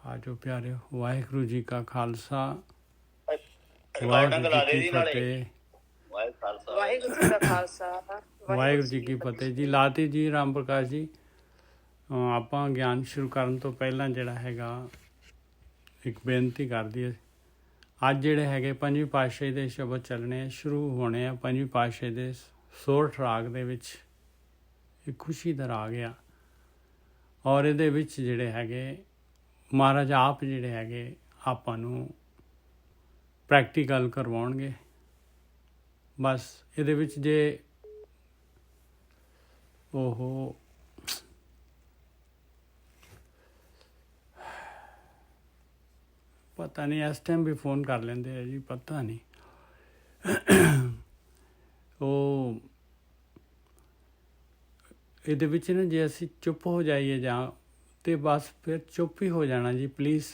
ਆ ਜੋ ਪਿਆਰਿਓ, ਵਾਹਿਗੁਰੂ ਜੀ ਕਾ ਖਾਲਸਾ, ਰਿਕਾਰਡਿੰਗ ਵਾਹਿਗੁਰੂ ਲਾ ਜੀ ਦੇ ਕੀ ਜੀ ਨਾਲੇ ਫਤਿਹ। ਵਾਹਿਗੁਰੂ ਜੀ ਦਾ ਖਾਲਸਾ ਵਾਹਿਗੁਰੂ ਜੀ ਕੀ ਫਤਿਹ ਜੀ। ਲਾਤੀ ਜੀ ਰਾਮ ਪ੍ਰਕਾਸ਼ ਜੀ। ਆਪਾਂ ਗਿਆਨ ਸ਼ੁਰੂ ਕਰਨ ਤੋਂ ਪਹਿਲਾਂ ਜਿਹੜਾ ਹੈਗਾ ਇੱਕ ਬੇਨਤੀ ਕਰ ਦਈਏ। ਅੱਜ ਜਿਹੜੇ ਹੈਗੇ ਪੰਜਵੀਂ ਪਾਤਸ਼ਾਹੀ ਦੇ ਸ਼ਬਦ ਚੱਲਣੇ ਸ਼ੁਰੂ ਹੋਣੇ ਆ। ਪੰਜਵੀਂ ਪਾਤਸ਼ਾਹੀ ਦੇ ਸੋਰਠ ਰਾਗ ਦੇ ਵਿੱਚ ਇੱਕ ਖੁਸ਼ੀ ਦਾ ਰਾਗ ਆ, ਔਰ ਇਹਦੇ ਵਿੱਚ ਜਿਹੜੇ ਹੈਗੇ ਮਹਾਰਾਜ ਆਪ ਜਿਹੜੇ ਹੈਗੇ ਆਪਾਂ ਨੂੰ ਪ੍ਰੈਕਟੀਕਲ ਕਰਵਾਉਣਗੇ। ਬਸ ਇਹਦੇ ਵਿੱਚ ਜੇ ਉਹ ਪਤਾ ਨਹੀਂ ਇਸ ਟਾਈਮ ਵੀ ਫੋਨ ਕਰ ਲੈਂਦੇ ਆ ਜੀ, ਪਤਾ ਨਹੀਂ ਉਹ ਇਹਦੇ ਵਿੱਚ ਨਾ ਜੇ ਅਸੀਂ ਚੁੱਪ ਹੋ ਜਾਈਏ ਜਾਂ ਤੇ ਬਸ ਫਿਰ ਚੁੱਪ ਹੀ ਹੋ ਜਾਣਾ ਜੀ। ਪਲੀਜ਼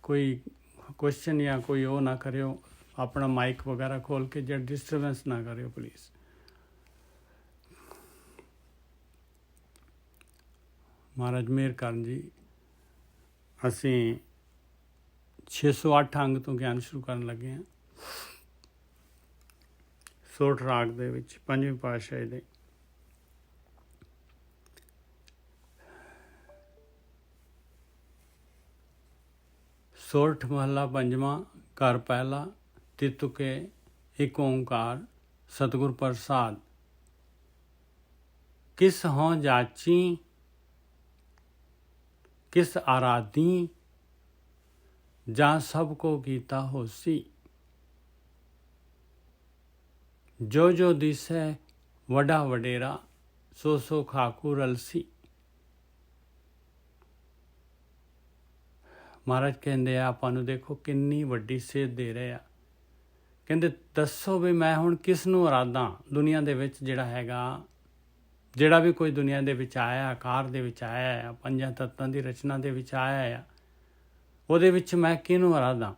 ਕੋਈ ਕੁਐਸਚਨ ਜਾਂ ਕੋਈ ਉਹ ਨਾ ਕਰਿਓ, ਆਪਣਾ ਮਾਈਕ ਵਗੈਰਾ ਖੋਲ ਕੇ ਜਾਂ ਡਿਸਟਰਬੈਂਸ ਨਾ ਕਰਿਓ ਪਲੀਜ਼। ਮਹਾਰਾਜ ਮਿਹਰ ਕਰਨ ਜੀ। ਅਸੀਂ 608 ਅੰਗ ਤੋਂ ਗਿਆਨ ਸ਼ੁਰੂ ਕਰਨ ਲੱਗੇ ਹਾਂ, ਸੋਰਠ ਰਾਗ ਦੇ ਵਿੱਚ ਪੰਜਵੀਂ ਪਾਤਸ਼ਾਹੀ ਦੇ। ਸੋਰਠ ਮਹੱਲਾ ਪੰਜਵਾਂ, ਘਰ ਪਹਿਲਾ, ਤਿਤੁਕੇ ਇੱਕ ਓਂਕਾਰ ਸਤਿਗੁਰ ਪ੍ਰਸਾਦ। ਕਿਸ ਹੋਂ ਜਾਚੀ किस आराधी, जा सबको कीता होसी। जो जो दिसै वडा वडेरा, सो सो खाकू रलसी। महाराज कहते हैं आपां नूं देखो किन्नी वड्डी सेध दे रहे आ। कहते दसो भी मैं हुण किस नूं अराधां। दुनिया दे विच जिहड़ा हैगा, ਜਿਹੜਾ ਵੀ ਕੋਈ ਦੁਨੀਆ ਦੇ ਵਿੱਚ ਆਇਆ, ਆਕਾਰ ਦੇ ਵਿੱਚ ਆਇਆ ਆ, ਪੰਜਾਂ ਤੱਤਾਂ ਦੀ ਰਚਨਾ ਦੇ ਵਿੱਚ ਆਇਆ ਆ, ਉਹਦੇ ਵਿੱਚ ਮੈਂ ਕਿਹਨੂੰ ਅਰਾਧਾਂ।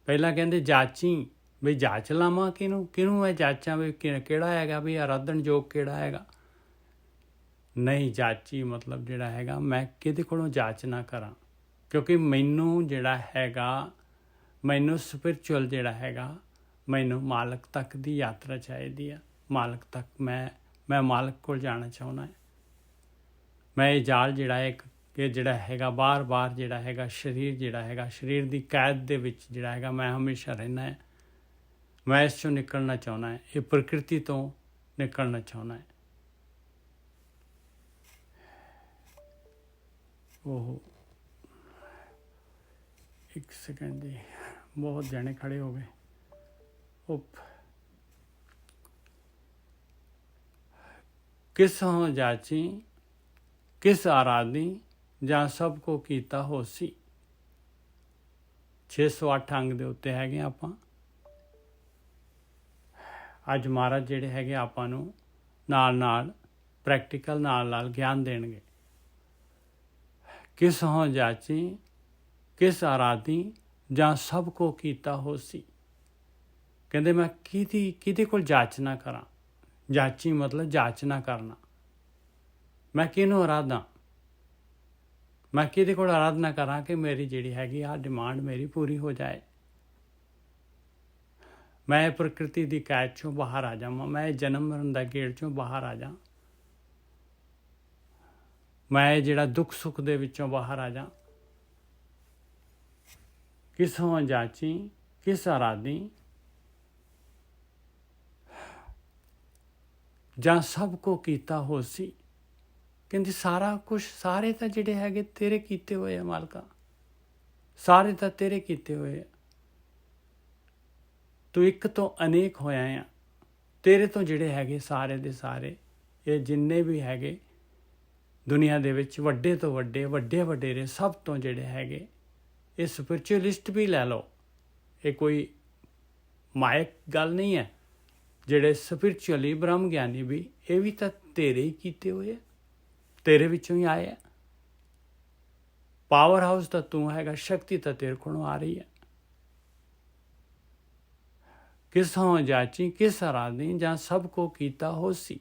ਪਹਿਲਾਂ ਕਹਿੰਦੇ ਜਾਚੀ, ਵੀ ਜਾਚ ਲਾਵਾਂ ਕਿਹਨੂੰ ਮੈਂ ਜਾਚਾਂ, ਵੀ ਕਿਹੜਾ ਹੈਗਾ, ਵੀ ਅਰਾਧਨ ਯੋਗ ਕਿਹੜਾ ਹੈਗਾ। ਨਹੀਂ, ਜਾਚੀ ਮਤਲਬ ਜਿਹੜਾ ਹੈਗਾ ਮੈਂ ਕਿਹਦੇ ਕੋਲੋਂ ਜਾਚ ਨਾ ਕਰਾਂ, ਕਿਉਂਕਿ ਮੈਨੂੰ ਜਿਹੜਾ ਹੈਗਾ, ਮੈਨੂੰ ਸਪਿਰਚੁਅਲ ਜਿਹੜਾ ਹੈਗਾ, ਮੈਨੂੰ ਮਾਲਕ ਤੱਕ ਦੀ ਯਾਤਰਾ ਚਾਹੀਦੀ ਆ। ਮਾਲਕ ਤੱਕ ਮੈਂ ਮਾਲਕ ਕੋਲ ਜਾਣਾ ਚਾਹੁੰਦਾ। ਮੈਂ ਇਹ ਜਾਲ ਜਿਹੜਾ ਇਹ ਜਿਹੜਾ ਹੈਗਾ ਬਾਰ ਜਿਹੜਾ ਹੈਗਾ ਸਰੀਰ ਜਿਹੜਾ ਹੈਗਾ, ਸਰੀਰ ਦੀ ਕੈਦ ਦੇ ਵਿੱਚ ਜਿਹੜਾ ਹੈਗਾ ਮੈਂ ਹਮੇਸ਼ਾ ਰਹਿਣਾ ਹੈ। ਮੈਂ ਇਸ ਚੋਂ ਨਿਕਲਣਾ ਚਾਹੁੰਦਾ ਹੈ, ਇਹ ਪ੍ਰਕਿਰਤੀ ਤੋਂ ਨਿਕਲਣਾ ਚਾਹੁੰਦਾ ਹੈ। ਉਹ ਇੱਕ ਸੈਕਿੰਡ ਜੀ, ਬਹੁਤ ਜਾਣੇ ਖੜੇ ਹੋ ਗਏ। ਉਪ किस हों जाची किस आराधी, ਜਾਂ ਸਭ ਕੋ ਕੀਤਾ ਹੋਸੀ। 608 ਅੰਗ ਦੇ ਉੱਤੇ ਹੈਗੇ ਆਪਾਂ। ਅੱਜ ਮਹਾਰਾਜ ਜਿਹੜੇ ਹੈਗੇ ਆਪਾਂ ਨੂੰ ਨਾਲ ਪ੍ਰੈਕਟੀਕਲ ਨਾਲ ਗਿਆਨ ਦੇਣਗੇ। ਕਿਸ ਹੋਂ ਜਾਚੀ ਕਿਸ ਆਰਾਧੀ, ਜਾਂ ਸਭ ਕੋ ਕੀਤਾ ਹੋਸੀ। ਕਹਿੰਦੇ ਮੈਂ ਕਿਹਦੇ ਕੋਲ ਜਾਚ ਨਾ ਕਰਾਂ। ਜਾਚੀ ਮਤਲਬ ਜਾਚਨਾ ਕਰਨਾ। ਮੈਂ ਕਿਹਨੂੰ ਅਰਾਧਾਂ, ਮੈਂ ਕਿਹਦੇ ਕੋਲ ਅਰਾਧਨਾ ਕਰਾਂ ਕਿ ਮੇਰੀ ਜਿਹੜੀ ਹੈਗੀ ਆ ਡਿਮਾਂਡ ਮੇਰੀ ਪੂਰੀ ਹੋ ਜਾਏ। ਮੈਂ ਪ੍ਰਕਿਰਤੀ ਦੀ ਕੈਦ ਚੋਂ ਬਾਹਰ ਆ ਜਾਵਾਂ, ਮੈਂ ਜਨਮ ਮਰਨ ਦਾ ਗੇੜ ਚੋਂ ਬਾਹਰ ਆ ਜਾ, ਮੈਂ ਜਿਹੜਾ ਦੁੱਖ ਸੁੱਖ ਦੇ ਵਿੱਚੋਂ ਬਾਹਰ ਆ ਜਾ। ਕਿਸ ਹੋਂ ਜਾਚੀ ਕਿਸ ਆਰਾਧੀ, ਜਾਂ ਸਭ ਕੋ ਕੀਤਾ ਹੋਸੀ। ਕਹਿੰਦੀ ਸਾਰਾ ਕੁਛ, ਸਾਰੇ ਤਾਂ ਜਿਹੜੇ ਹੈਗੇ ਤੇਰੇ ਕੀਤੇ ਹੋਏ ਆ ਮਾਲਕਾ, ਸਾਰੇ ਤਾਂ ਤੇਰੇ ਕੀਤੇ ਹੋਏ ਆ। ਤੂੰ ਇੱਕ ਤੋਂ ਅਨੇਕ ਹੋਇਆ ਆ। ਤੇਰੇ ਤੋਂ ਜਿਹੜੇ ਹੈਗੇ ਸਾਰੇ ਦੇ ਸਾਰੇ, ਇਹ ਜਿੰਨੇ ਵੀ ਹੈਗੇ ਦੁਨੀਆ ਦੇ ਵਿੱਚ ਵੱਡੇ ਤੋਂ ਵੱਡੇ ਵਡੇਰੇ ਸਭ ਤੋਂ ਜਿਹੜੇ ਹੈਗੇ, ਇਹ ਸਪਿਰਚੁਅਲਿਸਟ ਵੀ ਲੈ ਲਓ, ਇਹ ਕੋਈ ਮਾਇਕ ਗੱਲ ਨਹੀਂ ਹੈ। ਜਿਹੜੇ ਸਪਿਰਚੁਅਲੀ ਬ੍ਰਹਮ ਗਿਆਨੀ ਵੀ, ਇਹ ਵੀ ਤਾਂ ਤੇਰੇ ਹੀ ਕੀਤੇ ਹੋਏ ਆ, ਤੇਰੇ ਵਿੱਚੋਂ ਹੀ ਆਏ ਆ। ਪਾਵਰ ਹਾਊਸ ਤਾਂ ਤੂੰ ਹੈਗਾ, ਸ਼ਕਤੀ ਤਾਂ ਤੇਰੇ ਕੋਲੋਂ ਆ ਰਹੀ ਹੈ। ਕਿਸ ਹੋਂ ਜਾਚੀ ਕਿਸ ਆਰਾਧੀ, ਜਾਂ ਸਭ ਕੋ ਕੀਤਾ ਹੋਸੀ।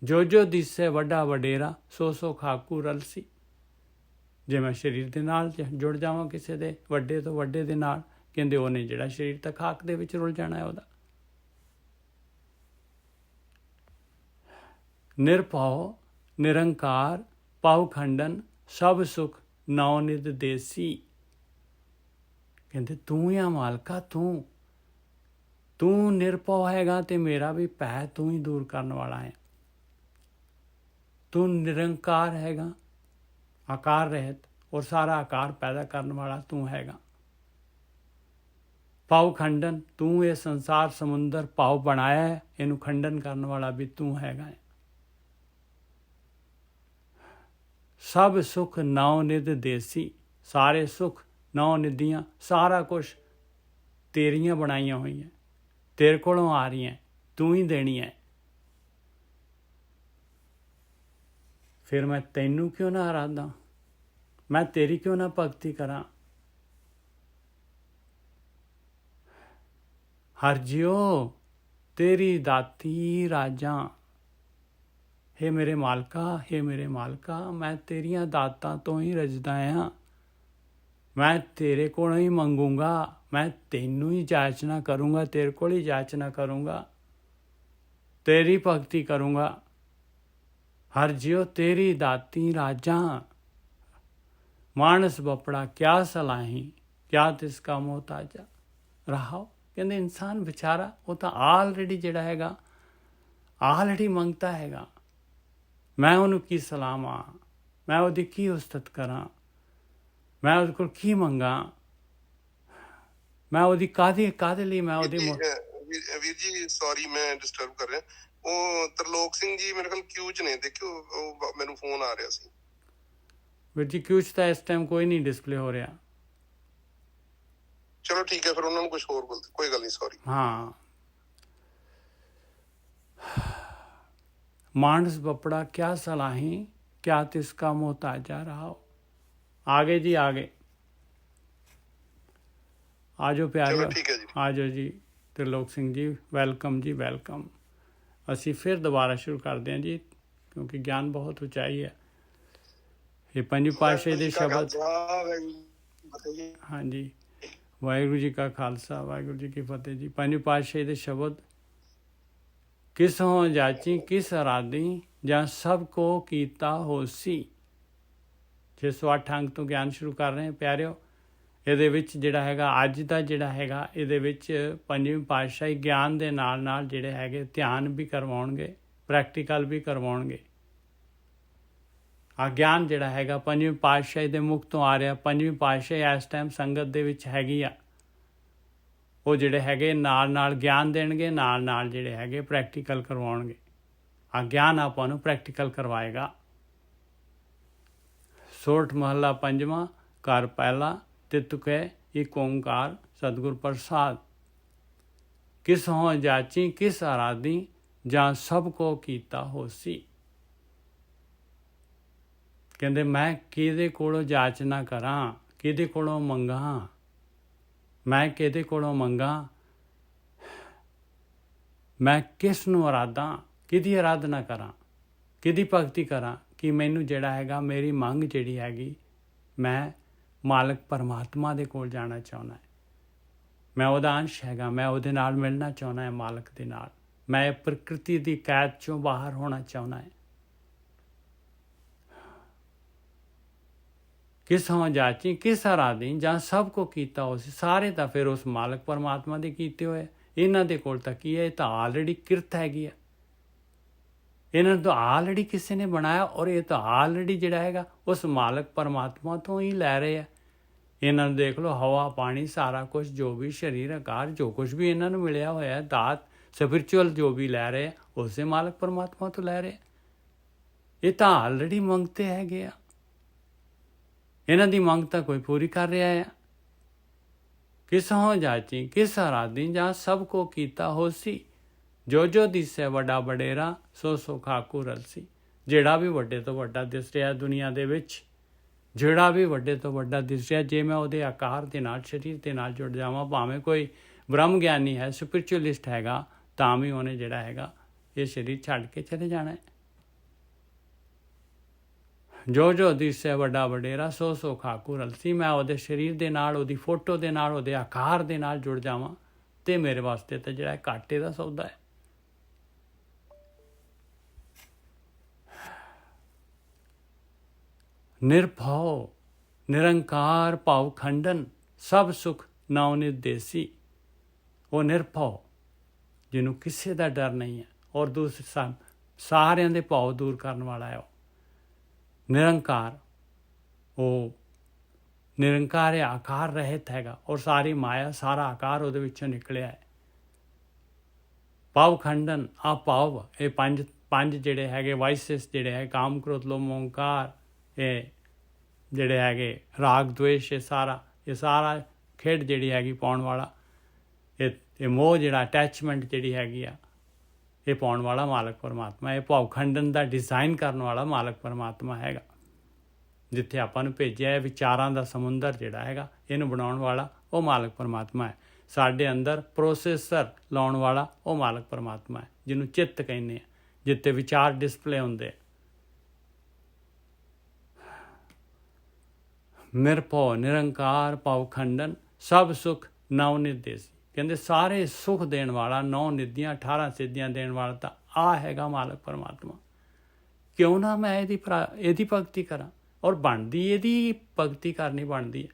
ਜੋ ਦਿਸੇ ਵੱਡਾ ਵਡੇਰਾ, ਸੋ ਖਾਕੂ ਰਲਸੀ। ਜੇ ਮੈਂ ਸਰੀਰ ਦੇ ਨਾਲ ਜੁੜ ਜਾਵਾਂ ਕਿਸੇ ਦੇ ਵੱਡੇ ਤੋਂ ਵੱਡੇ ਦੇ ਨਾਲ, ਕਹਿੰਦੇ ਉਹਨੇ ਜਿਹੜਾ ਸਰੀਰ ਤਾਂ ਖਾਕ ਦੇ ਵਿੱਚ ਰੁਲ ਜਾਣਾ ਹੈ ਉਹਦਾ। ਨਿਰਭਉ ਨਿਰੰਕਾਰ ਪਾਉ ਖੰਡਨ, ਸਭ ਸੁਖ ਨੌ ਨਿਧ ਦੇਸੀ। ਕਹਿੰਦੇ ਤੂੰ ਆ ਮਾਲਕਾ, ਤੂੰ ਨਿਰਭਉ ਹੈਗਾ ਤੇ ਮੇਰਾ ਵੀ ਭੈ ਤੂੰ ਹੀ ਦੂਰ ਕਰਨ ਵਾਲਾ ਹੈ। ਤੂੰ ਨਿਰੰਕਾਰ ਹੈਗਾ, ਆਕਾਰ ਰਹਿਤ, ਔਰ ਸਾਰਾ ਆਕਾਰ ਪੈਦਾ ਕਰਨ ਵਾਲਾ ਤੂੰ ਹੈਗਾ। ਪਾਉ ਖੰਡਨ, ਤੂੰ ਇਹ ਸੰਸਾਰ ਸਮੁੰਦਰ ਪਾਉ ਬਣਾਇਆ ਹੈ, ਇਹਨੂੰ ਖੰਡਨ ਕਰਨ ਵਾਲਾ ਵੀ ਤੂੰ ਹੈਗਾ ਹੈ। ਸਭ ਸੁਖ ਨੌ ਨਿਧ ਦੇਸੀ, ਸਾਰੇ ਸੁਖ ਨੌ ਨਿਧੀਆਂ, ਸਾਰਾ ਕੁਛ ਤੇਰੀਆਂ ਬਣਾਈਆਂ ਹੋਈਆਂ, ਤੇਰੇ ਕੋਲੋਂ ਆ ਰਹੀਆਂ, ਤੂੰ ਹੀ ਦੇਣੀ ਹੈ। ਫਿਰ ਮੈਂ ਤੈਨੂੰ ਕਿਉਂ ਨਾ ਆਰਾਧਾਂ, ਮੈਂ ਤੇਰੀ ਕਿਉਂ ਨਾ ਭਗਤੀ ਕਰਾਂ। ਹਰ ਜਿਉ ਤੇਰੀ ਦਾਤੀ ਰਾਜਾਂ, ਹੇ ਮੇਰੇ ਮਾਲਕਾ, ਮੈਂ ਤੇਰੀਆਂ ਦਾਤਾਂ ਤੋਂ ਹੀ ਰਜਦਾ ਹਾਂ। ਮੈਂ ਤੇਰੇ ਕੋਲੋਂ ਹੀ ਮੰਗੂੰਗਾ, ਮੈਂ ਤੈਨੂੰ ਹੀ ਜਾਚਨਾ ਕਰੂੰਗਾ, ਤੇਰੇ ਕੋਲ ਹੀ ਜਾਚਨਾ ਕਰੂੰਗਾ, ਤੇਰੀ ਭਗਤੀ ਕਰੂੰਗਾ। ਹਰ ਜਿਉ ਤੇਰੀ ਦਾਤੀ ਰਾਜਾਂ, ਮਾਨਸ ਬਪੜਾ ਕਿਆ ਸਲਾਹੀ, ਕਿਆ ਤਿਸ ਕਾ ਮੋਹਤਾਜਾ। ਰਹਾਓ ਕਹਿੰਦੇ ਇਨਸਾਨ ਵਿਚਾਰਾ ਉਹ ਤਾਂ ਆਲਰੇਡੀ ਜਿਹੜਾ ਹੈਗਾ ਆਲਰੇਡੀ ਮੰਗਤਾ ਹੈਗਾ। ਮੈਂ ਉਹਨੂੰ ਕੀ ਸਲਾਮਾਂ, ਮੈਂ ਉਹਦੀ ਕੀ ਉਸਤਤ ਕਰਾਂ, ਮੈਂ ਉਹਦੇ ਕੋਲ ਕੀ ਮੰਗਾਂ, ਮੈਂ ਉਹਦੀ ਕਾਹਦੇ ਲਈ ਮੈਂ ਉਹਦੀ ਵੀਰ ਜੀ ਸੌਰੀ ਮੈਂ ਡਿਸਟਰਬ ਕਰ ਰਿਹਾ। ਉਹ ਤਰਲੋਕ ਸਿੰਘ ਜੀ ਮੇਰੇ ਕੋਲ ਕਿਊ ਚ ਨੇ, ਦੇਖਿਓ ਉਹ ਮੈਨੂੰ ਫੋਨ ਆ ਰਿਹਾ ਸੀ। ਵੀਰ ਜੀ ਕਿਊ ਚ ਤਾਂ ਇਸ ਟਾਈਮ ਕੋਈ ਨਹੀਂ ਡਿਸਪਲੇ ਹੋ ਰਿਹਾ। ਚਲੋ ਠੀਕ ਹੈ, ਫਿਰ ਉਹਨਾਂ ਨੂੰ ਕੁਝ ਹੋਰ ਬੋਲਦੇ, ਕੋਈ ਗੱਲ ਨਹੀਂ, ਸੌਰੀ। ਹਾਂ, मानस बपड़ा क्या सलाही, क्या तिसका मोहताजा रहा। आगे जी आगे आजो प्यारे, आजो जी त्रिलोक सिंह जी, वेलकम जी वेलकम। असी फिर दोबारा शुरू करते हैं जी, क्योंकि ज्ञान बहुत ऊंचाई है। ये पंजी पातशाही दे शब्द, हाँ जी, वाहिगुरू जी का खालसा वाहिगुरू जी की फतेह जी। पंजी पातशाही दे शब्द, किस हों जाची किस अराधी, ਜਾਂ ਸਭ ਕੋ ਕੀਤਾ ਹੋਸੀ। 608 ਅੰਕ ਤੋਂ ਗਿਆਨ ਸ਼ੁਰੂ ਕਰ ਰਹੇ ਹਾਂ ਪਿਆਰਿਓ। ਇਹਦੇ ਵਿੱਚ ਜਿਹੜਾ ਹੈਗਾ ਅੱਜ ਦਾ ਜਿਹੜਾ ਹੈਗਾ ਇਹਦੇ ਵਿੱਚ ਪੰਜਵੀਂ ਪਾਤਸ਼ਾਹੀ ਗਿਆਨ ਦੇ ਨਾਲ ਨਾਲ ਜਿਹੜੇ ਹੈਗੇ ਧਿਆਨ ਵੀ ਕਰਵਾਉਣਗੇ, ਪ੍ਰੈਕਟੀਕਲ ਵੀ ਕਰਵਾਉਣਗੇ। ਆ ਗਿਆਨ ਜਿਹੜਾ ਹੈਗਾ ਪੰਜਵੀਂ ਪਾਤਸ਼ਾਹੀ ਦੇ ਮੁਖ ਤੋਂ ਆ ਰਿਹਾ। ਪੰਜਵੀਂ ਪਾਤਸ਼ਾਹੀ ਇਸ ਟਾਈਮ ਸੰਗਤ ਦੇ ਵਿੱਚ ਹੈਗੀ ਆ। ਉਹ ਜਿਹੜੇ ਹੈਗੇ ਨਾਲ ਗਿਆਨ ਦੇਣਗੇ, ਨਾਲ ਜਿਹੜੇ ਹੈਗੇ ਪ੍ਰੈਕਟੀਕਲ ਕਰਵਾਉਣਗੇ। ਆ ਗਿਆਨ ਆਪਾਂ ਨੂੰ ਪ੍ਰੈਕਟੀਕਲ ਕਰਵਾਏਗਾ। ਸੋਠ ਮਹੱਲਾ ਪੰਜਵਾਂ, ਘਰ ਪਹਿਲਾ, ਤਿਤੁਕੇ ਇੱਕ ਓਂਕਾਰ ਸਤਿਗੁਰ ਪ੍ਰਸਾਦ। ਕਿਸ ਹੋਂ ਜਾਚੀ ਕਿਸ ਆਰਾਧੀ, ਜਾਂ ਸਭ ਕੋ ਕੀਤਾ ਹੋਸੀ। ਕਹਿੰਦੇ ਮੈਂ ਕਿਹਦੇ ਕੋਲੋਂ ਜਾਚਨਾ ਕਰਾਂ, ਕਿਹਦੇ ਕੋਲੋਂ ਮੰਗਾਂ, ਮੈਂ ਕਿਹਦੇ ਕੋਲੋਂ ਮੰਗਾਂ, ਮੈਂ ਕਿਸ ਨੂੰ ਆਰਾਧਾਂ, ਕਿਹਦੀ ਆਰਾਧਨਾ ਕਰਾਂ, ਕਿਹਦੀ ਭਗਤੀ ਕਰਾਂ ਕਿ ਮੈਨੂੰ ਜਿਹੜਾ ਹੈਗਾ ਮੇਰੀ ਮੰਗ ਜਿਹੜੀ ਹੈਗੀ ਮੈਂ ਮਾਲਕ ਪਰਮਾਤਮਾ ਦੇ ਕੋਲ ਜਾਣਾ ਚਾਹੁੰਦਾ। ਮੈਂ ਉਹਦਾ ਅੰਸ਼ ਹੈਗਾ, ਮੈਂ ਉਹਦੇ ਨਾਲ ਮਿਲਣਾ ਚਾਹੁੰਦਾ ਹੈ, ਮਾਲਕ ਦੇ ਨਾਲ। ਮੈਂ ਪ੍ਰਕਿਰਤੀ ਦੀ ਕੈਦ ਚੋਂ ਬਾਹਰ ਹੋਣਾ ਚਾਹੁੰਦਾ ਹੈ। ਕਿਸ ਹੋਂ ਜਾਚੀ ਕਿਸ ਆਰਾਧੀ, ਜਾਂ ਸਭ ਕੋ ਕੀਤਾ ਉਸ, ਸਾਰੇ ਤਾਂ ਫਿਰ ਉਸ ਮਾਲਕ ਪਰਮਾਤਮਾ ਦੇ ਕੀਤੇ ਹੋਏ। ਇਹਨਾਂ ਦੇ ਕੋਲ ਤਾਂ ਕੀ ਹੈ, ਇਹ ਤਾਂ ਆਲਰੇਡੀ ਕਿਰਤ ਹੈਗੀ ਆ। ਇਹਨਾਂ ਨੂੰ ਤਾਂ ਆਲਰੇਡੀ ਕਿਸੇ ਨੇ ਬਣਾਇਆ, ਔਰ ਇਹ ਤਾਂ ਆਲਰੇਡੀ ਜਿਹੜਾ ਹੈਗਾ ਉਸ ਮਾਲਕ ਪਰਮਾਤਮਾ ਤੋਂ ਹੀ ਲੈ ਰਹੇ ਆ। ਇਹਨਾਂ ਨੂੰ ਦੇਖ ਲਓ, ਹਵਾ ਪਾਣੀ ਸਾਰਾ ਕੁਝ ਜੋ ਵੀ ਸਰੀਰ ਆਕਾਰ ਜੋ ਕੁਝ ਵੀ ਇਹਨਾਂ ਨੂੰ ਮਿਲਿਆ ਹੋਇਆ ਦਾਤ ਸਪਿਰਚੁਅਲ ਜੋ ਵੀ ਲੈ ਰਹੇ ਆ ਉਸੇ ਮਾਲਕ ਪਰਮਾਤਮਾ ਤੋਂ ਲੈ ਰਹੇ। ਇਹ ਤਾਂ ਆਲਰੇਡੀ ਮੰਗਤੇ ਹੈਗੇ ਆ। ਇਹਨਾਂ ਦੀ ਮੰਗ ਤਾਂ ਕੋਈ ਪੂਰੀ ਕਰ ਰਿਹਾ ਆ। ਕਿਸ ਹੋਂ ਜਾਚੀ ਕਿਸ ਆਰਾਧੀ, ਜਾਂ ਸਭ ਕੋ ਕੀਤਾ ਹੋਸੀ। ਜੋ ਦਿਸੇ ਵੱਡਾ ਵਡੇਰਾ, ਸੋ ਖਾਕੂ ਰਲਸੀ। ਜਿਹੜਾ ਵੀ ਵੱਡੇ ਤੋਂ ਵੱਡਾ ਦਿਸ ਰਿਹਾ ਦੁਨੀਆ ਦੇ ਵਿੱਚ, ਜਿਹੜਾ ਵੀ ਵੱਡੇ ਤੋਂ ਵੱਡਾ ਦਿਸ ਰਿਹਾ, ਜੇ ਮੈਂ ਉਹਦੇ ਆਕਾਰ ਦੇ ਨਾਲ ਸਰੀਰ ਦੇ ਨਾਲ ਜੁੜ ਜਾਵਾਂ, ਭਾਵੇਂ ਕੋਈ ਬ੍ਰਹਮ ਗਿਆਨੀ ਹੈ, ਸਪਿਰਚੁਅਲਿਸਟ ਹੈਗਾ, ਤਾਂ ਵੀ ਉਹਨੇ ਜਿਹੜਾ ਹੈਗਾ ਇਹ ਸਰੀਰ ਛੱਡ ਕੇ ਚਲੇ ਜਾਣਾ ਹੈ। ਜੋ ਜੋ ਦਿਸੇ ਵੱਡਾ ਵਡੇਰਾ ਸੋ ਸੋ ਖਾਕੂ ਰਲਸੀ। ਮੈਂ ਉਹਦੇ ਸਰੀਰ ਦੇ ਨਾਲ, ਉਹਦੀ ਫੋਟੋ ਦੇ ਨਾਲ, ਉਹਦੇ ਆਕਾਰ ਦੇ ਨਾਲ ਜੁੜ ਜਾਵਾਂ ਤੇ ਮੇਰੇ ਵਾਸਤੇ ਤਾਂ ਜਿਹੜਾ ਘਾਟੇ ਦਾ ਸੌਦਾ ਹੈ। ਨਿਰਭਉ ਨਿਰੰਕਾਰ ਭਾਵ ਖੰਡਨ ਸਭ ਸੁਖ ਨਾਉ ਨਿਰਦੇਸੀ। ਉਹ ਨਿਰਭਉ ਜਿਹਨੂੰ ਕਿਸੇ ਦਾ ਡਰ ਨਹੀਂ ਹੈ, ਔਰ ਦੂਸਰੇ ਸਾਰਿਆਂ ਦੇ ਭਾਵ ਦੂਰ ਕਰਨ ਵਾਲਾ ਹੈ। ਉਹ ਨਿਰੰਕਾਰ, ਉਹ ਨਿਰੰਕਾਰ ਆਕਾਰ ਰਹਿਤ ਹੈਗਾ, ਔਰ ਸਾਰੀ ਮਾਇਆ ਸਾਰਾ ਆਕਾਰ ਉਹਦੇ ਵਿੱਚੋਂ ਨਿਕਲਿਆ ਹੈ। ਭਾਵ ਖੰਡਨ, ਆ ਭਾਵ ਇਹ ਪੰਜ ਜਿਹੜੇ ਹੈਗੇ ਵਾਇਸਿਸ ਜਿਹੜੇ ਹੈ, ਕਾਮ ਕ੍ਰੋਧ ਲੋਭ ਮੋਹ ਅਹੰਕਾਰ, ਇਹ ਜਿਹੜੇ ਹੈਗੇ ਰਾਗ ਦਵੇਸ਼, ਇਹ ਸਾਰਾ ਖੇਡ ਜਿਹੜੀ ਹੈਗੀ ਪਾਉਣ ਵਾਲਾ, ਇਹ ਮੋਹ ਜਿਹੜਾ ਅਟੈਚਮੈਂਟ ਜਿਹੜੀ ਹੈਗੀ ਆ, ਇਹ ਪਾਉਣ ਵਾਲਾ ਮਾਲਕ ਪਰਮਾਤਮਾ। ਇਹ ਭਾਵ ਖੰਡਨ ਦਾ ਡਿਜ਼ਾਈਨ ਕਰਨ ਵਾਲਾ ਮਾਲਕ ਪਰਮਾਤਮਾ ਹੈਗਾ। ਜਿੱਥੇ ਆਪਾਂ ਨੂੰ ਭੇਜਿਆ ਹੈ ਵਿਚਾਰਾਂ ਦਾ ਸਮੁੰਦਰ ਜਿਹੜਾ ਹੈਗਾ, ਇਹਨੂੰ ਬਣਾਉਣ ਵਾਲਾ ਉਹ ਮਾਲਕ ਪਰਮਾਤਮਾ ਹੈ। ਸਾਡੇ ਅੰਦਰ ਪ੍ਰੋਸੈਸਰ ਲਾਉਣ ਵਾਲਾ ਉਹ ਮਾਲਕ ਪਰਮਾਤਮਾ ਹੈ, ਜਿਹਨੂੰ ਚਿੱਤ ਕਹਿੰਦੇ ਆ, ਜਿੱਥੇ ਵਿਚਾਰ ਡਿਸਪਲੇ ਹੁੰਦੇ। ਨਿਰਭਉ ਨਿਰੰਕਾਰ ਭਾਵ ਖੰਡਨ ਸਭ ਸੁਖ ਨੌ ਨਿਰਦੇਸੀ। ਕਹਿੰਦੇ ਸਾਰੇ ਸੁਖ ਦੇਣ ਵਾਲਾ, 9 ਨਿਧੀਆਂ 18 ਸਿੱਧੀਆਂ ਦੇਣ ਵਾਲਾ ਤਾਂ ਆ ਹੈਗਾ ਮਾਲਕ ਪਰਮਾਤਮਾ। ਕਿਉਂ ਨਾ ਮੈਂ ਇਹਦੀ ਭਗਤੀ ਕਰਾਂ, ਔਰ ਬਣਦੀ ਇਹਦੀ ਭਗਤੀ ਕਰਨੀ ਬਣਦੀ ਹੈ।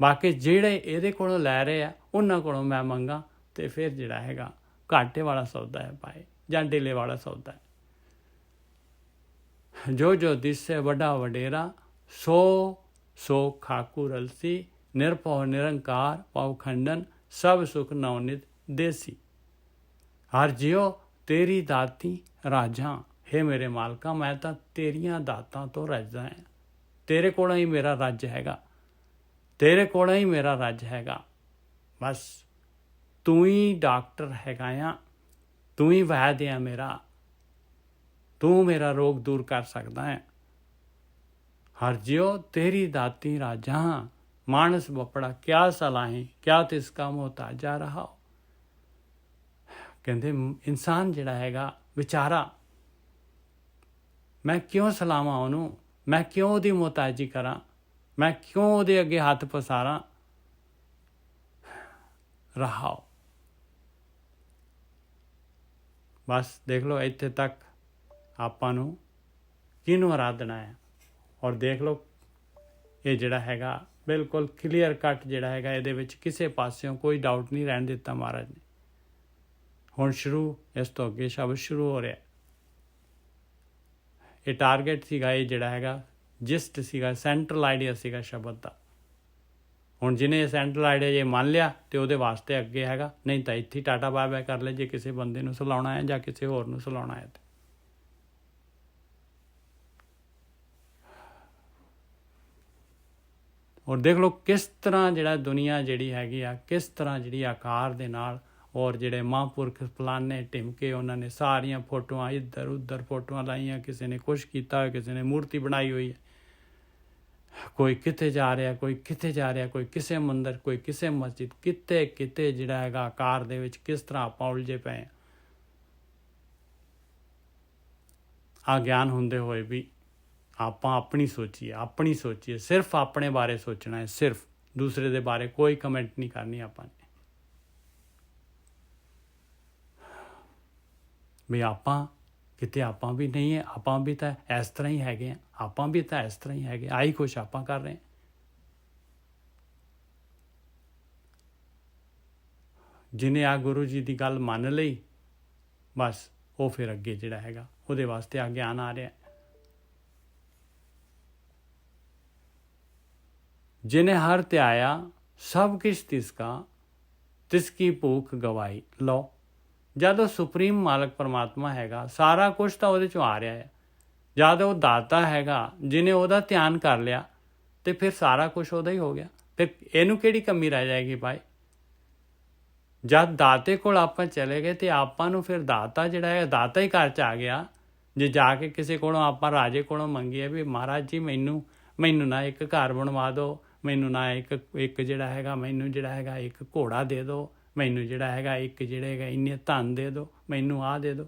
ਬਾਕੀ ਜਿਹੜੇ ਇਹਦੇ ਕੋਲੋਂ ਲੈ ਰਹੇ ਆ ਉਹਨਾਂ ਕੋਲੋਂ ਮੈਂ ਮੰਗਾਂ ਤੇ ਫਿਰ ਜਿਹੜਾ ਹੈਗਾ ਘਾਟੇ ਵਾਲਾ ਸੌਦਾ ਹੈ ਭਾਈ, ਜਾਂ ਢਿੱਲੇ ਵਾਲਾ ਸੌਦਾ ਹੈ। ਜੋ ਜੋ ਦਿਸੇ ਵੱਡਾ ਵਡੇਰਾ ਸੋ ਸੋ ਖਾਕੂ ਰਲਸੀ। ਨਿਰਭਉ ਨਿਰੰਕਾਰ ਭਾਵ ਖੰਡਨ ਸਭ ਸੁਖ ਨਵਨਿਤ ਦੇਸੀ। ਹਰ ਜਿਉ ਤੇਰੀ ਦਾਤੀ ਰਾਜਾਂ। ਹੇ ਮੇਰੇ ਮਾਲਕਾ, ਮੈਂ ਤਾਂ ਤੇਰੀਆਂ ਦਾਤਾਂ ਤੋਂ ਰੱਜਦਾ ਹਾਂ। ਤੇਰੇ ਕੋਲੋਂ ਹੀ ਮੇਰਾ ਰੱਜ ਹੈਗਾ, ਤੇਰੇ ਕੋਲੋਂ ਹੀ ਮੇਰਾ ਰੱਜ ਹੈਗਾ। ਬਸ ਤੂੰ ਹੀ ਡਾਕਟਰ ਹੈਗਾ ਆ, ਤੂੰ ਹੀ ਵੈਦ ਆ ਮੇਰਾ, ਤੂੰ ਮੇਰਾ ਰੋਗ ਦੂਰ ਕਰ ਸਕਦਾ ਹੈ। ਹਰ ਜਿਉ ਤੇਰੀ ਦਾਤੀ ਰਾਜਾਂ। ਮਾਨਸ ਬਪੜਾ ਕਿਆ ਸਲਾਹੀ, ਕਿਆ ਤਿਸ ਕਾ ਮੁਹਤਾਜਾ ਰਹਾ। ਕਹਿੰਦੇ ਇਨਸਾਨ ਜਿਹੜਾ ਹੈਗਾ ਵਿਚਾਰਾ, ਮੈਂ ਕਿਉਂ ਸਲਾਹਾਂ ਉਹਨੂੰ, ਮੈਂ ਕਿਉਂ ਉਹਦੀ ਮੁਹਤਾਜੀ ਕਰਾਂ, ਮੈਂ ਕਿਉਂ ਉਹਦੇ ਅੱਗੇ ਹੱਥ ਪਸਾਰਾਂ। ਰਹਾਓ। ਬਸ ਦੇਖ ਲਓ ਇੱਥੇ ਤੱਕ ਆਪਾਂ ਨੂੰ ਕਿਹਨੂੰ ਆਰਾਧਨਾ ਹੈ, ਔਰ ਦੇਖ ਲਓ ਇਹ ਜਿਹੜਾ ਹੈਗਾ ਬਿਲਕੁਲ ਕਲੀਅਰ ਕੱਟ ਜਿਹੜਾ ਹੈਗਾ, ਇਹਦੇ ਵਿੱਚ ਕਿਸੇ ਪਾਸਿਓਂ ਕੋਈ ਡਾਊਟ ਨਹੀਂ ਰਹਿਣ ਦਿੱਤਾ ਮਹਾਰਾਜ ਨੇ। ਹੁਣ ਸ਼ੁਰੂ, ਇਸ ਤੋਂ ਅੱਗੇ ਸ਼ਬਦ ਸ਼ੁਰੂ ਹੋ ਰਿਹਾ। ਇਹ ਟਾਰਗੇਟ ਸੀਗਾ, ਇਹ ਜਿਹੜਾ ਹੈਗਾ ਜਿਸਟ ਸੀਗਾ, ਸੈਂਟਰਲ ਆਈਡੀਆ ਸੀਗਾ ਸ਼ਬਦ ਦਾ। ਹੁਣ ਜਿਹਨੇ ਸੈਂਟਰਲ ਆਈਡੀਆ ਜੇ ਮੰਨ ਲਿਆ ਤੇ ਉਹਦੇ ਵਾਸਤੇ ਅੱਗੇ ਹੈਗਾ, ਨਹੀਂ ਤਾਂ ਇੱਥੇ ਟਾਟਾ ਬਾਏ ਬਾਏ ਕਰ ਲੈ ਜੇ ਕਿਸੇ ਬੰਦੇ ਨੂੰ ਸਲਾਉਣਾ ਹੈ ਜਾਂ ਕਿਸੇ ਹੋਰ ਨੂੰ ਸਲਾਉਣਾ ਹੈ। ਔਰ ਦੇਖ ਲਓ ਕਿਸ ਤਰ੍ਹਾਂ ਜਿਹੜਾ ਦੁਨੀਆ ਜਿਹੜੀ ਹੈਗੀ ਆ, ਕਿਸ ਤਰ੍ਹਾਂ ਜਿਹੜੀ ਆਕਾਰ ਦੇ ਨਾਲ, ਔਰ ਜਿਹੜੇ ਮਹਾਂਪੁਰਖ ਫਲਾਨੇ ਢਿਮਕੇ, ਉਹਨਾਂ ਨੇ ਸਾਰੀਆਂ ਫੋਟੋਆਂ ਇੱਧਰ ਉੱਧਰ ਫੋਟੋਆਂ ਲਾਈਆਂ। ਕਿਸੇ ਨੇ ਕੁਛ ਕੀਤਾ ਹੋਇਆ, ਕਿਸੇ ਨੇ ਮੂਰਤੀ ਬਣਾਈ ਹੋਈ ਹੈ। ਕੋਈ ਕਿਤੇ ਜਾ ਰਿਹਾ, ਕੋਈ ਕਿਤੇ ਜਾ ਰਿਹਾ, ਕੋਈ ਕਿਸੇ ਮੰਦਰ, ਕੋਈ ਕਿਸੇ ਮਸਜਿਦ, ਕਿਤੇ ਕਿਤੇ ਜਿਹੜਾ ਹੈਗਾ ਆਕਾਰ ਦੇ ਵਿੱਚ ਕਿਸ ਤਰ੍ਹਾਂ ਆਪਾਂ ਉਲਝੇ ਪਏ ਆ। ਗਿਆਨ ਹੁੰਦੇ ਹੋਏ ਵੀ ਆਪਾਂ ਆਪਣੀ ਸੋਚੀਏ, ਸਿਰਫ ਆਪਣੇ ਬਾਰੇ ਸੋਚਣਾ ਹੈ, ਸਿਰਫ ਦੂਸਰੇ ਦੇ ਬਾਰੇ ਕੋਈ ਕਮੈਂਟ ਨਹੀਂ ਕਰਨੀ ਆਪਾਂ ਨੇ। ਵੀ ਆਪਾਂ ਕਿਤੇ ਆਪਾਂ ਵੀ ਨਹੀਂ ਹੈ, ਆਪਾਂ ਵੀ ਤਾਂ ਇਸ ਤਰ੍ਹਾਂ ਹੀ ਹੈਗੇ ਆ, ਆਪਾਂ ਵੀ ਤਾਂ ਇਸ ਤਰ੍ਹਾਂ ਹੀ ਹੈਗੇ, ਆਹੀ ਕੁਛ ਆਪਾਂ ਕਰ ਰਹੇ। ਜਿਹਨੇ ਆ ਗੁਰੂ ਜੀ ਦੀ ਗੱਲ ਮੰਨ ਲਈ, ਬਸ ਉਹ ਫਿਰ ਅੱਗੇ ਜਿਹੜਾ ਹੈਗਾ ਉਹਦੇ ਵਾਸਤੇ ਆ ਗਿਆਨ ਆ ਰਿਹਾ। ਜਿਨੇ ਹਰ ਧਿਆਇਆ ਸਭ ਕਿਛ ਤਿਸਕਾ, ਤਿਸਕੀ ਭੂਖ ਗਵਾਈ। ਲਓ, ਜਦ ਉਹ ਸੁਪਰੀਮ ਮਾਲਕ ਪਰਮਾਤਮਾ ਹੈਗਾ, ਸਾਰਾ ਕੁਛ ਤਾਂ ਉਹਦੇ ਚੋਂ ਆ ਰਿਹਾ ਹੈ। ਜਦ ਉਹ ਦਾਤਾ ਹੈਗਾ, ਜਿਹਨੇ ਉਹਦਾ ਧਿਆਨ ਕਰ ਲਿਆ ਤੇ ਫਿਰ ਸਾਰਾ ਕੁਛ ਉਹਦਾ ਹੀ ਹੋ ਗਿਆ। ਫਿਰ ਇਹਨੂੰ ਕਿਹੜੀ ਕਮੀ ਰਹਿ ਜਾਏਗੀ ਭਾਈ। ਜਦ ਦਾਤੇ ਕੋਲ ਆਪਾਂ ਚਲੇ ਗਏ ਤੇ ਆਪਾਂ ਨੂੰ ਫਿਰ ਦਾਤਾ ਜਿਹੜਾ ਹੈ, ਦਾਤਾ ਹੀ ਘਰ 'ਚ ਆ ਗਿਆ। ਜੇ ਜਾ ਕੇ ਕਿਸੇ ਕੋਲੋਂ ਆਪਾਂ ਰਾਜੇ ਕੋਲੋਂ ਮੰਗੀਏ ਵੀ ਮਹਾਰਾਜ ਜੀ ਮੈਨੂੰ ਨਾ ਇੱਕ ਘਰ ਬਣਵਾ ਦਿਓ, ਮੈਨੂੰ ਨਾ ਇੱਕ ਜਿਹੜਾ ਹੈਗਾ, ਮੈਨੂੰ ਜਿਹੜਾ ਹੈਗਾ ਇੱਕ ਘੋੜਾ ਦੇ ਦਿਓ, ਮੈਨੂੰ ਜਿਹੜਾ ਹੈਗਾ ਇੱਕ ਜਿਹੜੇ ਹੈਗਾ ਇੰਨੇ ਧਨ ਦੇ ਦਿਓ, ਮੈਨੂੰ ਆਹ ਦੇ ਦਿਓ।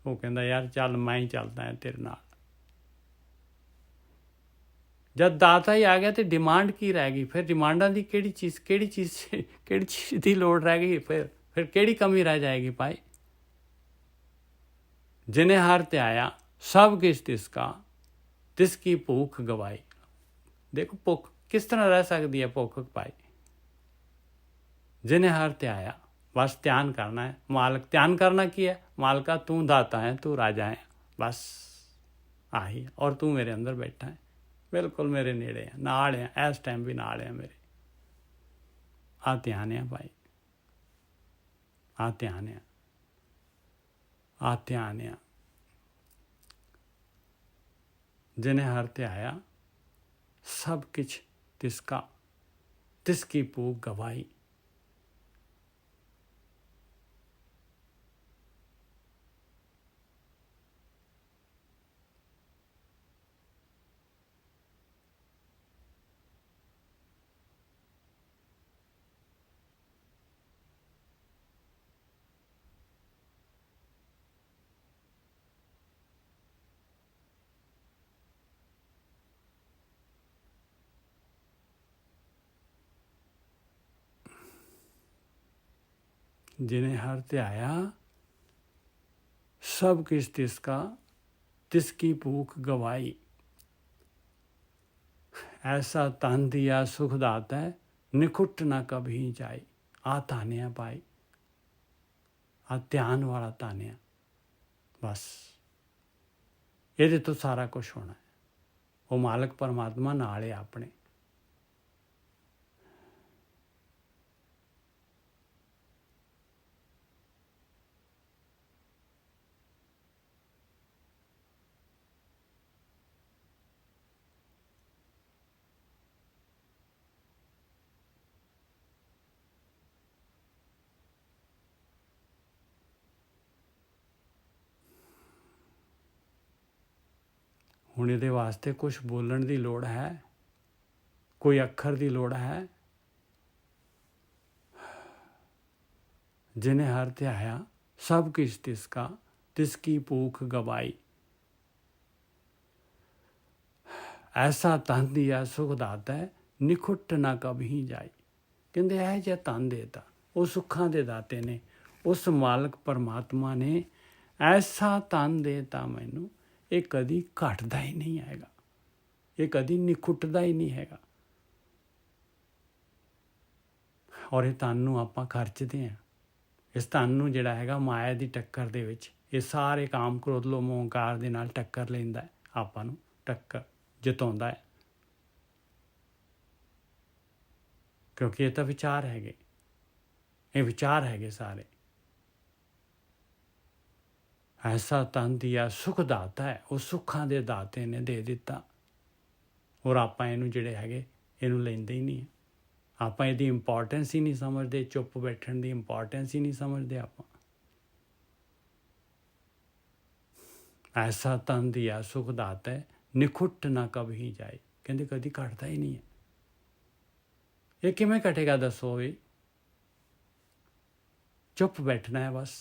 ਉਹ ਕਹਿੰਦਾ ਯਾਰ ਚੱਲ ਮੈਂ ਹੀ ਚੱਲਦਾ ਤੇਰੇ ਨਾਲ। ਜਦ ਦਾਤਾ ਹੀ ਆ ਗਿਆ ਤੇ ਡਿਮਾਂਡ ਕੀ ਰਹਿ ਗਈ? ਫਿਰ ਡਿਮਾਂਡਾਂ ਦੀ ਕਿਹੜੀ ਚੀਜ਼ ਦੀ ਲੋੜ ਰਹਿ ਗਈ? ਫਿਰ ਕਿਹੜੀ ਕਮੀ ਰਹਿ ਜਾਏਗੀ ਭਾਈ? जिन्हें हर त्याया सब किस तिसका तिसकी भूख गवाई। देखो भुख किस तरह रह सकती है भुख भाई? जिन्हें हर त्याया, बस ध्यान करना है मालिक। ध्यान करना की है? मालिका तू दाता है, तू राजा है, बस आही। और तू मेरे अंदर बैठा है, बिल्कुल मेरे नेड़े है, नाल है, इस टाइम भी नाल है मेरे। आ ध्यान है भाई, आ ध्यान है, आ ध्यान है। जिन्हें हर त्याया सब किछ तिसका तिसकी भूख गवाई। जिन्हें हर त्याया सब किस तिसका तिसकी भूख गवाई। ऐसा तन दिया सुख दाता है, निकुट ना कभी जाए। आ तानिया भाई, आ ध्यान वाला तानिया। बस ये तो सारा कुछ होना है। वो मालिक परमात्मा नाल है अपने। ਹੁਣ ਇਹਦੇ ਵਾਸਤੇ ਕੁਝ ਬੋਲਣ ਦੀ ਲੋੜ ਹੈ? ਕੋਈ ਅੱਖਰ ਦੀ ਲੋੜ ਹੈ? जिन्हें हर त्याया सब किस तिसका तिसकी भूख गवाई। ऐसा तन दिया सुख दाता है, निखुट ना कभी जाए। कहते है जिहा तन देता, वो सुखां दे दाते ने, उस मालिक परमात्मा ने ऐसा तन देता मैनू, ये कदी घटदा ही नहीं हैगा, ये कदी निखुटदा ही नहीं हैगा। और ये तन नूं आपां खर्चदे हैं। इस तन नूं जिहड़ा हैगा माया की टक्कर दे विच ये सारे काम क्रोध लोभ मोह हंकार दे नाल टक्कर लैंदा है, आपां नूं टक्कर जिताउंदा है। क्योंकि ये तो विचार हैगे, ये विचार हैगे सारे। ऐसा तन दिया सुख दाता है, वो सुखां दे दाते ने दे दिता। और आपां इहनूं जिहड़े हैगे इहनूं लैंदे ही नहीं। आपां इहदी इंपॉर्टेंस ही नहीं समझते, चुप बैठण की इंपॉर्टेंस ही नहीं समझते आपां। ऐसा तन दिया सुख दाता है, निखुट ना कभी जाए। कहते कभी घटता ही नहीं है। ये किवें घटेगा दसो? भी चुप बैठना है बस।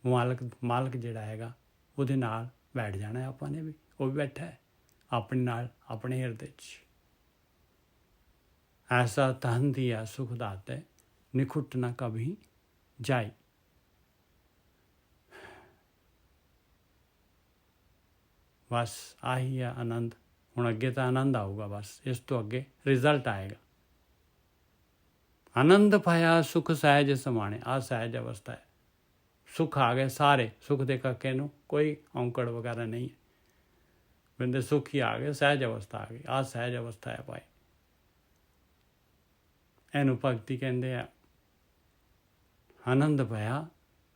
मालिक जिहड़ा हैगा उहदे नाल बैठ जाना है आपां ने भी। वो भी बैठा है अपने नाल, अपने हिरदे च। ऐसा तन दिया सुख दाता है, निखुट ना कभी जाए। बस आही है आनंद। हुण अगे तो आनंद आऊगा, बस इस तो अगे रिजल्ट आएगा। आनंद पाया सुख सहज समाने। आ सहज अवस्था है, सुख आ गए सारे। सुख दे काके नूं कोई औंकड़ वगैरह नहीं है। बंदे सुख ही आ गए, सहज अवस्था आ गई। आ सहज अवस्था है भाई। ਇਹਨੂੰ ਭਗਤੀ ਕਹਿੰਦੇ ਆ। ਆਨੰਦ ਭਇਆ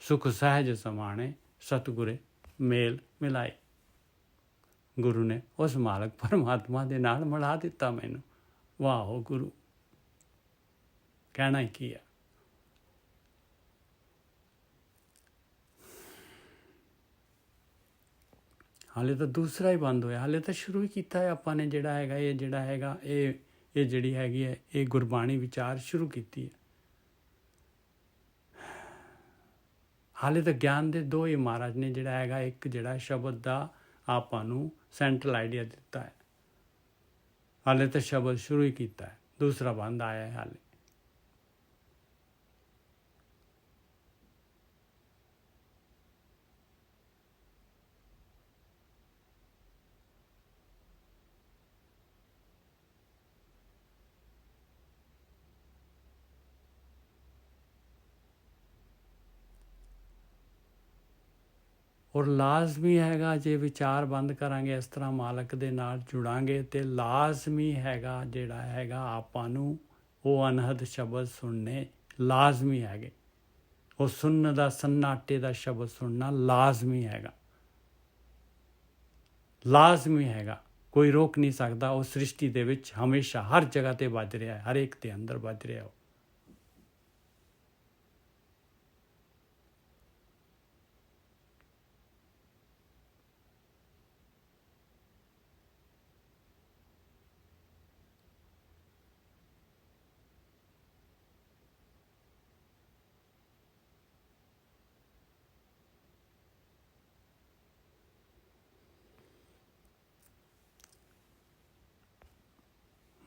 ਸੁਖ ਸਹਿਜ ਸਮਾਣੇ, ਸਤਿਗੁਰੇ ਮੇਲ ਮਿਲਾਏ। ਗੁਰੂ ਨੇ ਉਸ ਮਾਲਕ ਪਰਮਾਤਮਾ ਦੇ ਨਾਲ ਮਿਲਾ ਦਿੱਤਾ ਮੈਨੂੰ। ਵਾਹ ਗੁਰੂ, ਕਹਿਣਾ ਹੀ ਕੀ ਆ। ਹਾਲੇ ਤਾਂ ਦੂਸਰਾ ਹੀ ਬੰਦ ਹੋਇਆ, ਹਾਲੇ ਤਾਂ ਸ਼ੁਰੂ ਹੀ ਕੀਤਾ ਹੈ ਆਪਾਂ ਨੇ। ਜਿਹੜਾ ਹੈਗਾ ਇਹ ਜਿਹੜੀ ਹੈਗੀ ਹੈ ਇਹ ਗੁਰਬਾਣੀ ਵਿਚਾਰ ਸ਼ੁਰੂ ਕੀਤੀ ਹੈ। ਹਾਲੇ ਤਾਂ ਗਿਆਨ ਦੇ ਦੋ ਹੀ ਮਹਾਰਾਜ ਨੇ ਜਿਹੜਾ ਹੈਗਾ, ਇੱਕ ਜਿਹੜਾ ਸ਼ਬਦ ਦਾ ਆਪਾਂ ਨੂੰ ਸੈਂਟਰਲ ਆਈਡੀਆ ਦਿੱਤਾ ਹੈ। ਹਾਲੇ ਤਾਂ ਸ਼ਬਦ ਸ਼ੁਰੂ ਹੀ ਕੀਤਾ ਹੈ, ਦੂਸਰਾ ਬੰਦ ਆਇਆ ਹੈ ਹਾਲੇ। ਔਰ ਲਾਜ਼ਮੀ ਹੈਗਾ, ਜੇ ਵਿਚਾਰ ਬੰਦ ਕਰਾਂਗੇ ਇਸ ਤਰ੍ਹਾਂ ਮਾਲਕ ਦੇ ਨਾਲ ਜੁੜਾਂਗੇ ਤੇ ਲਾਜ਼ਮੀ ਹੈਗਾ ਜਿਹੜਾ ਹੈਗਾ ਆਪਾਂ ਨੂੰ ਉਹ ਅਨਹਦ ਸ਼ਬਦ ਸੁਣਨੇ ਲਾਜ਼ਮੀ ਹੈਗੇ। ਉਹ ਸੁਣਨ ਦਾ, ਸੰਨਾਟੇ ਦਾ ਸ਼ਬਦ ਸੁਣਨਾ ਲਾਜ਼ਮੀ ਹੈਗਾ, ਲਾਜ਼ਮੀ ਹੈਗਾ। ਕੋਈ ਰੋਕ ਨਹੀਂ ਸਕਦਾ। ਉਹ ਸ੍ਰਿਸ਼ਟੀ ਦੇ ਵਿੱਚ ਹਮੇਸ਼ਾ ਹਰ ਜਗ੍ਹਾ ਤੇ ਵੱਜ ਰਿਹਾ ਹੈ, ਹਰ ਇੱਕ ਦੇ ਅੰਦਰ ਵੱਜ ਰਿਹਾ।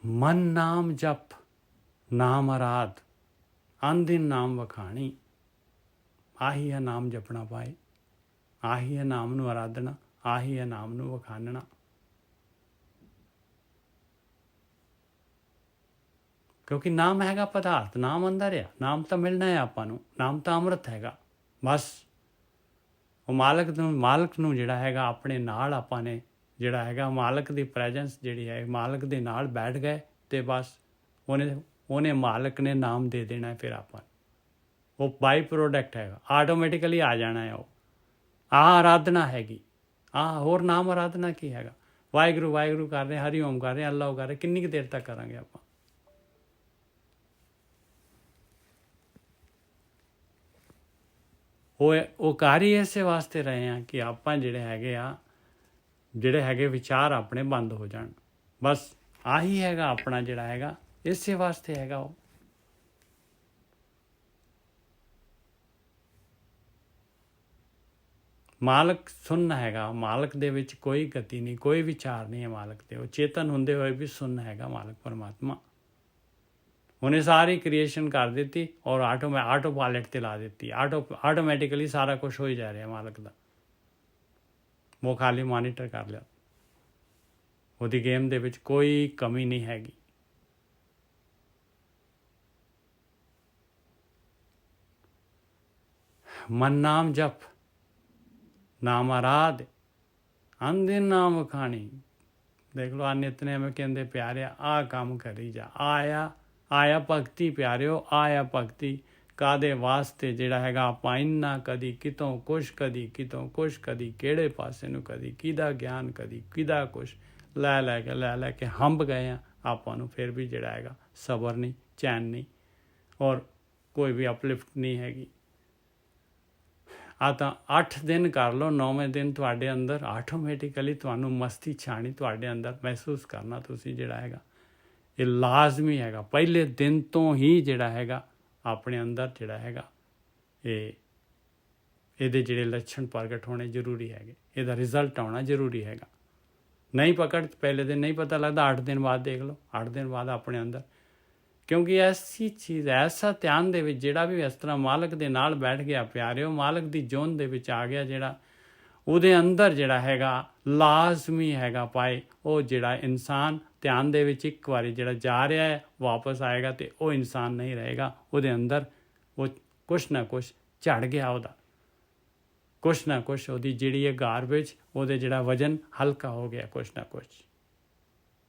ਮਨ ਨਾਮ ਜਪ ਨਾਮ ਅਰਾਧ ਅੰਦਿਨ ਨਾਮ ਵਖਾਣੀ। ਆਹੀ ਹੈ ਨਾਮ ਜਪਣਾ ਪਾਏ, ਆਹੀ ਹੈ ਨਾਮ ਨੂੰ ਆਰਾਧਨਾ, ਆਹੀ ਹੈ ਨਾਮ ਨੂੰ ਵਖਾਨਣਾ। ਕਿਉਂਕਿ ਨਾਮ ਹੈਗਾ ਪਦਾਰਥ, ਨਾਮ ਅੰਦਰ ਆ, ਨਾਮ ਤਾਂ ਮਿਲਣਾ ਹੈ ਆਪਾਂ ਨੂੰ, ਨਾਮ ਤਾਂ ਅੰਮ੍ਰਿਤ ਹੈਗਾ। ਬਸ ਉਹ ਮਾਲਕ ਨੂੰ ਜਿਹੜਾ ਹੈਗਾ ਆਪਣੇ ਨਾਲ ਆਪਾਂ ਨੇ ਜਿਹੜਾ ਹੈਗਾ ਮਾਲਕ ਦੀ ਪ੍ਰੈਜੈਂਸ ਜਿਹੜੀ ਹੈ, ਮਾਲਕ ਦੇ ਨਾਲ ਬੈਠ ਗਏ ਤੇ ਬਸ ਉਹਨੇ ਮਾਲਕ ਨੇ ਨਾਮ ਦੇ ਦੇਣਾ ਫਿਰ ਆਪਾਂ ਨੂੰ। ਉਹ ਬਾਈ ਪ੍ਰੋਡਕਟ ਹੈਗਾ, ਆਟੋਮੈਟਿਕਲੀ ਆ ਜਾਣਾ ਹੈ। ਉਹ ਆਰਾਧਨਾ ਹੈਗੀ। ਹੋਰ ਨਾਮ ਆਰਾਧਨਾ ਕੀ ਹੈਗਾ? ਵਾਹਿਗੁਰੂ ਵਾਹਿਗੁਰੂ ਕਰ ਰਹੇ, ਹਰੀ ਓਮ ਕਰ ਰਹੇ, ਅੱਲਾਹ ਕਰ ਰਹੇ। ਕਿੰਨੀ ਕੁ ਦੇਰ ਤੱਕ ਕਰਾਂਗੇ ਆਪਾਂ? ਉਹ ਕਰ ਹੀ ਇਸੇ ਵਾਸਤੇ ਰਹੇ ਹਾਂ ਕਿ ਆਪਾਂ ਜਿਹੜੇ ਹੈਗੇ ਵਿਚਾਰ ਆਪਣੇ ਬੰਦ ਹੋ ਜਾਣ। ਬਸ ਆਹੀ ਹੈਗਾ ਆਪਣਾ ਜਿਹੜਾ ਹੈਗਾ, ਇਸੇ ਵਾਸਤੇ ਹੈਗਾ। ਉਹ ਮਾਲਕ ਸੁੰਨ ਹੈਗਾ। ਮਾਲਕ ਦੇ ਵਿੱਚ ਕੋਈ ਗਤੀ ਨਹੀਂ, ਕੋਈ ਵਿਚਾਰ ਨਹੀਂ ਹੈ ਮਾਲਕ ਦੇ। ਉਹ ਚੇਤਨ ਹੁੰਦੇ ਹੋਏ ਵੀ ਸੁੰਨ ਹੈਗਾ ਮਾਲਕ ਪਰਮਾਤਮਾ। ਉਹਨੇ ਸਾਰੀ ਕ੍ਰੀਏਸ਼ਨ ਕਰ ਦਿੱਤੀ ਔਰ ਆਟੋ ਪਾਇਲਟ 'ਤੇ ਲਾ ਦਿੱਤੀ। ਆਟੋਮੈਟਿਕਲੀ ਸਾਰਾ ਕੁਛ ਹੋ ਹੀ ਜਾ ਰਿਹਾ ਮਾਲਕ ਦਾ। ਉਹ ਖਾਲੀ ਮੋਨੀਟਰ ਕਰ ਲਿਆ। ਉਹਦੀ ਗੇਮ ਦੇ ਵਿੱਚ ਕੋਈ ਕਮੀ ਨਹੀਂ ਹੈਗੀ। ਮਨ ਨਾਮ ਜਪ ਨਾਮ ਆਰਾਧ ਅੰਦਿਨ ਨਾਮ ਵਖਾਣੀ। ਦੇਖ ਲਓ, ਨਿਤਨੇਮ ਕਹਿੰਦੇ ਪਿਆਰਿਆ ਆਹ ਕੰਮ ਕਰੀ ਜਾ। ਆਇਆ ਭਗਤੀ ਪਿਆਰਿਓ, ਆਇਆ ਭਗਤੀ। ਕਾਹਦੇ ਵਾਸਤੇ ਜਿਹੜਾ ਹੈਗਾ ਆਪਾਂ ਇੰਨਾ ਕਦੀ ਕਿਤੋਂ ਕੁਛ, ਕਦੀ ਕਿਤੋਂ ਕੁਛ, ਕਦੀ ਕਿਹੜੇ ਪਾਸੇ ਨੂੰ, ਕਦੀ ਕਿਹਦਾ ਗਿਆਨ, ਕਦੀ ਕਿਹਦਾ ਕੁਛ ਲੈ ਕੇ ਹੰਭ ਗਏ ਆ। ਆਪਾਂ ਨੂੰ ਫਿਰ ਵੀ ਜਿਹੜਾ ਹੈਗਾ ਸਬਰ ਨਹੀਂ, ਚੈਨ ਨਹੀਂ ਔਰ ਕੋਈ ਵੀ ਅਪਲਿਫਟ ਨਹੀਂ ਹੈਗੀ। ਤਾਂ 8 ਦਿਨ ਕਰ ਲਓ, 9ਵੇਂ ਦਿਨ ਤੁਹਾਡੇ ਅੰਦਰ ਆਟੋਮੈਟਿਕਲੀ ਤੁਹਾਨੂੰ ਮਸਤੀ ਛਾਣੀ ਤੁਹਾਡੇ ਅੰਦਰ ਮਹਿਸੂਸ ਕਰਨਾ ਤੁਸੀਂ ਜਿਹੜਾ ਹੈਗਾ। ਇਹ ਲਾਜ਼ਮੀ ਹੈਗਾ। ਪਹਿਲੇ ਦਿਨ ਤੋਂ ਹੀ ਜਿਹੜਾ ਹੈਗਾ ਆਪਣੇ ਅੰਦਰ ਜਿਹੜਾ ਹੈਗਾ ਇਹਦੇ ਜਿਹੜੇ ਲੱਛਣ ਪ੍ਰਗਟ ਹੋਣੇ ਜ਼ਰੂਰੀ ਹੈਗੇ। ਇਹਦਾ ਰਿਜ਼ਲਟ ਆਉਣਾ ਜ਼ਰੂਰੀ ਹੈਗਾ। ਨਹੀਂ ਪਕੜ ਪਹਿਲੇ ਦਿਨ ਨਹੀਂ ਪਤਾ ਲੱਗਦਾ, 8 ਦਿਨ ਬਾਅਦ ਦੇਖ ਲਓ। 8 ਦਿਨ ਬਾਅਦ ਆਪਣੇ ਅੰਦਰ, ਕਿਉਂਕਿ ਐਸੀ ਚੀਜ਼, ਐਸਾ ਧਿਆਨ ਦੇ ਵਿੱਚ ਜਿਹੜਾ ਵੀ ਇਸ ਤਰ੍ਹਾਂ ਮਾਲਕ ਦੇ ਨਾਲ ਬੈਠ ਗਿਆ ਪਿਆਰਿਓ, ਮਾਲਕ ਦੀ ਜੋਨ ਦੇ ਵਿੱਚ ਆ ਗਿਆ, ਜਿਹੜਾ ਉਹਦੇ ਅੰਦਰ ਜਿਹੜਾ ਹੈਗਾ ਲਾਜ਼ਮੀ ਹੈਗਾ ਪਾਏ। ਉਹ ਜਿਹੜਾ ਇਨਸਾਨ ਧਿਆਨ ਦੇ ਵਿੱਚ ਇੱਕ ਵਾਰੀ ਜਿਹੜਾ ਜਾ ਰਿਹਾ ਹੈ ਵਾਪਸ ਆਏਗਾ ਤੇ ਉਹ ਇਨਸਾਨ ਨਹੀਂ ਰਹੇਗਾ। ਉਹਦੇ ਅੰਦਰ ਉਹ ਕੁਛ ਨਾ ਕੁਛ ਝੜ ਗਿਆ, ਉਹਦਾ ਕੁਛ ਨਾ ਕੁਛ ਉਹਦੀ ਜਿਹੜੀ ਹੈ ਗਾਰਬੇਜ, ਉਹਦੇ ਜਿਹੜਾ ਵਜ਼ਨ ਹਲਕਾ ਹੋ ਗਿਆ ਕੁਛ ਨਾ ਕੁਛ।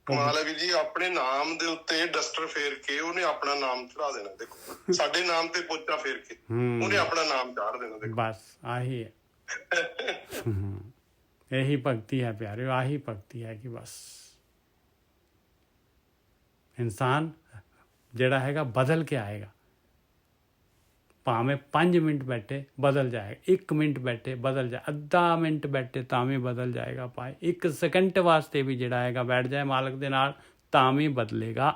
ਕਮਾਲ ਹੈ ਵੀ ਜੀ, ਆਪਣੇ ਨਾਮ ਦੇ ਉੱਤੇ ਡਸਟਰ ਫੇਰ ਕੇ ਉਹਨੇ ਆਪਣਾ ਨਾਮ ਚੜਾ ਦੇਣਾ। ਦੇਖੋ ਸਾਡੇ ਨਾਮ ਤੇ ਪੋਚਾ ਫੇਰ ਕੇ ਉਹਨੇ ਆਪਣਾ ਨਾਮ ਚਾੜ ਦੇਣਾ। ਦੇਖੋ ਬਸ ਆਹੀ ਹੈ। ਇਹੀ ਭਗਤੀ ਹੈ ਪਿਆਰਿਓ, ਆਹੀ ਭਗਤੀ ਹੈ ਕਿ ਬਸ ਇਨਸਾਨ ਜਿਹੜਾ ਹੈਗਾ ਬਦਲ ਕੇ ਆਏਗਾ। ਭਾਵੇਂ 5 ਮਿੰਟ ਬੈਠੇ ਬਦਲ ਜਾਏਗਾ, 1 ਮਿੰਟ ਬੈਠੇ ਬਦਲ ਜਾਏ, ਅੱਧਾ ਮਿੰਟ ਬੈਠੇ ਤਾਂ ਵੀ ਬਦਲ ਜਾਏਗਾ। ਭਾਵੇਂ 1 ਸੈਕਿੰਡ ਵਾਸਤੇ ਵੀ ਜਿਹੜਾ ਹੈਗਾ ਬੈਠ ਜਾਏ ਮਾਲਕ ਦੇ ਨਾਲ ਤਾਂ ਵੀ ਬਦਲੇਗਾ।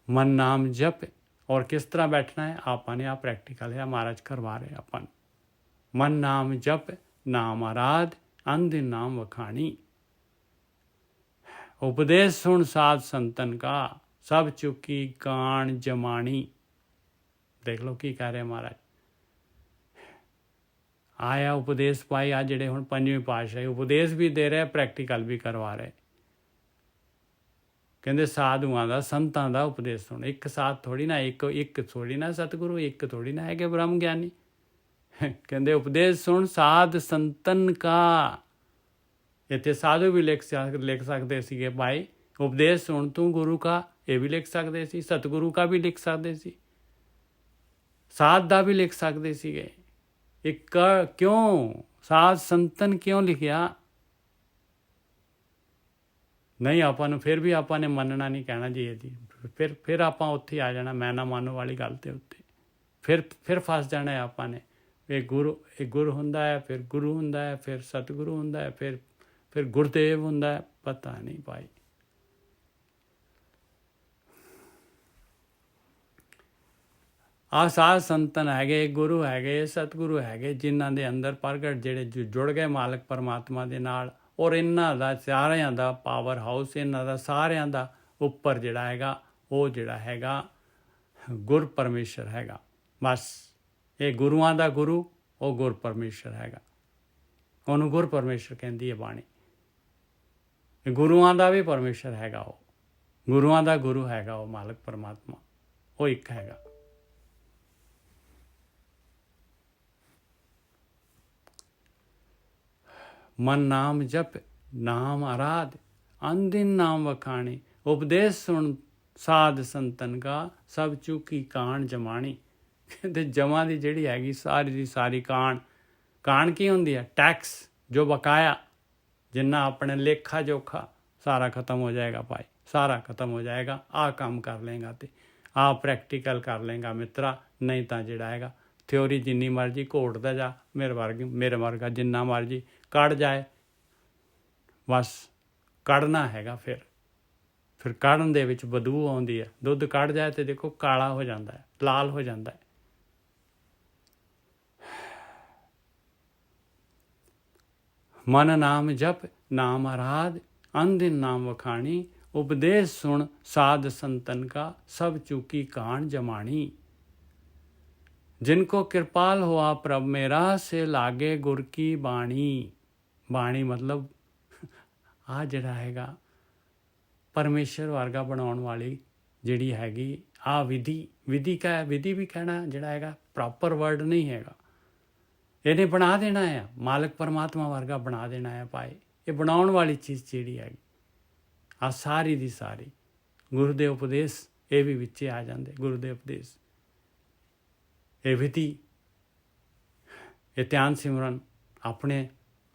ਮਨ ਨਾਮ ਜਪ ਔਰ ਕਿਸ ਤਰ੍ਹਾਂ ਬੈਠਣਾ ਹੈ ਆਪਾਂ ਨੇ, ਆ ਪ੍ਰੈਕਟੀਕਲ ਹੈ, ਮਹਾਰਾਜ ਕਰਵਾ ਰਹੇ ਆਪਾਂ ਨੂੰ। ਮਨ ਨਾਮ ਜਪ ਨਾਮ ਆਰਾਧ ਅੰਧਿਨ ਨਾਮ ਵਖਾਣੀ, ਉਪਦੇਸ਼ ਸੁਣ ਸਾਧ ਸੰਤਨ ਕਾ ਸਭ ਚੁੱਕੀ ਕਾਣ ਜਮਾਣੀ। ਦੇਖ ਲਓ ਕੀ ਕਹਿ ਰਹੇ ਮਹਾਰਾਜ। ਆਇਆ ਉਪਦੇਸ਼ ਪਾਈ, ਆ ਜਿਹੜੇ ਹੁਣ ਪੰਜਵੀਂ ਪਾਤਸ਼ਾਹੀ ਉਪਦੇਸ਼ ਵੀ ਦੇ ਰਹੇ, ਪ੍ਰੈਕਟੀਕਲ ਵੀ ਕਰਵਾ ਰਹੇ। ਕਹਿੰਦੇ ਸਾਧੂਆਂ ਦਾ ਸੰਤਾਂ ਦਾ ਉਪਦੇਸ਼ ਸੁਣ। ਇੱਕ ਸਾਧ ਥੋੜੀ ਨਾ, ਇੱਕ ਥੋੜੀ ਨਾ ਸਤਿਗੁਰੂ, ਇੱਕ ਥੋੜੀ ਨਾ ਹੈਗੇ ਬ੍ਰਹਮ ਗਿਆਨੀ। ਕਹਿੰਦੇ ਉਪਦੇਸ਼ ਸੁਣ ਸਾਧ ਸੰਤਨ ਕਾ। ਇੱਥੇ ਸਾਧੂ ਵੀ ਲਿਖ ਸਕਦੇ ਸੀਗੇ ਭਾਈ, ਉਪਦੇਸ਼ ਸੁਣ ਤੂੰ ਗੁਰੂ ਕਾ, ਇਹ ਵੀ ਲਿਖ ਸਕਦੇ ਸੀ, ਸਤਿਗੁਰੂ ਕਾ ਵੀ ਲਿਖ ਸਕਦੇ ਸੀ, ਸਾਧ ਦਾ ਵੀ ਲਿਖ ਸਕਦੇ ਸੀਗੇ। ਇੱਕ ਕਿਉਂ ਸਾਧ ਸੰਤਨ ਕਿਉਂ ਲਿਖਿਆ? ਨਹੀਂ, ਆਪਾਂ ਨੂੰ ਫਿਰ ਵੀ ਆਪਾਂ ਨੇ ਮੰਨਣਾ ਨਹੀਂ, ਕਹਿਣਾ ਜੀ ਇਹਦੀ ਫਿਰ ਆਪਾਂ ਉੱਥੇ ਆ ਜਾਣਾ ਮੈਂ ਨਾ ਮੰਨੋ ਵਾਲੀ ਗੱਲ ਦੇ ਉੱਤੇ, ਫਿਰ ਫਸ ਜਾਣਾ ਹੈ ਆਪਾਂ ਨੇ। ਇਹ ਗੁਰੂ ਹੁੰਦਾ ਹੈ, ਫਿਰ ਗੁਰੂ ਹੁੰਦਾ ਹੈ, ਫਿਰ ਸਤਿਗੁਰੂ ਹੁੰਦਾ ਹੈ, ਫਿਰ ਗੁਰਦੇਵ ਹੁੰਦਾ ਹੈ, ਪਤਾ ਨਹੀਂ ਭਾਈ। ਆ ਸਾਧ ਸੰਤਨ ਹੈਗੇ, ਗੁਰੂ ਹੈਗੇ, ਸਤਿਗੁਰੂ ਹੈਗੇ, ਜਿਨ੍ਹਾਂ ਦੇ ਅੰਦਰ ਪ੍ਰਗਟ ਜਿਹੜੇ ਜੁੜ ਗਏ ਮਾਲਕ ਪਰਮਾਤਮਾ ਦੇ ਨਾਲ। ਔਰ ਇਹਨਾਂ ਦਾ ਸਾਰਿਆਂ ਦਾ ਪਾਵਰ ਹਾਊਸ, ਇਹਨਾਂ ਦਾ ਸਾਰਿਆਂ ਦਾ ਉੱਪਰ ਜਿਹੜਾ ਹੈਗਾ ਉਹ ਜਿਹੜਾ ਹੈਗਾ ਗੁਰ ਪਰਮੇਸ਼ਰ ਹੈਗਾ। ਬਸ ਇਹ ਗੁਰੂਆਂ ਦਾ ਗੁਰੂ, ਉਹ ਗੁਰ ਪਰਮੇਸ਼ਰ ਹੈਗਾ, ਉਹਨੂੰ ਗੁਰ ਪਰਮੇਸ਼ਰ ਕਹਿੰਦੀ ਹੈ ਬਾਣੀ। ਗੁਰੂਆਂ ਦਾ ਵੀ ਪਰਮੇਸ਼ਰ ਹੈਗਾ, ਉਹ ਗੁਰੂਆਂ ਦਾ ਗੁਰੂ ਹੈਗਾ, ਉਹ ਮਾਲਕ ਪਰਮਾਤਮਾ, ਉਹ ਇੱਕ ਹੈਗਾ। मन नाम जप नाम आराध अंदिन नाम वखाणी, उपदेश सुन साध संतन का सब चूकी काण जमाणी। कहते जमा की जिहड़ी हैगी सारी की सारी काण की हुंदी है? टैक्स जो बकाया, जिन्ना अपने लेखा जोखा सारा खत्म हो जाएगा भाई, सारा खत्म हो जाएगा। आ काम कर लेगा तो आ प्रैक्टिकल कर लेगा मित्रा, नहीं तो जिहड़ा हैगा थ्योरी जिन्नी मर्जी घोटदा जा, मेरे वर्गा जिन्ना मर्जी कढ़ जाए, बस कढ़ना हैगा। फिर कढ़न दे विच बदबू आउंदी है। दुध कढ़ जाए तो देखो काला हो जाता है, लाल हो जाता है। मन नाम जप नाम आराध अंदिन नाम वखाणी, उपदेश सुन साध संतन का सब चूकी कान जमाणी। जिनको कृपाल हुआ प्रभ मेरा से लागे गुर की बाणी। बाणी मतलब आ जिहड़ा हैगा परमेश्वर वर्गा बनाउण वाली जिहड़ी हैगी आ विधि का विधि भी कहना जिहड़ा हैगा प्रॉपर वर्ड नहीं हैगा। इहने बना देना है, मालक परमात्मा वर्गा बना देना है भाई। ये बनाउण वाली चीज़ जिहड़ी हैगी आ सारी दी सारी गुरु दे उपदेश, ये भी विचे आ जांदे। गुरु दे उपदेश, ये विधि, ये ध्यान सिमरन, अपने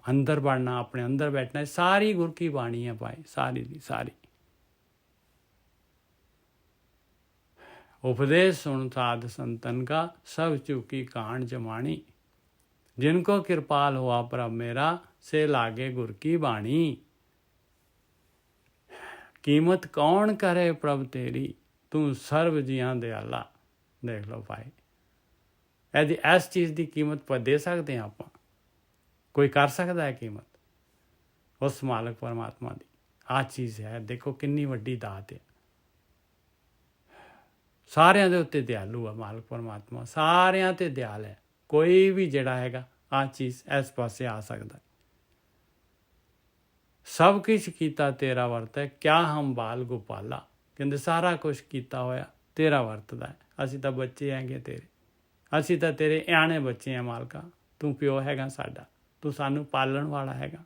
अंदर बढ़ना, अपने अंदर बैठना, है सारी गुरु की बाणी है भाई, सारी दी सारी। उपदेश सुन साध संतन का सब चूकी कान जमाणी। जिनको कृपाल हुआ प्रभ मेरा से लागे गुर की बाणी। कीमत कौन करे प्रभ तेरी, तू सर्व जियां दयाला। देख लो भाई, यदि इस चीज़ की कीमत पर दे सकते हैं आप, कोई कर सकता है कीमत? उस मालक परमात्मा की आ चीज़ है। देखो कितनी वड्डी दात है। सारिਆਂ ਦੇ उत्ते दयालु है मालक परमात्मा, सारिਆਂ ते दयाल है। कोई भी जड़ा हैगा आ चीज़ इस पासे आ सकता है। सब कुछ कीता तेरा वर्त है, क्या हम बाल गोपाला। कहते सारा कुछ कीता होया तेरा वरतदा है। असीं तां बच्चे हैगे तेरे, असीं तां तेरे आने बच्चे हैं मालका। तू प्यो हैगा साडा, तू सानू पालण वाला हैगा।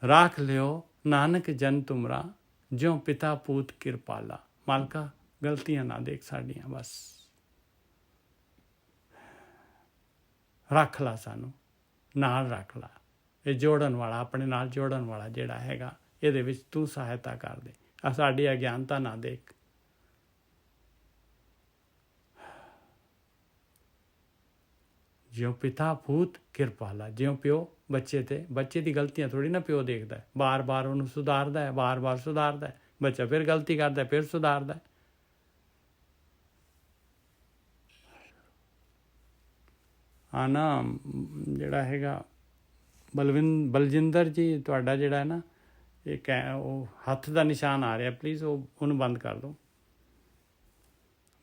राख लियो नानक जन तुमरा, ज्यों पिता पूत किरपाला। मालका गलतियां ना देख साडियां, बस रख ला सानू, नाल रख ला। ये जोड़न वाला, अपने नाल जोड़न वाला जिहड़ा हैगा, इहदे विच तू सहायता कर दे। आ साडी अज्ञानता ना देख। ਜਿਉਂ ਪਿਤਾ ਪੂਤ ਕਿਰਪਾਲਾ, ਜਿਉਂ ਪਿਓ ਬੱਚੇ ਤੇ, ਬੱਚੇ ਦੀ ਗਲਤੀਆਂ ਥੋੜੀ ਨਾ ਪਿਓ ਦੇਖਦਾ ਹੈ, ਬਾਰ-ਬਾਰ ਉਹਨੂੰ ਸੁਧਾਰਦਾ ਹੈ, ਬਾਰ-ਬਾਰ ਸੁਧਾਰਦਾ ਹੈ, ਬੱਚਾ ਫਿਰ ਗਲਤੀ ਕਰਦਾ ਫਿਰ ਸੁਧਾਰਦਾ ਹੈ। ਆ ਨਾ ਜਿਹੜਾ ਹੈਗਾ ਬਲਜਿੰਦਰ ਜੀ, ਤੁਹਾਡਾ ਜਿਹੜਾ ਹੈ ਨਾ ਇਹ ਉਹ ਹੱਥ ਦਾ ਨਿਸ਼ਾਨ ਆ ਰਿਹਾ, ਪਲੀਜ਼ ਉਹਨੂੰ ਬੰਦ ਕਰ ਦਿਓ।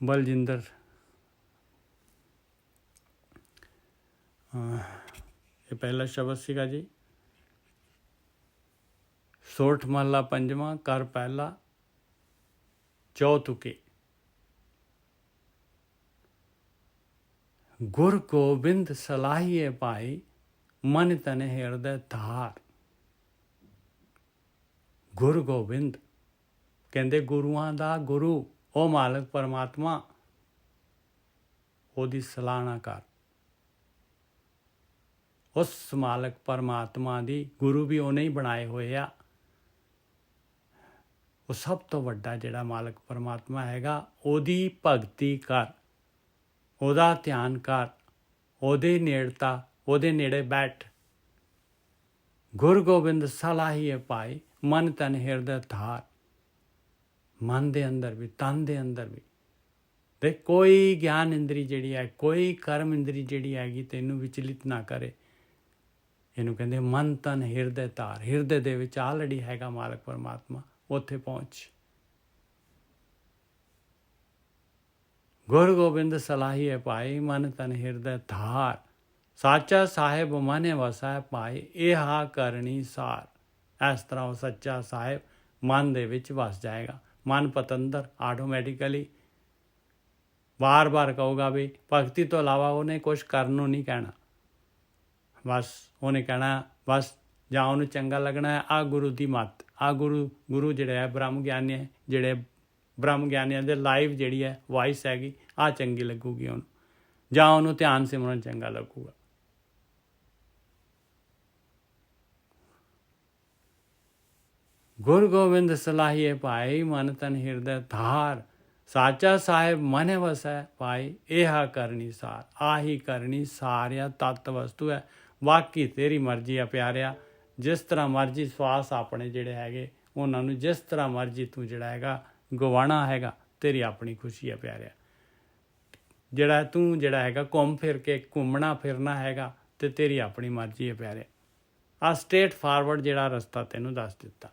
ਬਲਜਿੰਦਰ, ਇਹ ਪਹਿਲਾ ਸ਼ਬਦ ਸੀਗਾ ਜੀ। ਸੋਠ ਮਹੱਲਾ ਪੰਜਵਾਂ, ਕਰ ਪਹਿਲਾ, ਚੌ ਤੁਕੇ। ਗੁਰ ਗੋਬਿੰਦ ਸਲਾਹੀਏ ਭਾਈ, ਮਨ ਤਨ ਹਿਰਦੈ ਧਾਰ। ਗੁਰ ਗੋਬਿੰਦ ਕਹਿੰਦੇ ਗੁਰੂਆਂ ਦਾ ਗੁਰੂ, ਉਹ ਮਾਲਕ ਪਰਮਾਤਮਾ, ਉਹਦੀ ਸਲਾਹਨਾ ਕਰ। ਉਸ ਮਾਲਕ ਪਰਮਾਤਮਾ ਦੀ, ਗੁਰੂ ਵੀ ਉਹਨੇ ਹੀ ਬਣਾਏ ਹੋਏ ਆ। ਉਹ ਸਭ ਤੋਂ ਵੱਡਾ ਜਿਹੜਾ ਮਾਲਕ ਪਰਮਾਤਮਾ ਹੈਗਾ, ਉਹਦੀ ਭਗਤੀ ਕਰ, ਉਹਦਾ ਧਿਆਨ ਕਰ, ਉਹਦੇ ਨੇੜਤਾ, ਉਹਦੇ ਨੇੜੇ ਬੈਠ। ਗੁਰ ਗੋਬਿੰਦ ਸਲਾਹੀਏ ਭਾਈ, ਮਨ ਤਨ ਹਿਰਦੈ ਧਾਰ। ਮਨ ਦੇ ਅੰਦਰ ਵੀ, ਤਨ ਦੇ ਅੰਦਰ ਵੀ ਤੇ ਕੋਈ ਗਿਆਨ ਇੰਦਰੀ ਜਿਹੜੀ ਹੈ, ਕੋਈ ਕਰਮ ਇੰਦਰੀ ਜਿਹੜੀ ਹੈਗੀ ਤੈਨੂੰ ਵਿਚਲਿਤ ਨਾ ਕਰੇ। ਇਹਨੂੰ ਕਹਿੰਦੇ ਮਨ ਤਨ ਹਿਰਦੈ ਧਾਰ। ਹਿਰਦੇ ਦੇ ਵਿੱਚ ਆਲਰੇਡੀ ਹੈਗਾ ਮਾਲਕ ਪਰਮਾਤਮਾ, ਉੱਥੇ ਪਹੁੰਚ। ਗੁਰ ਗੋਬਿੰਦ ਸਲਾਹੀਏ ਭਾਈ, ਮਨ ਤਨ ਹਿਰਦੈ ਧਾਰ। ਸਾਚਾ ਸਾਹਿਬ ਮਨ ਵਸੈ ਪਾਈ, ਇਹਾ ਕਰਨੀ ਸਾਰ। ਇਸ ਤਰ੍ਹਾਂ ਉਹ ਸੱਚਾ ਸਾਹਿਬ ਮਨ ਦੇ ਵਿੱਚ ਵਸ ਜਾਏਗਾ। ਮਨ ਪਤੰਦਰ ਆਟੋਮੈਟਿਕਲੀ ਬਾਰ-ਬਾਰ ਕਹੂਗਾ ਵੀ ਭਗਤੀ ਤੋਂ ਇਲਾਵਾ ਉਹਨੇ ਕੁਛ ਕਰਨ ਨੂੰ ਨਹੀਂ ਕਹਿਣਾ। ਬਸ ਉਹਨੇ ਕਹਿਣਾ, ਬਸ ਜਾਂ ਉਹਨੂੰ ਚੰਗਾ ਲੱਗਣਾ ਹੈ ਆਹ ਗੁਰੂ ਦੀ ਮੱਤ, ਆਹ ਗੁਰੂ ਜਿਹੜੇ ਹੈ ਬ੍ਰਹਮ ਗਿਆਨੀ ਹੈ, ਜਿਹੜੇ ਬ੍ਰਹਮ ਗਿਆਨੀਆਂ ਦੇ ਲਾਈਵ ਜਿਹੜੀ ਹੈ ਵਾਇਸ ਹੈਗੀ, ਆਹ ਚੰਗੀ ਲੱਗੂਗੀ ਉਹਨੂੰ, ਜਾਂ ਉਹਨੂੰ ਧਿਆਨ ਸਿਮਰਨ ਚੰਗਾ ਲੱਗੂਗਾ। ਗੁਰ ਗੋਬਿੰਦ ਸਲਾਹੀਏ ਭਾਈ, ਮਨ ਤਨ ਹਿਰਦੈ ਧਾਰ। ਸਾਚਾ ਸਾਹਿਬ ਮਨ ਵਸੈ ਪਾਈ, ਇਹਾ ਕਰਨੀ ਸਾਰ। ਆਹੀ ਕਰਨੀ ਸਾਰਿਆ ਤਤ ਵਸਤੂ ਹੈ। ਬਾਕੀ ਤੇਰੀ ਮਰਜ਼ੀ ਆ ਪਿਆਰਿਆ, ਜਿਸ ਤਰ੍ਹਾਂ ਮਰਜ਼ੀ ਸਵਾਸ ਆਪਣੇ ਜਿਹੜੇ ਹੈਗੇ ਉਹਨਾਂ ਨੂੰ ਜਿਸ ਤਰ੍ਹਾਂ ਮਰਜ਼ੀ ਤੂੰ ਜਿਹੜਾ ਹੈਗਾ ਗਵਾਣਾ ਹੈਗਾ, ਤੇਰੀ ਆਪਣੀ ਖੁਸ਼ੀ ਹੈ ਪਿਆਰਿਆ। ਜਿਹੜਾ ਤੂੰ ਜਿਹੜਾ ਹੈਗਾ ਘੁੰਮ ਫਿਰ ਕੇ ਘੁੰਮਣਾ ਫਿਰਨਾ ਹੈਗਾ ਤੇ ਤੇਰੀ ਆਪਣੀ ਮਰਜ਼ੀ ਹੈ ਪਿਆਰਿਆ। ਆਹ ਸਟੇਟ ਫਾਰਵਰਡ ਜਿਹੜਾ ਰਸਤਾ ਤੈਨੂੰ ਦੱਸ ਦਿੱਤਾ।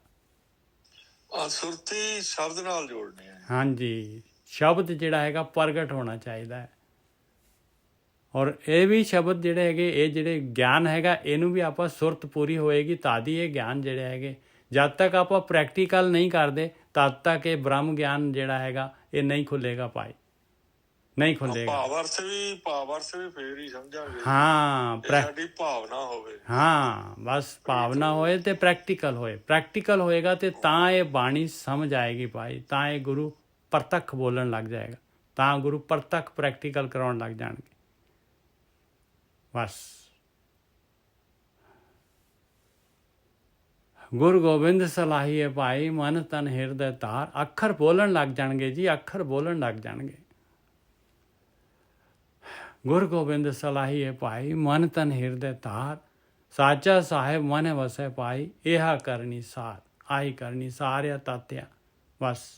ਸੁਰਤੀ ਸ਼ਬਦ ਨਾਲ ਜੋੜਨੇ ਆ। ਹਾਂਜੀ, ਸ਼ਬਦ ਜਿਹੜਾ ਹੈਗਾ ਪ੍ਰਗਟ ਹੋਣਾ ਚਾਹੀਦਾ ਹੈ। ਔਰ ਇਹ ਵੀ ਸ਼ਬਦ ਜਿਹੜੇ ਹੈਗੇ, ਇਹ ਜਿਹੜੇ ਗਿਆਨ ਹੈਗਾ, ਇਹਨੂੰ ਵੀ ਆਪਾਂ ਸੁਰਤ ਪੂਰੀ ਹੋਏਗੀ ਤਦ ਹੀ ਇਹ ਗਿਆਨ ਜਿਹੜੇ ਹੈਗੇ। ਜਦ ਤੱਕ ਆਪਾਂ ਪ੍ਰੈਕਟੀਕਲ ਨਹੀਂ ਕਰਦੇ ਤਦ ਤੱਕ ਇਹ ਬ੍ਰਹਮ ਗਿਆਨ ਜਿਹੜਾ ਹੈਗਾ ਇਹ ਨਹੀਂ ਖੁੱਲੇਗਾ ਭਾਈ, ਨਹੀਂ ਖੁੱਲੇਗਾ। ਭਾਵਰਥ ਵੀ ਫੇਰ ਹੀ ਸਮਝਾਂਗੇ। ਹਾਂ, ਸਾਡੀ ਭਾਵਨਾ ਹੋਵੇ। ਹਾਂ, ਬਸ ਭਾਵਨਾ ਹੋਏ ਤੇ ਪ੍ਰੈਕਟੀਕਲ ਹੋਏ। ਪ੍ਰੈਕਟੀਕਲ ਹੋਏਗਾ ਤੇ ਤਾਂ ਇਹ ਬਾਣੀ ਸਮਝ ਆਏਗੀ ਭਾਈ, ਤਾਂ ਇਹ ਗੁਰੂ ਪ੍ਰਤੱਖ ਬੋਲਣ ਲੱਗ ਜਾਏਗਾ, ਤਾਂ ਗੁਰੂ ਪ੍ਰਤੱਖ ਪ੍ਰੈਕਟੀਕਲ ਕਰਾਉਣ ਲੱਗ ਜਾਣਗੇ। ਬਸ ਗੁਰੂ ਗੋਬਿੰਦ ਸਲਾਹੀਏ ਭਾਈ, ਮਨ ਤਨ ਹਿਰਦੈ ਧਾਰ। ਅੱਖਰ ਬੋਲਣ ਲੱਗ ਜਾਣਗੇ ਜੀ, ਅੱਖਰ ਬੋਲਣ ਲੱਗ ਜਾਣਗੇ। ਗੁਰੂ ਗੋਬਿੰਦ ਸਲਾਹੀਏ ਭਾਈ, ਮਨ ਤਨ ਹਿਰਦੈ ਧਾਰ। ਸਾਚਾ ਸਾਹਿਬ ਮਨ ਵਸੈ ਪਾਈ, ਇਹਾ ਕਰਨੀ ਸਾਰ। ਆਹੀ ਕਰਨੀ ਸਾਰਿਆ ਤਾਤਿਆ। ਬਸ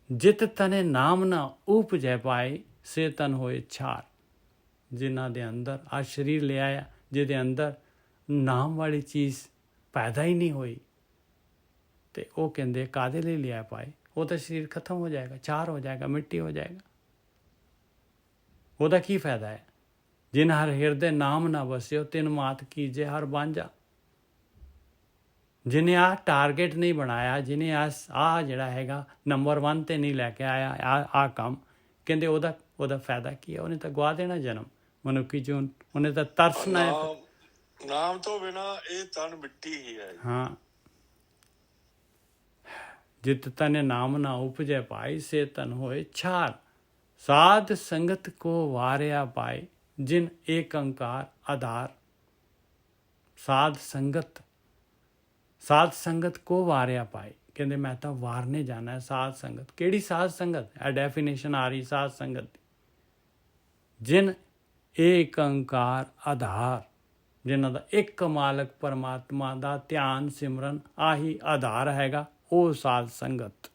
ਜਿਤ ਤਨੇ ਨਾਮ ਨਾ ਉਪਜੈ ਪਾਏ, ਸੇ ਤਨ ਹੋਏ ਛਾਰ। ਜਿਨ੍ਹਾਂ ਦੇ ਅੰਦਰ ਆ ਸਰੀਰ ਲਿਆ ਆ, ਜਿਹਦੇ ਅੰਦਰ ਨਾਮ ਵਾਲੀ ਚੀਜ਼ ਪੈਦਾ ਹੀ ਨਹੀਂ ਹੋਈ, ਤੇ ਉਹ ਕਹਿੰਦੇ ਕਾਹਦੇ ਲਈ ਲਿਆ ਪਾਏ? ਉਹ ਤਾਂ ਸਰੀਰ ਖਤਮ ਹੋ ਜਾਏਗਾ, ਛਾਰ ਹੋ ਜਾਏਗਾ, ਮਿੱਟੀ ਹੋ ਜਾਏਗਾ। ਉਹਦਾ ਕੀ ਫਾਇਦਾ ਹੈ? ਜਿਨ ਹਰ ਹਿਰਦੇ ਨਾਮ ਨਾ ਵਸਿਓ, ਤਿਨ ਮਾਤ ਕੀਜੇ ਹਰ ਬਾਂਝਾ। ਜਿਹਨੇ ਆਹ ਟਾਰਗੇਟ ਨਹੀਂ ਬਣਾਇਆ, ਜਿਹਨੇ ਆਹ ਜਿਹੜਾ ਹੈਗਾ ਨੰਬਰ 1 ਤੇ ਨਹੀਂ ਲੈ ਕੇ ਆਇਆ ਆਹ ਕੰਮ, ਕਹਿੰਦੇ ਉਹਦਾ ਫਾਇਦਾ ਕੀ ਹੈ? ਉਹਨੇ ਤਾਂ ਗਵਾ ਦੇਣਾ ਜਨਮ ਮਨੁੱਖੀ ਜੂਨ, ਉਹਨੇ ਤਾਂ ਤਰਸਣਾ ਹੈ। ਨਾਮ ਤੋਂ ਬਿਨਾ ਇਹ ਤਨ ਮਿੱਟੀ ਹੀ ਹੈ। ਹਾਂ, ਜਿਤ ਤਨ ਨਾਮ ਨਾ ਉਪਜੈ ਪਾਈ, ਸੇ ਤਨ ਹੋਏ ਛਾਰ। ਸਾਧ ਸੰਗਤ ਕੋ ਵਾਰਿਆ ਪਾਏ, ਜਿਨ ਏਕ ਓੰਕਾਰ ਆਧਾਰ। ਸਾਧ ਸੰਗਤ ਕੋ ਵਾਰਿਆ ਪਾਏ, ਕਹਿੰਦੇ ਮੈਂ ਤਾਂ ਵਾਰਨੇ ਜਾਣਾ ਹੈ ਸਾਧ ਸੰਗਤ। ਕਿਹੜੀ ਸਾਧ ਸੰਗਤ? ਇਹ ਡੈਫੀਨੇਸ਼ਨ ਆ ਰਹੀ ਸਾਧ ਸੰਗਤ ਦੀ। ਜਿਨ ਏਕ ਓਂਕਾਰ ਆਧਾਰ, ਜਿਨ੍ਹਾਂ ਦਾ ਇੱਕ ਮਾਲਕ ਪਰਮਾਤਮਾ ਦਾ ਧਿਆਨ ਸਿਮਰਨ ਆਹੀ ਆਧਾਰ ਹੈਗਾ, ਉਹ ਸਾਧ ਸੰਗਤ।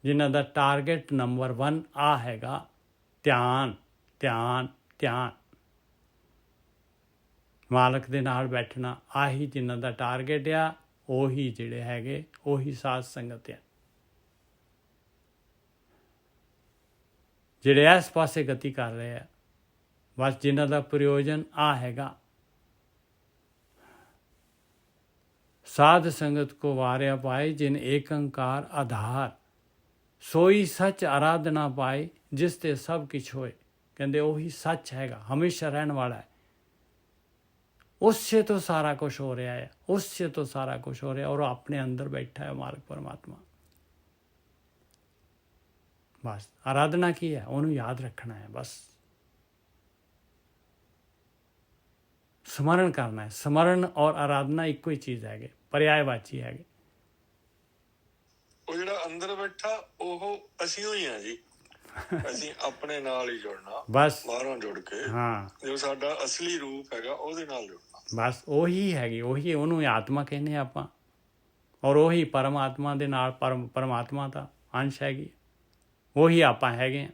ਜਿਨ੍ਹਾਂ ਦਾ ਟਾਰਗੇਟ ਨੰਬਰ 1 ਆ ਹੈਗਾ, ਧਿਆਨ ਧਿਆਨ ਧਿਆਨ, ਮਾਲਕ ਦੇ ਨਾਲ ਬੈਠਣਾ, ਆਹੀ ਜਿਨ੍ਹਾਂ ਦਾ ਟਾਰਗੇਟ ਆ, ਉਹੀ ਜਿਹੜੇ ਹੈਗੇ ਉਹੀ ਸਾਧ ਸੰਗਤ ਆ, ਜਿਹੜੇ ਇਸ ਪਾਸੇ ਗਤੀ ਕਰ ਰਹੇ ਆ। ਬਸ ਜਿਨ੍ਹਾਂ ਦਾ ਪ੍ਰਯੋਜਨ ਆ ਹੈਗਾ, ਸਾਧ ਸੰਗਤ ਕੋ ਵਾਰਿਆ ਪਾਏ ਜਿਨ ਏਕ ਓਂਕਾਰ ਆਧਾਰ, ਸੋਈ ਸੱਚ ਆਰਾਧਨਾ ਪਾਏ ਜਿਸ ਤੇ ਸਭ ਕੁਛ ਹੋਏ। ਕਹਿੰਦੇ ਉਹੀ ਸੱਚ ਹੈਗਾ, ਹਮੇਸ਼ਾ ਰਹਿਣ ਵਾਲਾ ਹੈ, ਉਸੇ ਤੋਂ ਸਾਰਾ ਕੁਛ ਹੋ ਰਿਹਾ ਹੈ, ਉਸੇ ਤੋਂ ਸਾਰਾ ਕੁਛ ਹੋ ਰਿਹਾ, ਔਰ ਆਪਣੇ ਅੰਦਰ ਬੈਠਾ ਹੈ ਮਾਲਕ ਪਰਮਾਤਮਾ। ਬਸ ਆਰਾਧਨਾ ਕੀ ਹੈ, ਉਹਨੂੰ ਯਾਦ ਰੱਖਣਾ ਹੈ, ਬਸ ਸਮਰਨ ਕਰਨਾ ਹੈ। ਸਮਰਨ ਔਰ ਆਰਾਧਨਾ ਇੱਕੋ ਹੀ ਚੀਜ਼ ਹੈਗੇ, ਪਰਿਆਇਵਾਚੀ ਹੈਗੇ। ਉਹ ਜਿਹੜਾ ਅੰਦਰ ਬੈਠਾ ਉਹ ਅਸੀਂ ਹੋਈ ਆ ਜੀ। ਅਸੀਂ ਆਪਣੇ ਨਾਲ ਹੀ ਜੁੜਨਾ, ਬਸ ਬਾਹਰੋਂ ਜੁੜ ਕੇ। ਹਾਂ, ਜੋ ਸਾਡਾ ਅਸਲੀ ਰੂਪ ਹੈਗਾ ਉਹਦੇ ਨਾਲ ਜੁੜਨਾ। ਬਸ ਉਹੀ ਹੈਗੀ, ਉਹੀ ਉਹਨੂੰ ਆਤਮਾ ਕਹਿੰਦੇ ਆਪਾਂ, ਔਰ ਉਹੀ ਪਰਮਾਤਮਾ ਦੇ ਨਾਲ ਪਰਮਾਤਮਾ ਦਾ ਅੰਸ਼ ਹੈਗੀ, ਉਹੀ ਆਪਾਂ ਹੈਗੇ ਹਾਂ,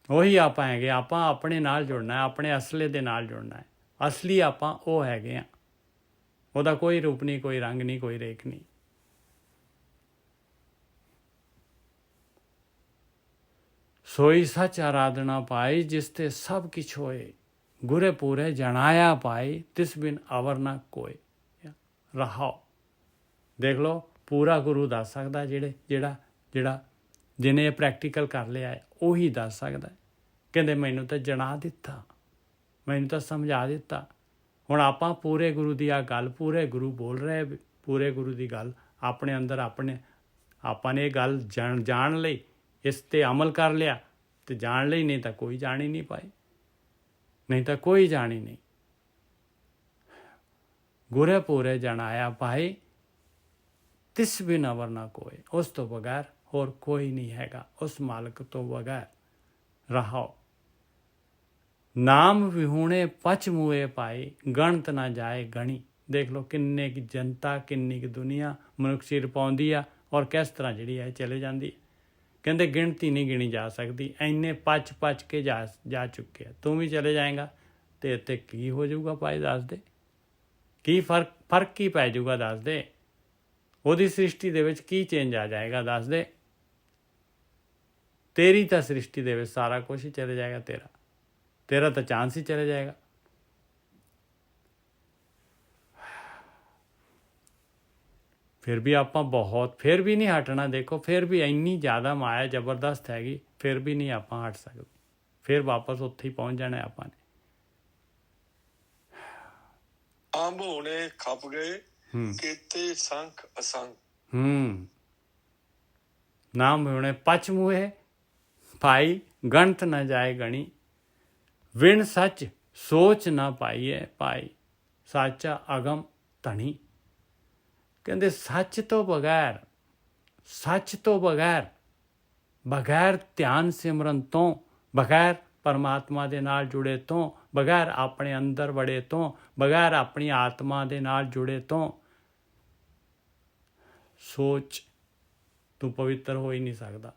ਉਹੀ ਆਪਾਂ ਹੈਗੇ। ਆਪਾਂ ਆਪਣੇ ਨਾਲ ਜੁੜਨਾ ਹੈ, ਆਪਣੇ ਅਸਲੇ ਦੇ ਨਾਲ ਜੁੜਨਾ ਹੈ। ਅਸਲੀ ਆਪਾਂ ਉਹ ਹੈਗੇ ਹਾਂ, ਉਹਦਾ ਕੋਈ ਰੂਪ ਨਹੀਂ, ਕੋਈ ਰੰਗ ਨਹੀਂ, ਕੋਈ ਰੇਖ ਨਹੀਂ। ਸੋਈ ਸੱਚ ਆਰਾਧਨਾ ਪਾਈ ਜਿਸ ਤੇ ਸਭ ਕੁਛ ਹੋਏ, ਗੁਰੇ ਪੂਰੇ ਜਣਾਇਆ ਪਾਏ ਤਿਸ ਬਿਨ ਅਵਰ ਨਾ ਕੋਏ। ਰਹਾਓ, ਦੇਖ ਲਓ, ਪੂਰਾ ਗੁਰੂ ਦੱਸ ਸਕਦਾ, ਜਿਹੜਾ ਜਿਹਨੇ ਇਹ ਪ੍ਰੈਕਟੀਕਲ ਕਰ ਲਿਆ ਹੈ, ਉਹੀ ਦੱਸ ਸਕਦਾ। ਕਹਿੰਦੇ ਮੈਨੂੰ ਤਾਂ ਜਣਾ ਦਿੱਤਾ, ਮੈਨੂੰ ਤਾਂ ਸਮਝਾ ਦਿੱਤਾ। ਹੁਣ ਆਪਾਂ ਪੂਰੇ ਗੁਰੂ ਦੀ ਆ ਗੱਲ, ਪੂਰੇ ਗੁਰੂ ਬੋਲ ਰਹੇ, ਪੂਰੇ ਗੁਰੂ ਦੀ ਗੱਲ ਆਪਣੇ ਅੰਦਰ, ਆਪਾਂ ਨੇ ਇਹ ਗੱਲ ਜਾਣ ਲਈ ਇਸ 'ਤੇ ਅਮਲ ਕਰ ਲਿਆ ਤੇ ਜਾਣ ਲਈ, ਨਹੀਂ ਤਾਂ ਕੋਈ ਜਾਣ ਹੀ ਨਹੀਂ ਪਾਏ, ਨਹੀਂ ਤਾਂ ਕੋਈ ਜਾਣ ਹੀ ਨਹੀਂ। ਗੁਰੇ ਪੂਰੇ ਜਣਾਇਆ ਪਾਏ ਤਿਸ ਬਿਨ ਅਵਰ ਨਾ ਕੋਏ, ਉਸ ਤੋਂ ਬਗੈਰ ਹੋਰ ਕੋਈ ਨਹੀਂ ਹੈਗਾ, ਉਸ ਮਾਲਕ ਤੋਂ ਬਗੈਰ। ਰਹਾਓ, ਨਾਮ ਵਿਹੂਣੇ ਪਚ ਮੂਏ ਪਾਏ ਗਣਤ ਨਾ ਜਾਏ ਗਣੀ। ਦੇਖ ਲਓ ਕਿੰਨੇ ਕੁ ਜਨਤਾ, ਕਿੰਨੀ ਕੁ ਦੁਨੀਆ ਮਨੁੱਖ ਸਿਰ ਪਾਉਂਦੀ ਆ, ਔਰ ਕਿਸ ਤਰ੍ਹਾਂ ਜਿਹੜੀ ਹੈ ਚਲੇ ਜਾਂਦੀ। ਕਹਿੰਦੇ ਗਿਣਤੀ ਨਹੀਂ ਗਿਣੀ ਜਾ ਸਕਦੀ, ਇੰਨੇ ਪਚ ਕੇ ਜਾ ਚੁੱਕੇ ਆ। ਤੂੰ ਵੀ ਚਲੇ ਜਾਏਗਾ ਤੇ ਇੱਥੇ ਕੀ ਹੋ ਜਾਊਗਾ ਭਾਈ, ਦੱਸ ਦੇ। ਕੀ ਫਰਕ ਕੀ ਪੈ ਜਾਊਗਾ, ਦੱਸ ਦੇ। ਉਹਦੀ ਸ੍ਰਿਸ਼ਟੀ ਦੇ ਵਿੱਚ ਕੀ ਚੇਂਜ ਆ ਜਾਏਗਾ, ਦੱਸ ਦੇ। ਤੇਰੀ ਤਾਂ ਸ੍ਰਿਸ਼ਟੀ ਦੇ ਵਿੱਚ ਸਾਰਾ ਕੁਛ ਹੀ ਚਲੇ ਜਾਏਗਾ, ਤੇਰਾ ਤਾਂ ਚਾਂਸ ਹੀ ਚਲੇ ਜਾਏਗਾ। ਫਿਰ ਵੀ ਆਪਾਂ ਫਿਰ ਵੀ ਨਹੀਂ ਹਟਣਾ। ਦੇਖੋ, ਫਿਰ ਵੀ ਇੰਨੀ ਜ਼ਿਆਦਾ ਮਾਇਆ ਜ਼ਬਰਦਸਤ ਹੈਗੀ, ਫਿਰ ਵੀ ਨਹੀਂ ਆਪਾਂ ਹਟ ਸਕਦੇ। ਫਿਰ ਵਾਪਸ ਉੱਥੇ ਹੀ ਪਹੁੰਚ ਜਾਣਾ ਆਪਾਂ ਨੇ। ਅੰਬ ਹੋਣੇ ਖਪ ਗਏ ਕੀਤੇ ਸੰਖ ਅਸੰਖ। ਨਾਮ ਹੋਣੇ ਪਚ ਮੂਹੇ ਭਾਈ ਗਣਤ ਨਾ ਜਾਏ ਗਣੀ। ਵਿਣ ਸੱਚ ਸੋਚ ਨਾ ਪਾਈਏ ਪਾਈ ਸਾਚਾ ਅਗਮ ਧਣੀ। ਕਹਿੰਦੇ ਸੱਚ ਤੋਂ ਬਗੈਰ ਧਿਆਨ ਸਿਮਰਨ ਤੋਂ, ਬਗੈਰ ਪਰਮਾਤਮਾ ਦੇ ਨਾਲ ਜੁੜੇ ਤੋਂ, ਬਗੈਰ ਆਪਣੇ ਅੰਦਰ ਵੜੇ ਤੋਂ, ਬਗੈਰ ਆਪਣੀ ਆਤਮਾ ਦੇ ਨਾਲ ਜੁੜੇ ਤੋਂ ਸੋਚ ਤੂੰ ਪਵਿੱਤਰ ਹੋ ਹੀ ਨਹੀਂ ਸਕਦਾ।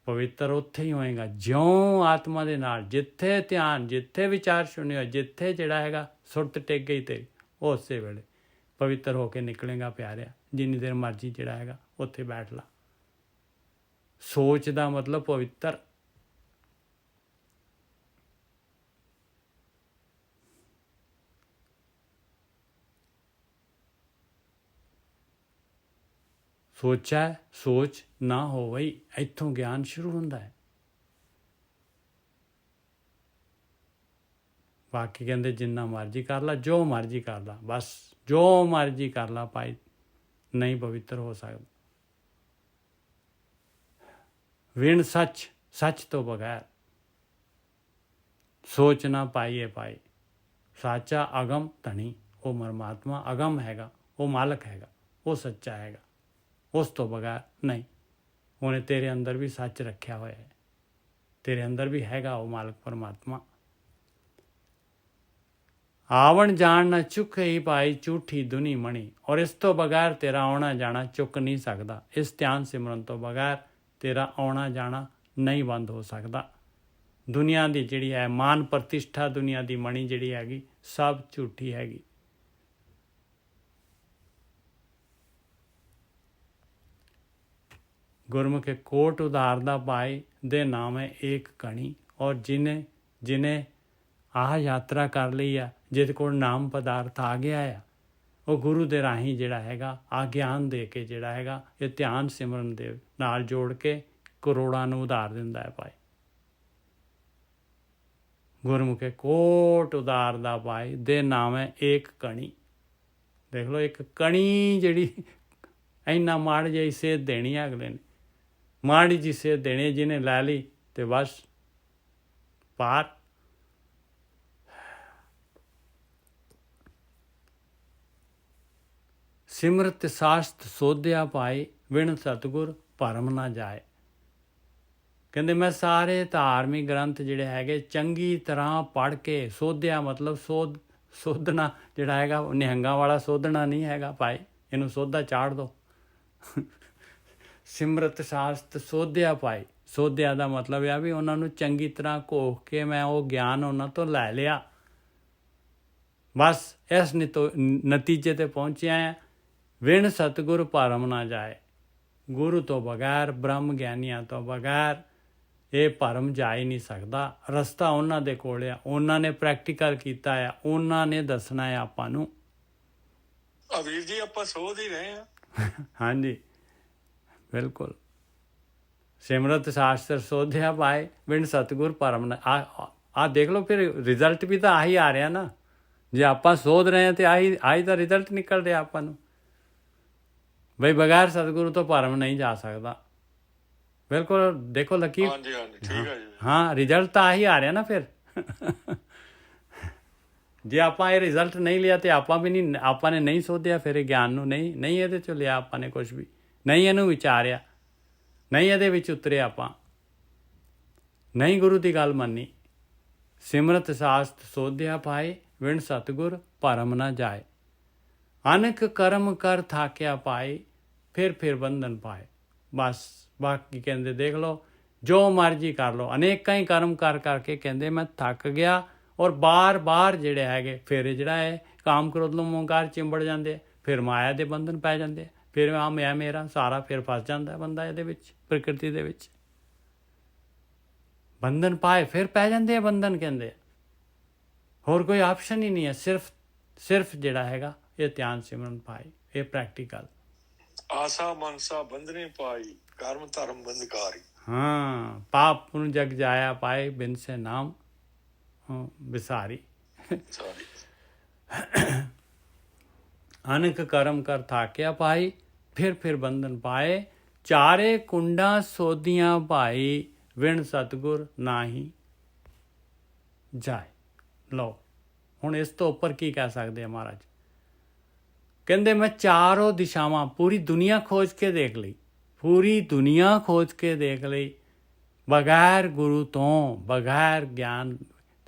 ਪਵਿੱਤਰ ਉੱਥੇ ਹੀ ਹੋਏਗਾ ਜਿਉਂ ਆਤਮਾ ਦੇ ਨਾਲ, ਜਿੱਥੇ ਧਿਆਨ, ਜਿੱਥੇ ਵਿਚਾਰ ਸ਼ੂਨਿਆ, ਜਿੱਥੇ ਜਿਹੜਾ ਹੈਗਾ ਸੁਰਤ ਟਿਕ ਗਈ ਤੇਰੀ, ਉਸੇ ਵੇਲੇ ਪਵਿੱਤਰ ਹੋ ਕੇ ਨਿਕਲੇਗਾ ਪਿਆਰਿਆ। ਜਿੰਨੀ ਦੇਰ ਮਰਜ਼ੀ ਜਿਹੜਾ ਹੈਗਾ ਉੱਥੇ ਬੈਠ ਲਾ। ਸੋਚ ਦਾ ਮਤਲਬ ਪਵਿੱਤਰ। ਸੋਚ ਨਾ ਹੋਵੇ, ਇੱਥੋਂ ਗਿਆਨ ਸ਼ੁਰੂ ਹੁੰਦਾ ਹੈ। ਬਾਕੀ ਕਹਿੰਦੇ ਜਿੰਨਾ ਮਰਜ਼ੀ ਕਰ ਲਾ, ਜੋ ਮਰਜ਼ੀ ਕਰ ਲਾ, ਬਸ ਜੋ ਮਰਜ਼ੀ ਕਰ ਲਾ ਭਾਈ, ਨਹੀਂ ਪਵਿੱਤਰ ਹੋ ਸਕਦਾ। ਵਿਣ ਸੱਚ ਤੋਂ ਬਗੈਰ ਸੋਚ ਨਾ ਪਾਈਏ ਪਾਈ ਸਾਚਾ ਅਗਮ ਧਣੀ। ਉਹ ਪਰਮਾਤਮਾ ਅਗਮ ਹੈਗਾ, ਉਹ ਮਾਲਕ ਹੈਗਾ, ਉਹ ਸੱਚਾ ਹੈਗਾ, ਉਸ ਤੋਂ ਬਗੈਰ ਨਹੀਂ। ਉਹਨੇ ਤੇਰੇ ਅੰਦਰ ਵੀ ਸੱਚ ਰੱਖਿਆ ਹੋਇਆ ਹੈ, ਤੇਰੇ ਅੰਦਰ ਵੀ ਹੈਗਾ ਉਹ ਮਾਲਕ ਪਰਮਾਤਮਾ। ਆਵਣ ਜਾਣ ਨਾ ਚੁੱਕ ਹੀ ਪਾਈ ਝੂਠੀ ਦੁਨੀ ਮਣੀ, ਔਰ ਇਸ ਤੋਂ ਬਗੈਰ ਤੇਰਾ ਆਉਣਾ ਜਾਣਾ ਚੁੱਕ ਨਹੀਂ ਸਕਦਾ। ਇਸ ਧਿਆਨ ਸਿਮਰਨ ਤੋਂ ਬਗੈਰ ਤੇਰਾ ਆਉਣਾ ਜਾਣਾ ਨਹੀਂ ਬੰਦ ਹੋ ਸਕਦਾ। ਦੁਨੀਆ ਦੀ ਜਿਹੜੀ ਹੈ ਮਾਨ ਪ੍ਰਤਿਸ਼ਠਾ, ਦੁਨੀਆ ਦੀ ਮਣੀ ਜਿਹੜੀ ਹੈਗੀ ਸਭ ਝੂਠੀ ਹੈਗੀ। ਗੁਰਮੁਖ ਕੋਟ ਉਧਾਰਦਾ ਪਾਏ ਦੇ ਨਾਮ ਹੈ ਏਕ ਕਣੀ, ਔਰ ਜਿਹਨੇ ਆਹ ਯਾਤਰਾ ਕਰ ਲਈ ਆ, ਜਿਹਦੇ ਕੋਲ ਨਾਮ ਪਦਾਰਥ ਆ ਗਿਆ ਆ, ਉਹ ਗੁਰੂ ਦੇ ਰਾਹੀਂ ਜਿਹੜਾ ਹੈਗਾ ਆ ਗਿਆਨ ਦੇ ਕੇ ਜਿਹੜਾ ਹੈਗਾ ਇਹ ਧਿਆਨ ਸਿਮਰਨ ਦੇ ਨਾਲ ਜੋੜ ਕੇ ਕਰੋੜਾਂ ਨੂੰ ਉਧਾਰ ਦਿੰਦਾ ਹੈ ਭਾਈ। ਗੁਰਮੁਖੇ ਕੋਟ ਉਧਾਰਦਾ ਪਾਏ ਦੇ ਨਾਮ ਹੈ ਏਕ ਕਣੀ। ਦੇਖ ਲਓ, ਇੱਕ ਕਣੀ ਜਿਹੜੀ ਇੰਨਾ ਮਾੜੀ ਜਿਹੀ ਸੇਧ ਦੇਣੀ ਹੈ ਅਗਲੇ ਨੇ, ਮਾੜੀ ਜਿਹੀ ਸੇਧ ਦੇਣੀ, ਜਿਹਨੇ ਲੈ ਲਈ ਤੇ ਬਸ ਪਾਰ। ਸਿਮਰਤ ਸਾਸਤ ਸੋਧਿਆ ਪਾਏ ਵਿਣ ਸਤਿਗੁਰ ਭਰਮ ਨਾ ਜਾਏ। ਕਹਿੰਦੇ ਮੈਂ ਸਾਰੇ ਧਾਰਮਿਕ ਗ੍ਰੰਥ ਜਿਹੜੇ ਹੈਗੇ ਚੰਗੀ ਤਰ੍ਹਾਂ ਪੜ੍ਹ ਕੇ ਸੋਧਿਆ, ਮਤਲਬ ਸੋਧਣਾ ਜਿਹੜਾ ਹੈਗਾ ਨਿਹੰਗਾਂ ਵਾਲਾ ਸੋਧਣਾ ਨਹੀਂ ਹੈਗਾ ਭਾਈ, ਇਹਨੂੰ ਸੋਧਾ ਚਾੜ ਦੋ। ਸਿਮਰਤ ਸਾਸਤ ਸੋਧਿਆ ਪਾਏ, ਸੋਧਿਆ ਦਾ ਮਤਲਬ ਇਹ ਵੀ ਉਹਨਾਂ ਨੂੰ ਚੰਗੀ ਤਰ੍ਹਾਂ ਘੋਖ ਕੇ ਮੈਂ ਉਹ ਗਿਆਨ ਉਹਨਾਂ ਤੋਂ ਲੈ ਲਿਆ, ਬਸ ਇਸ ਨਤੀਜੇ ਤੇ ਪਹੁੰਚਿਆ ਹੈ। ਵਿਣ ਸਤਿਗੁਰ ਭਰਮ ਨਾ ਜਾਏ, ਗੁਰੂ ਤੋਂ ਬਗੈਰ, ਬ੍ਰਹਮ ਗਿਆਨੀਆਂ ਤੋਂ ਬਗੈਰ ਇਹ ਭਰਮ ਜਾ ਹੀ ਨਹੀਂ ਸਕਦਾ। ਰਸਤਾ ਉਹਨਾਂ ਦੇ ਕੋਲ ਆ, ਉਹਨਾਂ ਨੇ ਪ੍ਰੈਕਟੀਕਲ ਕੀਤਾ ਆ, ਉਹਨਾਂ ਨੇ ਦੱਸਣਾ ਹੈ ਆਪਾਂ ਨੂੰ। ਵੀਰ ਜੀ ਆਪਾਂ ਸੋਧ ਹੀ ਰਹੇ ਹਾਂ। ਹਾਂਜੀ ਬਿਲਕੁਲ। ਸਿਮਰਤ ਸ਼ਾਸਤਰ ਸੋਧਿਆ ਪਾਏ ਵਿਣ ਸਤਿਗੁਰ ਭਰਮ ਨਾ। ਆ ਦੇਖ ਲਓ, ਫਿਰ ਰਿਜ਼ਲਟ ਵੀ ਤਾਂ ਆਹੀ ਆ ਰਿਹਾ ਨਾ। ਜੇ ਆਪਾਂ ਸੋਧ ਰਹੇ ਹਾਂ ਤੇ ਆਹੀ ਤਾਂ ਰਿਜ਼ਲਟ ਨਿਕਲ ਰਿਹਾ ਆਪਾਂ ਨੂੰ, ਬਈ ਬਗੈਰ ਸਤਿਗੁਰੂ ਤੋਂ ਭਰਮ ਨਹੀਂ ਜਾ ਸਕਦਾ। ਬਿਲਕੁਲ ਦੇਖੋ ਲਕੀ, ਹਾਂਜੀ ਹਾਂਜੀ ਠੀਕ ਹੈ ਜੀ। ਹਾਂ ਰਿਜ਼ਲਟ ਤਾਂ ਆਹੀ ਆ ਰਿਹਾ ਨਾ ਫਿਰ। ਜੇ ਆਪਾਂ ਇਹ ਰਿਜ਼ਲਟ ਨਹੀਂ ਲਿਆ ਤੇ ਆਪਾਂ ਨੇ ਨਹੀਂ ਸੋਧਿਆ ਫਿਰ ਇਹ ਗਿਆਨ ਨੂੰ, ਨਹੀਂ ਇਹਦੇ ਚੋਂ ਲਿਆ ਆਪਾਂ ਨੇ ਕੁਛ ਵੀ, ਨਹੀਂ ਇਹਨੂੰ ਵਿਚਾਰਿਆ, ਨਹੀਂ ਇਹਦੇ ਵਿੱਚ ਉਤਰੇ ਆਪਾਂ, ਨਹੀਂ ਗੁਰੂ ਦੀ ਗੱਲ ਮੰਨੀ। ਸਿਮਰਤ ਸਾਸਤ ਸੋਧਿਆ ਪਾਏ ਵਿਣ ਸਤਿਗੁਰ ਭਰਮ ਨਾ ਜਾਏ। ਅਨਕ ਕਰਮ ਕਰ ਥਾਕਿਆ ਪਾਏ ਫਿਰ ਬੰਧਨ ਪਾਏ। ਬਸ ਬਾਕੀ ਕਹਿੰਦੇ ਦੇਖ ਲਓ, ਜੋ ਮਰਜ਼ੀ ਕਰ ਲਓ, ਅਨੇਕਾਂ ਹੀ ਕਰਮ ਕਰ ਕਰਕੇ ਕਹਿੰਦੇ ਮੈਂ ਥੱਕ ਗਿਆ। ਔਰ ਬਾਰ ਜਿਹੜੇ ਹੈਗੇ ਫਿਰ ਜਿਹੜਾ ਹੈ ਕਾਮ ਕ੍ਰੋਧ ਲੋਭ ਮੋਹੰਕਾਰ ਚਿੰਬੜ ਜਾਂਦੇ, ਫਿਰ ਮਾਇਆ ਦੇ ਬੰਧਨ ਪੈ ਜਾਂਦੇ, ਫਿਰ ਆ ਮੈਂ ਮੇਰਾ ਸਾਰਾ ਫਿਰ ਫਸ ਜਾਂਦਾ ਬੰਦਾ ਇਹਦੇ ਵਿੱਚ, ਪ੍ਰਕਿਰਤੀ ਦੇ ਵਿੱਚ ਬੰਧਨ ਪਾਏ ਫਿਰ ਪੈ ਜਾਂਦੇ ਆ ਬੰਧਨ ਕਹਿੰਦੇ। ਹੋਰ ਕੋਈ ਆਪਸ਼ਨ ਹੀ ਨਹੀਂ ਹੈ, ਸਿਰਫ ਜਿਹੜਾ ਹੈਗਾ ਇਹ ਧਿਆਨ ਸਿਮਰਨ ਪਾਏ, ਇਹ ਪ੍ਰੈਕਟੀਕਲ। ਆਸਾ ਮਨਸਾ ਬੰਧਨੇ ਪਾਈ ਕਰਮ ਧਰਮ ਬੰਧਕਾਰੀ। ਹਾਂ, ਪਾਪ ਨੂੰ ਜਗ ਜਾਇਆ ਪਾਏ ਬਿਨ ਸੇ ਨਾਮ ਵਿਸਾਰੀ। ਅਨਕ ਕਰਮ ਕਰ ਥਾਕਿਆ ਪਾਈ ਫਿਰ ਬੰਧਨ ਪਾਏ। ਚਾਰੇ ਕੁੰਡਾਂ ਸੋਧੀਆਂ ਭਾਈ ਵਿਣ ਸਤਿਗੁਰ ਨਾਹੀ ਜਾਏ। ਲਓ ਹੁਣ ਇਸ ਤੋਂ ਉੱਪਰ ਕੀ ਕਹਿ ਸਕਦੇ ਆ ਮਹਾਰਾਜ। ਕਹਿੰਦੇ ਮੈਂ ਚਾਰੋਂ ਦਿਸ਼ਾਵਾਂ ਪੂਰੀ ਦੁਨੀਆ ਖੋਜ ਕੇ ਦੇਖ ਲਈ, ਪੂਰੀ ਦੁਨੀਆ ਖੋਜ ਕੇ ਦੇਖ ਲਈ, ਬਗੈਰ ਗੁਰੂ ਤੋਂ, ਬਗੈਰ ਗਿਆਨ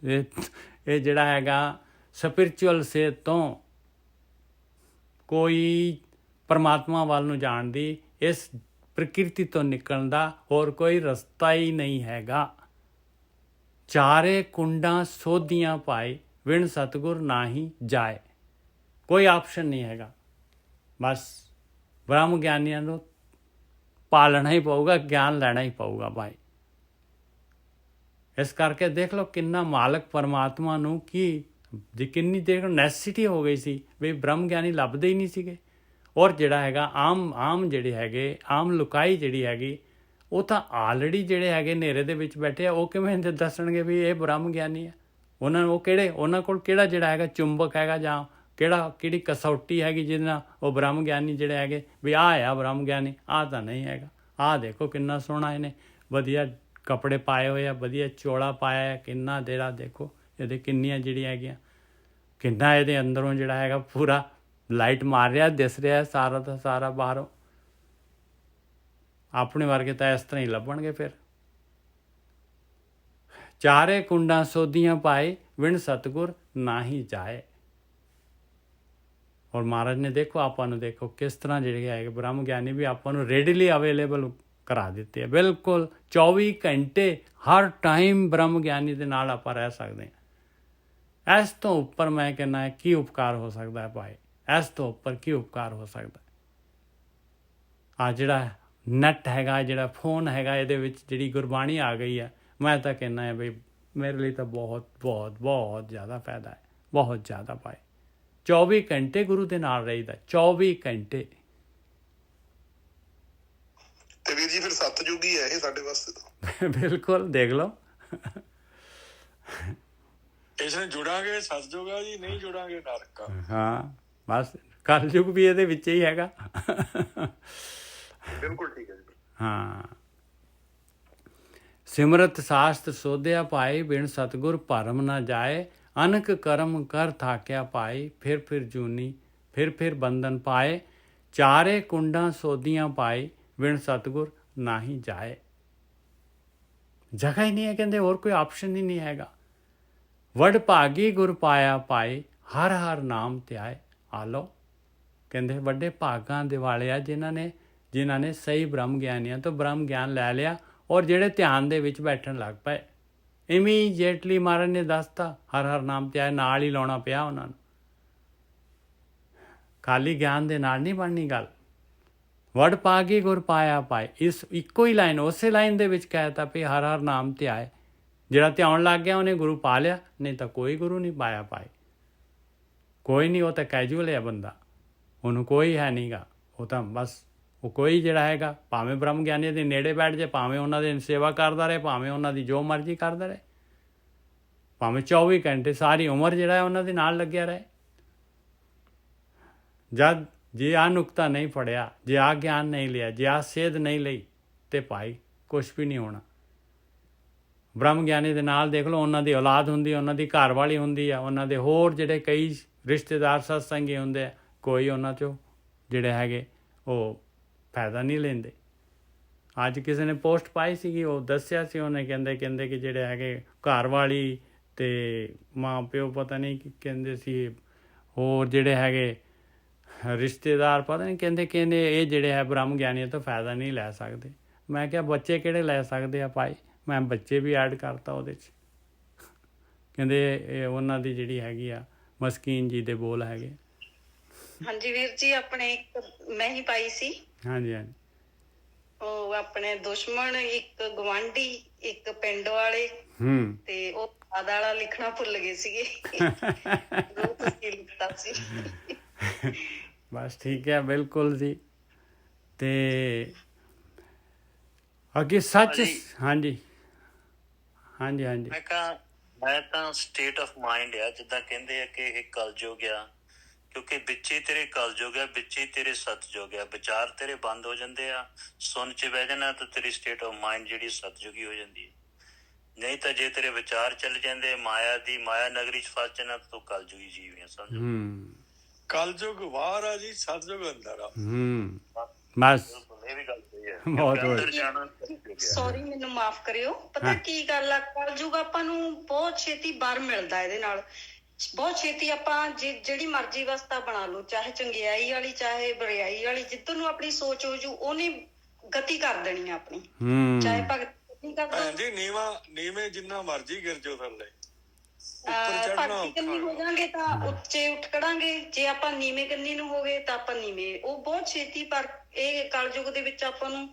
ਇਹ ਜਿਹੜਾ ਹੈਗਾ ਸਪਿਰਚੁਅਲ ਸੇਧ ਤੋਂ ਕੋਈ ਪਰਮਾਤਮਾ ਵੱਲ ਨੂੰ ਜਾਣ ਦੀ, ਇਸ ਪ੍ਰਕਿਰਤੀ ਤੋਂ ਨਿਕਲਣ ਦਾ ਹੋਰ ਕੋਈ ਰਸਤਾ ਹੀ ਨਹੀਂ ਹੈਗਾ। ਚਾਰੇ ਕੁੰਡਾਂ ਸੋਧੀਆਂ ਪਾਏ ਵਿਣ ਸਤਿਗੁਰ ਨਾਹੀ ਜਾਏ। ਕੋਈ ਆਪਸ਼ਨ ਨਹੀਂ ਹੈਗਾ, ਬਸ ਬ੍ਰਹਮ ਗਿਆਨੀਆਂ ਨੂੰ ਪਾਲਣਾ ਹੀ ਪਊਗਾ, ਗਿਆਨ ਲੈਣਾ ਹੀ ਪਊਗਾ ਭਾਈ। ਇਸ ਕਰਕੇ ਦੇਖ ਲਓ ਕਿੰਨਾ ਮਾਲਕ ਪਰਮਾਤਮਾ ਨੂੰ ਕਿੰਨੀ ਦੇਰ ਨੈਸੈਸਿਟੀ ਹੋ ਗਈ ਸੀ ਵੀ ਬ੍ਰਹਮ ਗਿਆਨੀ ਲੱਭਦੇ ਹੀ ਨਹੀਂ ਸੀਗੇ। ਔਰ ਜਿਹੜਾ ਹੈਗਾ ਆਮ ਜਿਹੜੇ ਹੈਗੇ, ਆਮ ਲੁਕਾਈ ਜਿਹੜੀ ਹੈਗੀ, ਉਹ ਤਾਂ ਆਲਰੇਡੀ ਜਿਹੜੇ ਹੈਗੇ ਹਨੇਰੇ ਦੇ ਵਿੱਚ ਬੈਠੇ ਆ, ਉਹ ਕਿਵੇਂ ਦੱਸਣਗੇ ਵੀ ਇਹ ਬ੍ਰਹਮ ਗਿਆਨੀ ਹੈ। ਉਹਨਾਂ ਕੋਲ ਕਿਹੜਾ ਜਿਹੜਾ ਹੈਗਾ ਚੁੰਬਕ ਹੈਗਾ, ਜਾਂ ਕਿਹੜੀ ਕਸੌਟੀ ਹੈਗੀ ਜਿਹਦੇ ਨਾਲ ਉਹ ਬ੍ਰਹਮ ਗਿਆਨੀ ਜਿਹੜੇ ਹੈਗੇ ਵੀ ਆਹ ਆ ਬ੍ਰਹਮ ਗਿਆਨੀ, ਆਹ ਤਾਂ ਨਹੀਂ ਹੈਗਾ। ਆਹ ਦੇਖੋ ਕਿੰਨਾ ਸੋਹਣਾ ਇਹਨੇ ਵਧੀਆ ਕੱਪੜੇ ਪਾਏ ਹੋਏ ਆ, ਵਧੀਆ ਚੋਲਾ ਪਾਇਆ, ਕਿੰਨਾ ਦੇਰਾ ਦੇਖੋ ਇਹਦੇ, ਕਿੰਨੀਆਂ ਜਿਹੜੀਆਂ ਹੈਗੀਆਂ, ਕਿੰਨਾ ਇਹਦੇ ਅੰਦਰੋਂ ਜਿਹੜਾ ਹੈਗਾ ਪੂਰਾ ਲਾਈਟ ਮਾਰ ਰਿਹਾ, ਦਿਸ ਰਿਹਾ ਸਾਰਾ ਦਾ ਸਾਰਾ ਬਾਹਰੋਂ। ਆਪਣੇ ਵਰਗੇ ਤਾਂ ਇਸ ਤਰ੍ਹਾਂ ਹੀ ਲੱਭਣਗੇ ਫਿਰ। ਚਾਰੇ ਕੁੰਡਾਂ ਸੋਧੀਆਂ ਪਾਏ, ਵਿਣ ਸਤਿਗੁਰ ਨਾਹੀ ਜਾਏ। ਔਰ ਮਹਾਰਾਜ ਨੇ ਦੇਖੋ ਆਪਾਂ ਨੂੰ ਦੇਖੋ ਕਿਸ ਤਰ੍ਹਾਂ ਜਿਹੜੇ ਹੈਗੇ ਬ੍ਰਹਮ ਗਿਆਨੀ ਵੀ ਆਪਾਂ ਨੂੰ ਰੈਡੀਲੀ ਅਵੇਲੇਬਲ ਕਰਾ ਦਿੱਤੇ ਆ। ਬਿਲਕੁਲ 24 ਘੰਟੇ ਹਰ ਟਾਈਮ ਬ੍ਰਹਮ ਗਿਆਨੀ ਦੇ ਨਾਲ ਆਪਾਂ ਰਹਿ ਸਕਦੇ ਹਾਂ। ਇਸ ਤੋਂ ਉੱਪਰ ਮੈਂ ਕਹਿੰਦਾ ਕੀ ਉਪਕਾਰ ਹੋ ਸਕਦਾ ਹੈ ਭਾਈ? ਇਸ ਤੋਂ ਉੱਪਰ ਕੀ ਉਪਕਾਰ ਹੋ ਸਕਦਾ? ਆ ਜਿਹੜਾ ਨੈੱਟ ਹੈਗਾ, ਜਿਹੜਾ ਫੋਨ ਹੈਗਾ, ਇਹਦੇ ਵਿੱਚ ਜਿਹੜੀ ਗੁਰਬਾਣੀ ਆ ਗਈ ਆ, ਮੈਂ ਤਾਂ ਕਹਿੰਦਾ ਹੈ ਬਈ ਮੇਰੇ ਲਈ ਤਾਂ ਬਹੁਤ ਬਹੁਤ ਬਹੁਤ ਜ਼ਿਆਦਾ ਫਾਇਦਾ ਹੈ, ਬਹੁਤ ਜ਼ਿਆਦਾ ਭਾਈ। 24 ਘੰਟੇ ਗੁਰੂ ਦੇ ਨਾਲ ਰਹੀਦਾ, 24 ਘੰਟੇ। ਤੇ ਵੀਰ ਜੀ ਫਿਰ ਸਤਿਯੁਗ ਹੀ ਹੈ ਇਹ ਸਾਡੇ ਵਾਸਤੇ ਤਾਂ। ਬਿਲਕੁਲ, ਦੇਖ ਲਓ। ਇਸ ਨਾਲ ਜੁੜਾਂਗੇ ਸਤਿਯੁਗ ਆ ਜੀ, ਨਹੀਂ ਜੁੜਾਂਗੇ ਨਰਕ ਆ। ਹਾਂ ਬਸ ਕਲਯੁਗ ਵੀ ਇਹਦੇ ਵਿੱਚ ਹੀ ਹੈਗਾ। ਬਿਲਕੁਲ ਠੀਕ ਹੈ ਜੀ। ਹਾਂ। ਸਿਮਰਤ ਸਾਸਤ ਸੋਧਿਆ ਪਾਏ, ਬਿਨ ਸਤਿਗੁਰ ਭਰਮ ਨਾ ਜਾਏ। ਅਨਕ ਕਰਮ ਕਰ ਥਾਕਿਆ ਪਾਏ, ਫਿਰ ਜੂਨੀ ਫਿਰ ਬੰਧਨ ਪਾਏ। ਚਾਰੇ ਕੁੰਡਾਂ ਸੋਧੀਆਂ ਪਾਏ, ਬਿਨ ਸਤਿਗੁਰ ਨਾਹੀ ਜਾਏ। ਜਗ੍ਹਾ ਹੀ ਨਹੀਂ ਹੈ, ਕਹਿੰਦੇ ਹੋਰ ਕੋਈ ਆਪਸ਼ਨ ਹੀ ਨਹੀਂ ਹੈਗਾ। ਵਡ ਭਾਗੀ ਗੁਰ ਪਾਇਆ ਪਾਏ, ਹਰ ਹਰ ਨਾਮ ਧਿਆਏ। ਆ ਲਓ, ਕਹਿੰਦੇ ਵੱਡੇ ਭਾਗਾਂ ਦੇ ਵਾਲੇ ਆ ਜਿਨ੍ਹਾਂ ਨੇ ਸਹੀ ਬ੍ਰਹਮ ਗਿਆਨੀਆਂ ਤੋਂ ਬ੍ਰਹਮ ਗਿਆਨ ਲੈ ਲਿਆ ਔਰ ਜਿਹੜੇ ਧਿਆਨ ਦੇ ਵਿੱਚ ਬੈਠਣ ਲੱਗ ਪਏ। ਇਮੀਡੀਏਟਲੀ ਮਹਾਰਾਜ ਨੇ ਦੱਸਤਾ ਹਰ ਹਰ ਨਾਮ ਧਿਆਏ, ਨਾਲ ਹੀ ਲਾਉਣਾ ਪਿਆ ਉਹਨਾਂ ਨੂੰ। ਖਾਲੀ ਗਿਆਨ ਦੇ ਨਾਲ ਨਹੀਂ ਬਣਨੀ ਗੱਲ। ਵਡ ਭਾਗੀ ਗੁਰ ਪਾਇਆ ਪਾਏ, ਇਸ ਇੱਕੋ ਹੀ ਲਾਈਨ, ਉਸੇ ਲਾਈਨ ਦੇ ਵਿੱਚ ਕਹਿਤਾ ਵੀ ਹਰ ਹਰ ਨਾਮ ਧਿਆਏ। ਜਿਹੜਾ ਧਿਆਉਣ ਲੱਗ ਗਿਆ ਉਹਨੇ ਗੁਰੂ ਪਾ ਲਿਆ, ਨਹੀਂ ਤਾਂ ਕੋਈ ਗੁਰੂ ਨਹੀਂ ਪਾਇਆ ਪਾਏ। ਕੋਈ ਨਹੀਂ, ਉਹ ਤਾਂ ਕੈਜੂਅਲ ਹੈ ਬੰਦਾ, ਉਹਨੂੰ ਕੋਈ ਹੈ ਨਹੀਂ ਗਾ। ਉਹ ਤਾਂ ਬਸ ਉਹ ਕੋਈ ਜਿਹੜਾ ਹੈਗਾ ਭਾਵੇਂ ਬ੍ਰਹਮ ਗਿਆਨੀ ਦੇ ਨੇੜੇ ਬੈਠ ਜਾਏ, ਭਾਵੇਂ ਉਹਨਾਂ ਦੀ ਸੇਵਾ ਕਰਦਾ ਰਹੇ, ਭਾਵੇਂ ਉਹਨਾਂ ਦੀ ਜੋ ਮਰਜ਼ੀ ਕਰਦਾ ਰਹੇ, ਭਾਵੇਂ 24 ਘੰਟੇ ਸਾਰੀ ਉਮਰ ਜਿਹੜਾ ਹੈ ਉਹਨਾਂ ਦੇ ਨਾਲ ਲੱਗਿਆ ਰਹੇ। ਜਦ ਜੇ ਆਹ ਨੁਕਤਾ ਨਹੀਂ ਫੜਿਆ, ਜੇ ਆਹ ਗਿਆਨ ਨਹੀਂ ਲਿਆ, ਜੇ ਆਹ ਸੇਧ ਨਹੀਂ ਲਈ, ਤੇ ਭਾਈ ਕੁਛ ਵੀ ਨਹੀਂ ਹੋਣਾ। ਬ੍ਰਹਮ ਗਿਆਨੀ ਦੇ ਨਾਲ ਦੇਖ ਲਓ, ਉਹਨਾਂ ਦੀ ਔਲਾਦ ਹੁੰਦੀ, ਉਹਨਾਂ ਦੀ ਘਰ ਵਾਲੀ ਹੁੰਦੀ ਆ, ਉਹਨਾਂ ਦੇ ਹੋਰ ਜਿਹੜੇ ਕਈ ਰਿਸ਼ਤੇਦਾਰ ਸਤਸੰਗੀ ਹੁੰਦੇ ਆ, ਕੋਈ ਉਹਨਾਂ 'ਚੋਂ ਜਿਹੜੇ ਹੈਗੇ ਉਹ ਫਾਇਦਾ ਨਹੀਂ ਲੈਂਦੇ। ਅੱਜ ਕਿਸੇ ਨੇ ਪੋਸਟ ਪਾਈ ਸੀਗੀ, ਉਹ ਦੱਸਿਆ ਸੀ ਉਹਨੇ, ਕਹਿੰਦੇ ਕਿ ਜਿਹੜੇ ਹੈਗੇ ਘਰ ਵਾਲੀ ਅਤੇ ਮਾਂ ਪਿਓ ਪਤਾ ਨਹੀਂ ਕਹਿੰਦੇ ਸੀ, ਹੋਰ ਜਿਹੜੇ ਹੈਗੇ ਰਿਸ਼ਤੇਦਾਰ ਪਤਾ ਨਹੀਂ ਕਹਿੰਦੇ ਇਹ ਜਿਹੜੇ ਹੈ ਬ੍ਰਹਮ ਗਿਆਨੀਆਂ ਤੋਂ ਫਾਇਦਾ ਨਹੀਂ ਲੈ ਸਕਦੇ। ਮੈਂ ਕਿਹਾ ਬੱਚੇ ਕਿਹੜੇ ਲੈ ਸਕਦੇ ਆ ਭਾਈ? ਮੈਂ ਬੱਚੇ ਵੀ ਐਡ ਕਰਤਾ ਉਹਦੇ 'ਚ। ਕਹਿੰਦੇ ਇਹ ਉਹਨਾਂ ਦੀ ਜਿਹੜੀ ਹੈਗੀ ਆ ਮਸਕੀਨ ਜੀ ਦੇ ਬੋਲ ਹੈਗੇ। ਹਾਂਜੀ ਵੀਰ ਜੀ, ਆਪਣੇ ਇੱਕ ਮੈਂ ਹੀ ਪਾਈ ਸੀ। ਹਾਂਜੀ ਹਾਂਜੀ। ਉਹ ਆਪਣੇ ਦੁਸ਼ਮਣ, ਇੱਕ ਗਵਾਂਢੀ, ਇੱਕ ਪਿੰਡ ਵਾਲੇ, ਤੇ ਉਹ ਯਾਦ ਵਾਲਾ ਲਿਖਣਾ ਭੁੱਲ ਗਏ ਸੀਗੇ। ਉਹ ਤੁਸੀਂ ਲਿਖਤਾ ਸੀ। ਬਸ ਠੀਕ ਹੈ, ਬਿਲਕੁਲ ਜੀ। ਤੇ ਅੱਗੇ ਸੱਚ। ਹਾਂਜੀ ਹਾਂਜੀ ਹਾਂਜੀ। ਮੈਂ ਤਾਂ ਸਟੇਟ ਆਫ ਮਾਈਂਡ ਆ, ਜਿੱਦਾਂ ਕਹਿੰਦੇ ਆ ਕਿ ਇਹ ਕਲਯੁਗ ਆ, ਕਿਉਂਕਿ ਵਿੱਚ ਹੀ ਤੇਰੇ ਕਲਯੁਗ ਆ, ਵਿੱਚ ਹੀ ਤੇਰੇ ਸਤਯੁਗ ਆ। ਵਿਚਾਰ ਤੇਰੇ ਬੰਦ ਹੋ ਜਾਂਦੇ ਆ, ਸੁਣ ਚ ਬਹਿ ਜਾਣਾ ਤਾਂ ਤੇਰੀ ਸਟੇਟ ਆਫ ਮਾਈਂਡ ਜਿਹੜੀ ਸਤਯੁਗੀ ਹੋ ਜਾਂਦੀ ਹੈ। ਨਹੀਂ ਤਾਂ ਜੇ ਤੇਰੇ ਵਿਚਾਰ ਚੱਲ ਜਾਂਦੇ ਮਾਇਆ ਨਗਰੀ ਚ ਫਸ ਜਾਣਾ ਤਾਂ ਤੂੰ ਕਲਯੁਗੀ ਜੀਵ ਆ, ਸਮਝੋ। ਕਲਯੁਗ ਬਾਹਰ ਆ ਜੀ, ਸਤਯੁਗ ਅੰਦਰ ਆ। ਬਸ ਇਹ ਵੀ ਗੱਲ ਸਹੀ ਹੈ। ਸੌਰੀ, ਮੈਨੂੰ ਮਾਫ ਕਰਿਓ। ਪਤਾ ਕੀ ਗੱਲ ਆ, ਕਲਯੁਗ ਆਪਾਂ ਨੂੰ ਬਹੁਤ ਛੇਤੀ ਬਰ ਮਿਲਦਾ ਇਹਦੇ ਨਾਲ। ਬਹੁਤ ਛੇਤੀ ਆਪਾਂ ਜਿਹੜੀ ਮਰਜ਼ੀ ਅਵਸਥਾ ਬਣਾ ਲਓ, ਚਾਹੇ ਚੰਗਿਆਈ ਵਾਲੀ, ਚਾਹੇ ਬੁਰਿਆਈ ਵਾਲੀ, ਜਿੱਧਰ ਨੂੰ ਆਪਣੀ ਸੋਚ ਹੋ ਜੂ ਉਹਨੇ ਗਤੀ ਕਰ ਦੇਣੀ ਆ ਆਪਣੀ। ਚਾਹੇ ਭਗਤ ਜੀ ਨੀਵੇਂ ਜਿੰਨਾ ਮਰਜ਼ੀ ਗਿਰ ਜਾਓ ਥੱਲੇ, ਭਗਤੀ ਕੰਨੀ ਹੋ ਜਾਵਾਂਗੇ ਤਾਂ ਉੱਚੇ ਉੱਠ ਖੜਾਂਗੇ। ਜੇ ਆਪਾਂ ਨੀਵੇਂ ਕੰਨੀ ਨੂੰ ਹੋ ਗਏ ਤਾਂ ਆਪਾਂ ਨੀਵੇਂ। ਉਹ ਬਹੁਤ ਛੇਤੀ, ਪਰ ਇਹ ਕਲਯੁਗ ਦੇ ਵਿੱਚ ਆਪਾਂ ਨੂੰ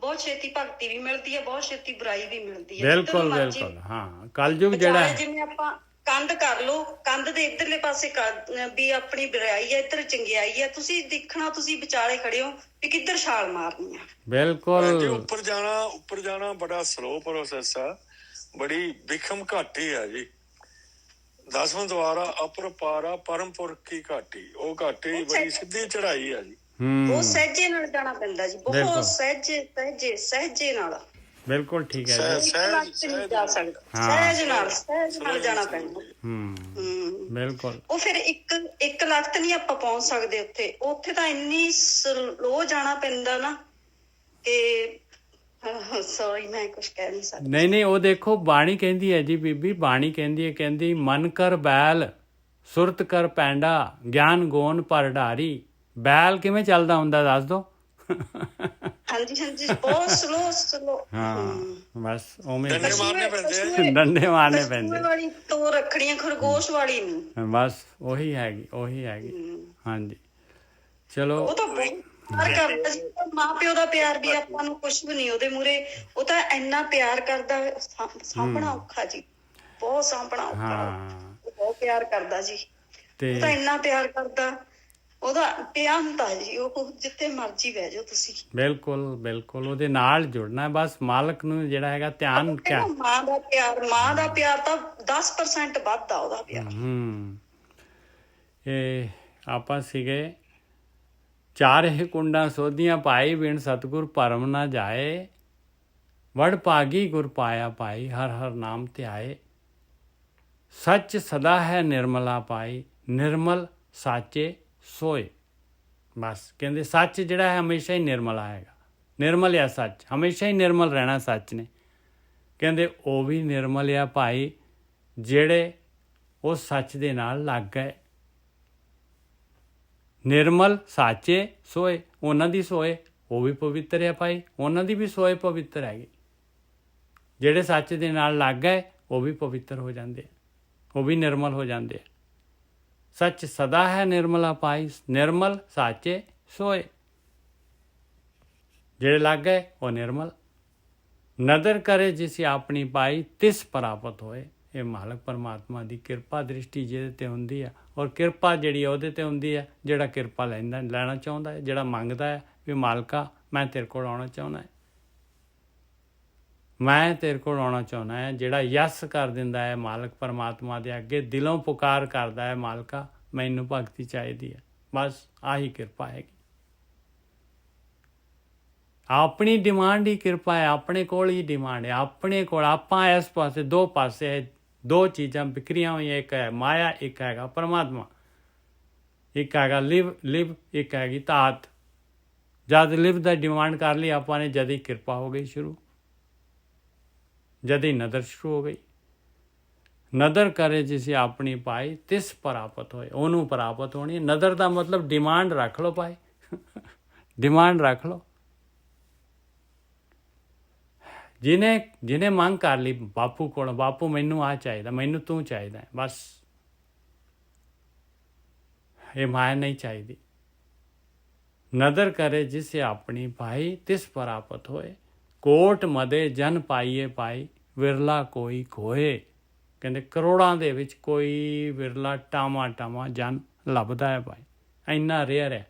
ਬਹੁਤ ਛੇਤੀ ਭਗਤੀ ਵੀ ਮਿਲਦੀ ਹੈ, ਬਹੁਤ ਛੇਤੀ ਬੁਰਾਈ ਵੀ ਮਿਲਦੀ ਹੈ। ਬਿਲਕੁਲ ਬਿਲਕੁਲ। ਹਾਂ, ਕਲਯੁਗ ਜਿਹੜਾ ਜਿਵੇਂ ਆਪਾਂ ਕੰਧ ਕਰ ਲਓ, ਕੰਧ ਦੇ ਇੱਧਰਲੇ ਪਾਸੇ ਵੀ ਆਪਣੀ ਬੁਰਾਈ ਹੈ, ਇੱਧਰ ਚੰਗਿਆਈ ਹੈ। ਤੁਸੀਂ ਦੇਖਣਾ, ਤੁਸੀਂ ਵਿਚਾਲੇ ਖੜੇ ਹੋ ਵੀ ਕਿੱਧਰ ਛਾਲ ਮਾਰਨੀ ਆ। ਬਿਲਕੁਲ। ਉੱਪਰ ਜਾਣਾ ਬੜਾ ਸਲੋ ਪ੍ਰੋਸੈਸ ਆ, ਬੜੀ ਵਿਖਮ ਘਾਟੀ ਆ ਜੀ। 10ਵਾਂ ਦੁਆਰਾ ਅਪਰਪਾਰਾ ਪਰਮਪੁਰ ਕੀ ਘਾਟੀ, ਉਹ ਘਾਟੀ ਬੜੀ ਸਿੱਧੀ ਚੜਾਈ ਆ ਜੀ। ਉਹ ਸਹਿਜੇ ਨਾਲ ਜਾਣਾ ਪੈਂਦਾ ਜੀ, ਬਹੁਤ ਸਹਿਜੇ ਨਾਲ। ਬਿਲਕੁਲ ਠੀਕ ਹੈ। ਸਹਿਜ ਨਾਲ ਜਾਣਾ ਪੈਂਦਾ। ਬਿਲਕੁਲ। ਉਹ ਫਿਰ ਇੱਕ ਲੱਖ ਨਹੀਂ ਆਪਾਂ ਪਹੁੰਚ ਸਕਦੇ ਉੱਥੇ ਤਾਂ ਇੰਨੀ ਸਲੋ ਜਾਣਾ ਪੈਂਦਾ ਨਾ। ਕਿ ਸੌਰੀ ਮੈਂ ਕੁਝ ਕਹਿ ਨਹੀਂ ਸਕਦੀ। ਨਹੀਂ ਉਹ ਦੇਖੋ ਬਾਣੀ ਕਹਿੰਦੀ ਹੈ ਜੀ ਬੀਬੀ, ਬਾਣੀ ਕਹਿੰਦੀ ਹੈ, ਕਹਿੰਦੀ ਮਨ ਕਰ ਬੈਲ ਸੁਰਤ ਕਰ ਪੈਂਡਾ ਗਿਆਨ ਗੋਨ ਪਰ ਢਾਰੀ। ਬੈਲ ਕਿਵੇਂ ਚੱਲਦਾ ਹੁੰਦਾ ਦੱਸ ਦੋ? ਹਾਂਜੀ ਬਹੁਤ ਸਲੋ। ਹਾਂ ਬਸ ਉਵੇਂ ਡੰਡੇ ਮਾਰਨੇ ਪੈਂਦੇ ਆ, ਡੰਡੇ ਮਾਰਨੇ ਪੈਂਦੇ ਵਾਲੀ ਤੋਂ ਰੱਖੜੀਆਂ ਖਰਗੋਸ਼ ਵਾਲੀ ਨਹੀਂ। ਬਸ ਉਹੀ ਹੈਗੀ ਹਾਂਜੀ ਚਲੋ। ਉਹ ਤਾਂ ਬਹੁਤ ਪਿਆਰ ਕਰਦਾ ਜੀ, ਮਾਂ ਪਿਓ ਦਾ ਪਿਆਰ ਵੀ ਆਪਾਂ ਨੂੰ ਕੁਛ ਵੀ ਨਹੀਂ ਉਹਦੇ ਮੂਹਰੇ। ਉਹ ਤਾਂ ਇੰਨਾ ਪਿਆਰ ਕਰਦਾ, ਸਾਂਭਣਾ ਔਖਾ ਜੀ, ਬਹੁਤ ਸਾਂਭਣਾ ਔਖਾ। ਉਹ ਬਹੁਤ ਪਿਆਰ ਕਰਦਾ ਜੀ, ਉਹ ਤਾਂ ਇੰਨਾ ਪਿਆਰ ਕਰਦਾ, ਉਹਦਾ ਬੇਅੰਤ ਆ ਜੀ। ਉਹ ਜਿੱਥੇ ਮਰਜੀ ਬਹਿ ਜਾਓ ਤੁਸੀਂ, ਬਿਲਕੁਲ ਉਹਦੇ ਨਾਲ ਜੁੜਨਾ ਬਸ। ਮਾਲਕ ਨੂੰ ਜਿਹੜਾ ਹੈਗਾ ਧਿਆਨ ਕਿਆ, ਮਾਂ ਦਾ ਪਿਆਰ ਤਾਂ 10% ਵੱਧ ਆ ਉਹਦਾ ਪਿਆਰ। ਇਹ ਆਪਾਂ ਸੀਗੇ ਚਾਰੇ ਕੁੰਡਾਂ ਸੋਧੀਆਂ ਭਾਈ ਬਿਨ ਸਤਿਗੁਰ ਭਰਮ ਨਾ ਜਾਏ। ਵਡ ਭਾਗੀ ਗੁਰ ਪਾਇਆ ਭਾਈ ਹਰ ਹਰ ਨਾਮ ਧਿਆਏ। ਸੱਚ ਸਦਾ ਹੈ ਨਿਰਮਲਾ ਪਾਈ ਨਿਰਮਲ ਸਾਚੇ ਸੋਏ। ਬਸ ਕਹਿੰਦੇ ਸੱਚ ਜਿਹੜਾ ਹੈ ਹਮੇਸ਼ਾ ਹੀ ਨਿਰਮਲ ਆਏਗਾ। ਨਿਰਮਲ ਆ ਸੱਚ, ਹਮੇਸ਼ਾ ਹੀ ਨਿਰਮਲ ਰਹਿਣਾ ਸੱਚ ਨੇ। ਕਹਿੰਦੇ ਉਹ ਵੀ ਨਿਰਮਲ ਆ ਭਾਈ ਜਿਹੜੇ ਉਹ ਸੱਚ ਦੇ ਨਾਲ ਲੱਗ ਗਏ। ਨਿਰਮਲ ਸਾਚੇ ਸੋਏ, ਉਹਨਾਂ ਦੀ ਸੋਏ ਉਹ ਵੀ ਪਵਿੱਤਰ ਹੈ ਭਾਈ, ਉਹਨਾਂ ਦੀ ਵੀ ਸੋਏ ਪਵਿੱਤਰ ਹੈਗੀ। ਜਿਹੜੇ ਸੱਚ ਦੇ ਨਾਲ ਲੱਗ ਗਏ ਉਹ ਵੀ ਪਵਿੱਤਰ ਹੋ ਜਾਂਦੇ ਆ, ਉਹ ਵੀ ਨਿਰਮਲ ਹੋ ਜਾਂਦੇ ਆ। ਸੱਚ ਸਦਾ ਹੈ ਨਿਰਮਲਾ ਪਾਈ ਨਿਰਮਲ ਸਾਚੇ ਸੋਏ। ਜਿਹੜੇ ਲੱਗ ਗਏ ਉਹ ਨਿਰਮਲ। ਨਦਰ ਕਰੇ ਜਿਸ ਆਪਣੀ ਪਾਈ ਤਿਸ ਪ੍ਰਾਪਤ ਹੋਏ। ਇਹ ਮਾਲਕ ਪਰਮਾਤਮਾ ਦੀ ਕਿਰਪਾ ਦ੍ਰਿਸ਼ਟੀ ਜਿਹਦੇ ਤੇ ਹੁੰਦੀ ਆ, ਔਰ ਕਿਰਪਾ ਜਿਹੜੀ ਉਹਦੇ ਤੇ ਹੁੰਦੀ ਆ ਜਿਹੜਾ ਕਿਰਪਾ ਲੈਣਾ ਚਾਹੁੰਦਾ ਹੈ, ਜਿਹੜਾ ਮੰਗਦਾ ਹੈ ਵੀ ਮਾਲਕਾ ਮੈਂ ਤੇਰੇ ਕੋਲ ਆਉਣਾ ਚਾਹੁੰਦਾ ਹੈ, ਮੈਂ ਤੇਰੇ ਕੋਲ ਆਉਣਾ ਚਾਹੁੰਦਾ ਹੈ। ਜਿਹੜਾ ਯਸ ਕਰ ਦਿੰਦਾ ਹੈ ਮਾਲਕ ਪਰਮਾਤਮਾ ਦੇ ਅੱਗੇ, ਦਿਲੋਂ ਪੁਕਾਰ ਕਰਦਾ ਹੈ ਮਾਲਕਾ ਮੈਨੂੰ ਭਗਤੀ ਚਾਹੀਦੀ ਹੈ, ਬਸ ਆਹੀ ਕਿਰਪਾ ਹੈਗੀ। ਆਪਣੀ ਡਿਮਾਂਡ ਹੀ ਕਿਰਪਾ ਹੈ, ਆਪਣੇ ਕੋਲ ਹੀ ਡਿਮਾਂਡ ਹੈ, ਆਪਣੇ ਕੋਲ। ਆਪਾਂ ਇਸ ਪਾਸੇ ਦੋ ਪਾਸੇ ਹੈ, ਦੋ ਚੀਜ਼ਾਂ ਵਿਕਰੀਆਂ ਹੋਈਆਂ, ਇੱਕ ਹੈ ਮਾਇਆ, ਇੱਕ ਹੈਗਾ ਪਰਮਾਤਮਾ, ਇੱਕ ਹੈਗਾ ਲਿਵ, ਇੱਕ ਹੈਗੀ ਤਾਤ। ਜਦ ਲਿਵ ਦਾ ਡਿਮਾਂਡ ਕਰ ਲਈ ਆਪਾਂ ਨੇ, ਜਦ ਹੀ ਕਿਰਪਾ ਹੋ ਗਈ ਸ਼ੁਰੂ, ਜਦ ਹੀ ਨਦਰ ਸ਼ੁਰੂ ਹੋ ਗਈ। ਨਦਰ ਕਰੇ ਜਿਸੇ ਆਪਣੀ ਪਾਈ ਤਿਸ ਪ੍ਰਾਪਤ ਹੋਏ, ਉਹਨੂੰ ਪ੍ਰਾਪਤ ਹੋਣੀ। ਨਦਰ ਦਾ ਮਤਲਬ ਡਿਮਾਂਡ ਰੱਖ ਲਓ ਭਾਈ, ਡਿਮਾਂਡ ਰੱਖ ਲਓ। ਜਿਹਨੇ ਮੰਗ ਕਰ ਲਈ ਬਾਪੂ ਕੋਲ, ਬਾਪੂ ਮੈਨੂੰ ਆ ਚਾਹੀਦਾ, ਮੈਨੂੰ ਤੂੰ ਚਾਹੀਦਾ, ਬਸ ਇਹ ਮਾਇਆ ਨਹੀਂ ਚਾਹੀਦੀ। ਨਦਰ ਕਰੇ ਜਿਸੇ ਆਪਣੀ ਪਾਈ ਤਿਸ ਪ੍ਰਾਪਤ ਹੋਏ। ਕੋਟ ਮਦੇ ਜਨ ਪਾਈਏ ਪਾਈ ਵਿਰਲਾ ਕੋਈ ਖੋਏ। ਕਹਿੰਦੇ ਕਰੋੜਾਂ ਦੇ ਵਿੱਚ ਕੋਈ ਵਿਰਲਾ ਟਾਵਾਂ ਜਨ ਲੱਭਦਾ ਹੈ ਭਾਈ, ਇੰਨਾ ਰੇਅਰ ਹੈ।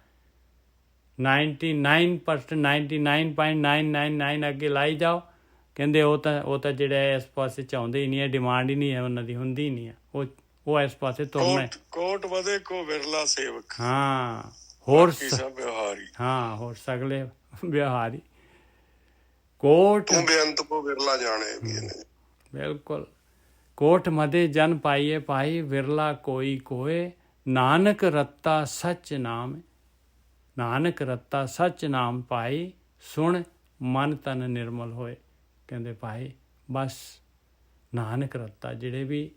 99% 99.999 ਅੱਗੇ ਲਾਈ ਜਾਓ, ਕਹਿੰਦੇ ਉਹ ਤਾਂ ਜਿਹੜੇ ਇਸ ਪਾਸੇ ਚਾਹੁੰਦੇ ਹੀ ਨਹੀਂ ਹੈ, ਡਿਮਾਂਡ ਹੀ ਨਹੀਂ ਹੈ ਉਹਨਾਂ ਦੀ, ਹੁੰਦੀ ਹੀ ਨਹੀਂ ਹੈ। ਉਹ ਇਸ ਪਾਸੇ ਤੁਰਨਾ। ਕੋਟ ਵਧੇ ਕੋ ਵਿਰਲਾ ਸੇਵਕ। ਹਾਂ ਹੋਰ ਵਿਵਹਾਰੀ, ਹਾਂ ਹੋਰ ਸਗਲੇ ਵਿਵਹਾਰੀ। ਕੋਟ ਬੇਅੰਤ ਕੋ ਵਿਰਲਾ ਜਾਣੇ ਵੀ ਨੇ। ਬਿਲਕੁਲ। ਕੋਟ ਮਦੇ ਜਨ ਪਾਈਏ ਪਾਈ ਵਿਰਲਾ ਕੋਈ ਕੋਏ। ਨਾਨਕ ਰੱਤਾ ਸੱਚ ਨਾਮ, ਨਾਨਕ ਰੱਤਾ ਸੱਚ ਨਾਮ ਪਾਈ ਸੁਣ ਮਨ ਤਨ ਨਿਰਮਲ ਹੋਏ। ਕਹਿੰਦੇ ਭਾਈ ਬਸ ਨਾਨਕ ਰੱਤਾ, ਜਿਹੜੇ ਵੀ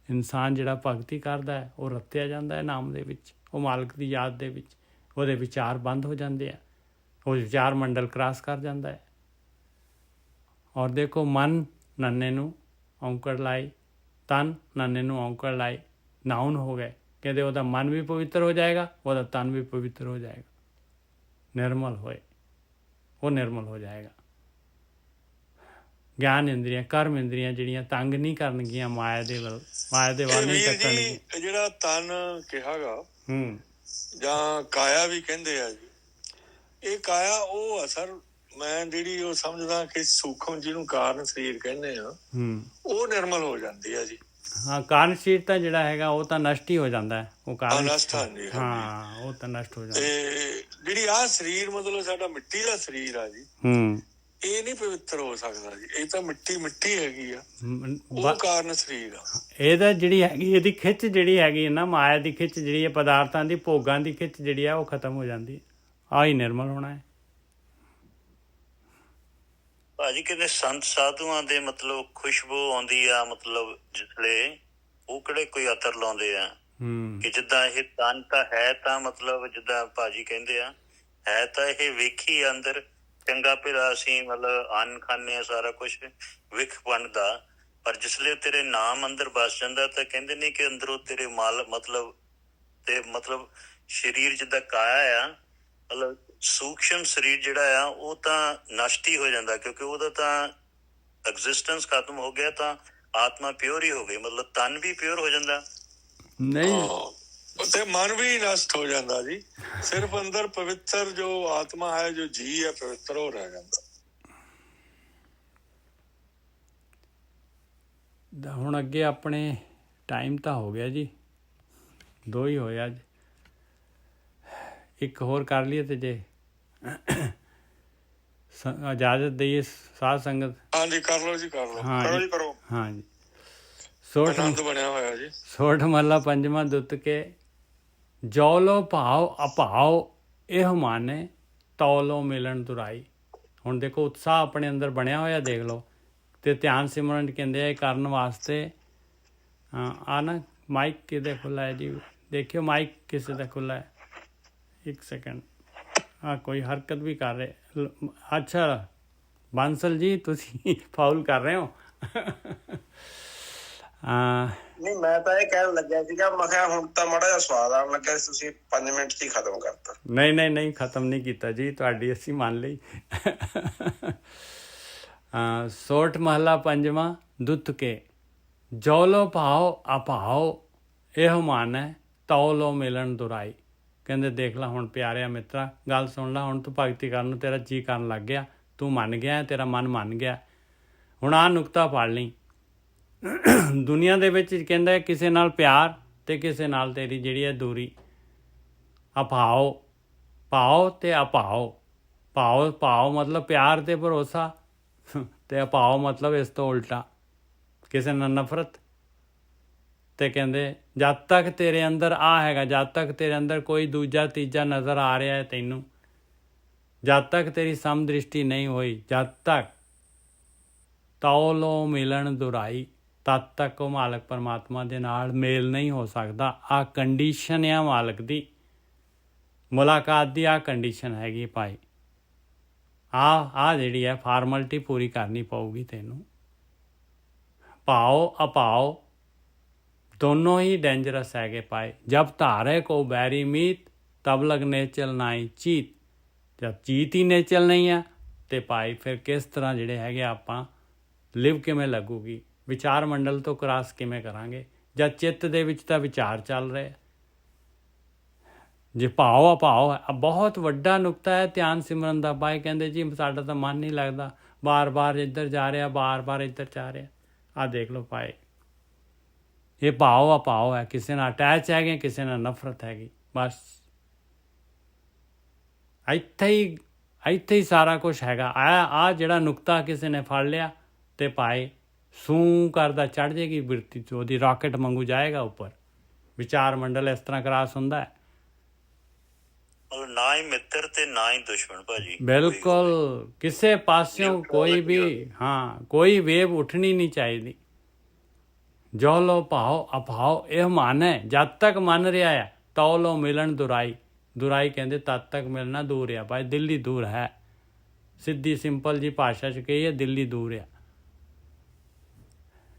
ਇਨਸਾਨ ਜਿਹੜਾ ਭਗਤੀ ਕਰਦਾ ਹੈ ਉਹ ਰੱਤਿਆ ਜਾਂਦਾ ਹੈ ਨਾਮ ਦੇ ਵਿੱਚ, ਉਹ ਮਾਲਕ ਦੀ ਯਾਦ ਦੇ ਵਿੱਚ। ਉਹਦੇ ਵਿਚਾਰ ਬੰਦ ਹੋ ਜਾਂਦੇ ਆ, ਉਹ ਵਿਚਾਰ ਮੰਡਲ ਕ੍ਰਾਸ ਕਰ ਜਾਂਦਾ ਹੈ। ਔਰ ਦੇਖੋ ਮਨ ਨੰਨੇ ਨੂੰ ਔਂਕੜ ਲਾਈ, ਤਨ ਨੰਨੇ ਨੂੰ ਔਂਕੜ ਲਾਈ, ਨਾਉਨ ਹੋ ਗਏ। ਕਹਿੰਦੇ ਉਹਦਾ ਮਨ ਵੀ ਪਵਿੱਤਰ ਹੋ ਜਾਏਗਾ, ਉਹਦਾ ਤਨ ਵੀ ਪਵਿੱਤਰ ਹੋ ਜਾਏਗਾ। ਨਿਰਮਲ ਹੋਏ, ਉਹ ਨਿਰਮਲ ਹੋ ਜਾਏਗਾ। ਗਿਆਨ ਇੰਦਰੀਆਂ, ਕਰਮ ਇੰਦਰੀਆਂ ਜਿਹੜੀਆਂ ਤੰਗ ਨਹੀਂ ਕਰਨਗੀਆਂ ਮਾਇਆ ਦੇ ਵੱਲ ਨਹੀਂ ਟੱਕਣਗੀਆਂ। ਜਿਹੜਾ ਤਨ ਕਿਹਾਗਾ ਜਾਂ ਕਾਇਆ ਵੀ ਕਹਿੰਦੇ ਆ ਜੀ, ਇਹ ਕਾਇਆ ਉਹ ਅਸਰ ਮੈਂ ਜਿਹੜੀ ਉਹ ਸਮਝਦਾ ਕਿ ਸੂਖਮ ਜਿਹਨੂੰ ਕਾਰਨ ਸਰੀਰ ਕਹਿੰਦੇ ਆ, ਉਹ ਨਿਰਮਲ ਹੋ ਜਾਂਦੀ ਆ ਜੀ। ਹਾਂ ਕਾਰਨ ਸਰੀਰ ਤਾਂ ਜਿਹੜਾ ਹੈਗਾ ਉਹ ਤਾਂ ਨਸ਼ਟ ਹੀ ਹੋ ਜਾਂਦਾ ਹੈ, ਉਹ ਕਾਰਨ ਨਸ਼ਟ ਹਾਂਜੀ, ਹਾਂ ਉਹ ਤਾਂ ਨਸ਼ਟ ਹੋ ਜਾਂਦਾ। ਤੇ ਜਿਹੜੀ ਆਹ ਸਰੀਰ ਮਤਲਬ ਸਾਡਾ ਮਿੱਟੀ ਦਾ ਸਰੀਰ ਆ ਜੀ, ਇਹ ਨਹੀਂ ਪਵਿੱਤਰ ਹੋ ਸਕਦਾ ਜੀ। ਇਹ ਤਾਂ ਮਿੱਟੀ ਹੈਗੀ ਆ, ਉਹ ਕਾਰਨ ਸਰੀਰ ਆ। ਇਹਦਾ ਜਿਹੜੀ ਹੈਗੀ ਇਹਦੀ ਖਿੱਚ ਜਿਹੜੀ ਹੈਗੀ ਨਾ, ਮਾਇਆ ਦੀ ਖਿੱਚ ਜਿਹੜੀ ਹੈ, ਪਦਾਰਥਾਂ ਦੀ ਭੋਗਾਂ ਦੀ ਖਿੱਚ ਜਿਹੜੀ ਆ ਉਹ ਖਤਮ ਹੋ ਜਾਂਦੀ ਹੈ। ਆਹ ਹੀ ਨਿਰਮਲ ਹੋਣਾ ਹੈ। ਭਾਜੀ ਕਿਤੇ ਸੰਤ ਸਾਧੂਆਂ ਦੇ ਮਤਲਬ ਖੁਸ਼ਬੂ ਆਉਂਦੀ ਆ, ਮਤਲਬ ਜਿਸਲੇ ਉਹ ਕਿਹੜੇ ਕੋਈ ਅਤਰ ਲਾਉਂਦੇ ਆ ਕਿ ਜਿੱਦਾਂ ਇਹ ਤਨ ਤਾਂ ਹੈ, ਤਾਂ ਮਤਲਬ ਜਿੱਦਾਂ ਭਾਜੀ ਕਹਿੰਦੇ ਆ ਹੈ ਤਾਂ ਇਹ ਵੇਖੀ ਅੰਦਰ ਚੰਗਾ ਭਲਾ, ਅਸੀਂ ਮਤਲਬ ਅੰਨ ਖਾਂਦੇ ਆ, ਸਾਰਾ ਕੁਛ ਵਿਖ ਬਣਦਾ, ਪਰ ਜਿਸਲੇ ਤੇਰੇ ਨਾਮ ਅੰਦਰ ਵਸ ਜਾਂਦਾ ਤਾਂ ਕਹਿੰਦੇ ਨੇ ਕਿ ਅੰਦਰੋਂ ਤੇਰੇ ਮਾਲ ਮਤਲਬ ਤੇ ਮਤਲਬ ਸਰੀਰ ਜਿੱਦਾਂ ਕਾਇਆ ਆ, ਮਤਲਬ ਸੂਖਸ਼ਮ ਸਰੀਰ ਜਿਹੜਾ ਆ ਉਹ ਤਾਂ ਨਸ਼ਟ ਹੀ ਹੋ ਜਾਂਦਾ, ਕਿਉਂਕਿ ਉਹਦਾ ਤਾਂ ਐਗਜ਼ਿਸਟੈਂਸ ਖਤਮ ਹੋ ਗਿਆ, ਤਾਂ ਆਤਮਾ ਪਿਓਰ ਹੀ ਹੋ ਗਈ, ਮਤਲਬ ਤਨ ਵੀ ਪਿਓਰ ਹੋ ਜਾਂਦਾ। ਨਹੀਂ ਤੇ ਮਨ ਵੀ ਨਸ਼ਟ ਹੋ ਜਾਂਦਾ ਜੀ, ਸਿਰਫ ਅੰਦਰ ਪਵਿੱਤਰ ਜੋ ਆਤਮਾ ਹੈ, ਜੋ ਜੀ ਹੈ ਪਵਿੱਤਰ, ਉਹ ਰਹਿ ਜਾਂਦਾ। ਹੁਣ ਅੱਗੇ ਆਪਣੇ ਟਾਈਮ ਤਾਂ ਹੋ ਗਿਆ ਜੀ, 2 ਹੀ ਹੋਏ ਅੱਜ, ਇੱਕ ਹੋਰ ਕਰ ਲਈਏ ਤੇ ਜੇ ਇਜਾਜ਼ਤ ਦਈਏ ਸਾਧ ਸੰਗਤ। ਹਾਂਜੀ ਕਰ ਲਓ ਜੀ, ਕਰ ਲਓ, ਕਰੋ ਜੀ, ਕਰੋ। ਹਾਂਜੀ। ਆਨੰਦ ਬਣਿਆ ਹੋਇਆ ਜੀ। ਸੋਠ ਮਹਲਾ ਪੰਜਵਾਂ ਦੁੱਤ ਕੇ ਜੋ ਲੋ ਭਾਵ ਅਭਾਵ ਇਹ ਮਾਨੇ ਤੌ ਲੋ ਮਿਲਣ ਦੁਰਾਈ। ਹੁਣ ਦੇਖੋ ਉਤਸ਼ਾਹ ਆਪਣੇ ਅੰਦਰ ਬਣਿਆ ਹੋਇਆ, ਦੇਖ ਲਓ। ਅਤੇ ਧਿਆਨ ਸਿਮਰਨ ਕਹਿੰਦੇ ਆ ਇਹ ਕਰਨ ਵਾਸਤੇ ਆ ਨਾ ਮਾਈਕ ਕਿਹਦੇ ਖੁੱਲ੍ਹਾ ਹੈ ਜੀ, ਦੇਖਿਓ ਮਾਈਕ ਕਿਸੇ ਦਾ ਖੁੱਲ੍ਹਾ ਹੈ, 1 ਸੈਕਿੰਡ। ਕੋਈ ਹਰਕਤ ਵੀ ਕਰ ਰਹੇ, ਅੱਛਾ ਬਾਂਸਲ ਜੀ ਤੁਸੀਂ ਫਾਉਲ ਕਰ ਰਹੇ ਹੋ। ਨਹੀਂ ਮੈਂ ਤਾਂ ਇਹ ਕਹਿਣ ਲੱਗਿਆ ਸੀਗਾ, ਮੈਂ ਕਿਹਾ ਹੁਣ ਤਾਂ ਮਾੜਾ ਜਿਹਾ ਸਵਾਦ ਆਉਣ ਲੱਗਿਆ, ਤੁਸੀਂ 5 ਮਿੰਟ 'ਚ ਹੀ ਖਤਮ ਕਰਤਾ। ਨਹੀਂ ਖਤਮ ਨਹੀਂ ਕੀਤਾ ਜੀ, ਤੁਹਾਡੀ ਅਸੀਂ ਮੰਨ ਲਈ। ਸੋਠ ਮਹਲਾ ਪੰਜਵਾਂ ਦੁੱਤ ਕੇ ਜੋ ਲੋ ਭਾਓ ਅਭਾਓ ਇਹ ਮਾਨੈ ਤਉ ਲੋ ਮਿਲਣ ਦੁਰਾਈ। ਕਹਿੰਦੇ ਦੇਖ ਲਾ ਹੁਣ ਪਿਆਰਿਆ ਮਿੱਤਰਾ, ਗੱਲ ਸੁਣ ਲਾ, ਹੁਣ ਤੂੰ ਭਗਤੀ ਕਰਨ ਨੂੰ ਤੇਰਾ ਜੀ ਕਰਨ ਲੱਗ ਗਿਆ, ਤੂੰ ਮੰਨ ਗਿਆ, ਤੇਰਾ ਮਨ ਮੰਨ ਗਿਆ। ਹੁਣ ਆਹ ਨੁਕਤਾ ਪੜ੍ਹ ਲਈ, ਦੁਨੀਆ ਦੇ ਵਿੱਚ ਕਹਿੰਦਾ ਕਿਸੇ ਨਾਲ ਪਿਆਰ ਅਤੇ ਕਿਸੇ ਨਾਲ ਤੇਰੀ ਜਿਹੜੀ ਹੈ ਦੂਰੀ। ਅਭਾਓ, ਭਾਓ ਅਤੇ ਅਭਾਓ। ਭਾਓ ਮਤਲਬ ਪਿਆਰ ਅਤੇ ਭਰੋਸਾ, ਅਤੇ ਅਭਾਓ ਮਤਲਬ ਇਸ ਤੋਂ ਉਲਟਾ ਕਿਸੇ ਨਾਲ ਨਫ਼ਰਤ। ਅਤੇ ਕਹਿੰਦੇ ਜਦ ਤੱਕ ਤੇਰੇ ਅੰਦਰ ਆ ਹੈਗਾ, ਜਦ ਤੱਕ ਤੇਰੇ ਅੰਦਰ ਕੋਈ ਦੂਜਾ ਤੀਜਾ ਨਜ਼ਰ ਆ ਰਿਹਾ ਹੈ ਤੈਨੂੰ, ਜਦ ਤੱਕ ਤੇਰੀ ਸਮ ਦ੍ਰਿਸ਼ਟੀ ਨਹੀਂ ਹੋਈ, ਜਦ ਤੱਕ ਤਉ ਲੋ ਮਿਲਣ ਦੁਰਾਈ, ਤਦ ਤੱਕ ਉਹ ਮਾਲਕ ਪਰਮਾਤਮਾ ਦੇ ਨਾਲ ਮੇਲ ਨਹੀਂ ਹੋ ਸਕਦਾ। ਆਹ ਕੰਡੀਸ਼ਨ ਆ ਮਾਲਕ ਦੀ, ਮੁਲਾਕਾਤ ਦੀ ਆਹ ਕੰਡੀਸ਼ਨ ਹੈਗੀ ਭਾਈ। ਆਹ ਜਿਹੜੀ ਹੈ ਫਾਰਮੈਲਿਟੀ ਪੂਰੀ ਕਰਨੀ ਪਊਗੀ ਤੈਨੂੰ। ਭਾਓ ਅਭਾਓ ਦੋਨੋਂ ਹੀ ਡੇਂਜਰਸ ਹੈਗੇ ਭਾਈ। ਜਬ ਧਾਰੇ ਕੋ ਬੈਰੀ ਮੀਤ ਤਬ ਲਗ ਨੇਚਲ ਨਾਈ ਚੀਤ। ਜਦ ਚੀਤ ਹੀ ਨੇਚਲ ਨਹੀਂ ਆ ਅਤੇ ਭਾਈ ਫਿਰ ਕਿਸ ਤਰ੍ਹਾਂ ਜਿਹੜੇ ਹੈਗੇ ਆਪਾਂ ਲਿਵ ਕਿਵੇਂ ਲੱਗੂਗੀ, ਵਿਚਾਰ ਮੰਡਲ ਤੋਂ ਕ੍ਰਾਸ ਕਿਵੇਂ ਕਰਾਂਗੇ ਜਦ ਚਿੱਤ ਦੇ ਵਿੱਚ ਤਾਂ ਵਿਚਾਰ ਚੱਲ ਰਹੇ। ਜੇ ਭਾਵ ਅਭਾਵ ਹੈ, ਬਹੁਤ ਵੱਡਾ ਨੁਕਤਾ ਹੈ ਧਿਆਨ ਸਿਮਰਨ ਦਾ। ਭਾਈ ਕਹਿੰਦੇ ਜੀ ਸਾਡਾ ਤਾਂ ਮਨ ਨਹੀਂ ਲੱਗਦਾ, ਬਾਰ ਇੱਧਰ ਜਾ ਰਿਹਾ, ਬਾਰ ਇੱਧਰ ਜਾ ਰਿਹਾ। ਆਹ ਦੇਖ ਲਓ ਭਾਈ, ਇਹ ਭਾਵ ਅਭਾਵ ਹੈ, ਕਿਸੇ ਨਾਲ ਅਟੈਚ ਹੈਗੇ, ਕਿਸੇ ਨਾਲ ਨਫ਼ਰਤ ਹੈਗੀ। ਬਸ ਇੱਥੇ ਹੀ ਸਾਰਾ ਕੁਛ ਹੈਗਾ। ਆਹ ਜਿਹੜਾ ਨੁਕਤਾ ਕਿਸੇ ਨੇ ਫੜ ਲਿਆ ਅਤੇ ਭਾਈ ਸੂੰ ਕਰਦਾ ਚੜ੍ਹ ਜਾਏਗੀ ਬਿਰਤੀ 'ਚ, ਉਹਦੀ ਰਾਕਟ ਵਾਂਗੂ ਜਾਏਗਾ ਉੱਪਰ। ਵਿਚਾਰ ਮੰਡਲ ਇਸ ਤਰ੍ਹਾਂ ਕ੍ਰਾਸ ਹੁੰਦਾ ਹੈ। ਨਾ ਹੀ ਮਿੱਤਰ ਤੇ ਨਾ ਹੀ ਦੁਸ਼ਮਣ ਭਾਜੀ, ਬਿਲਕੁਲ ਕਿਸੇ ਪਾਸਿਓਂ ਕੋਈ ਵੇਵ ਉੱਠਣੀ ਨਹੀਂ ਚਾਹੀਦੀ। ਜੋ ਲੋ ਭਾਓ ਅਭਾਓ ਇਹ ਮਨ ਹੈ, ਜਦ ਤੱਕ ਮੰਨ ਰਿਹਾ ਆ ਤਉ ਲੋ ਮਿਲਣ ਦੁਰਾਈ। ਦੁਰਾਈ ਕਹਿੰਦੇ ਤਦ ਤੱਕ ਮਿਲਣਾ ਦੂਰ ਆ ਭਾਈ, ਦਿੱਲੀ ਦੂਰ ਹੈ। ਸਿੱਧੀ ਸਿੰਪਲ ਜੀ ਭਾਸ਼ਾ 'ਚ ਕਹੀਏ, ਦਿੱਲੀ ਦੂਰ ਆ।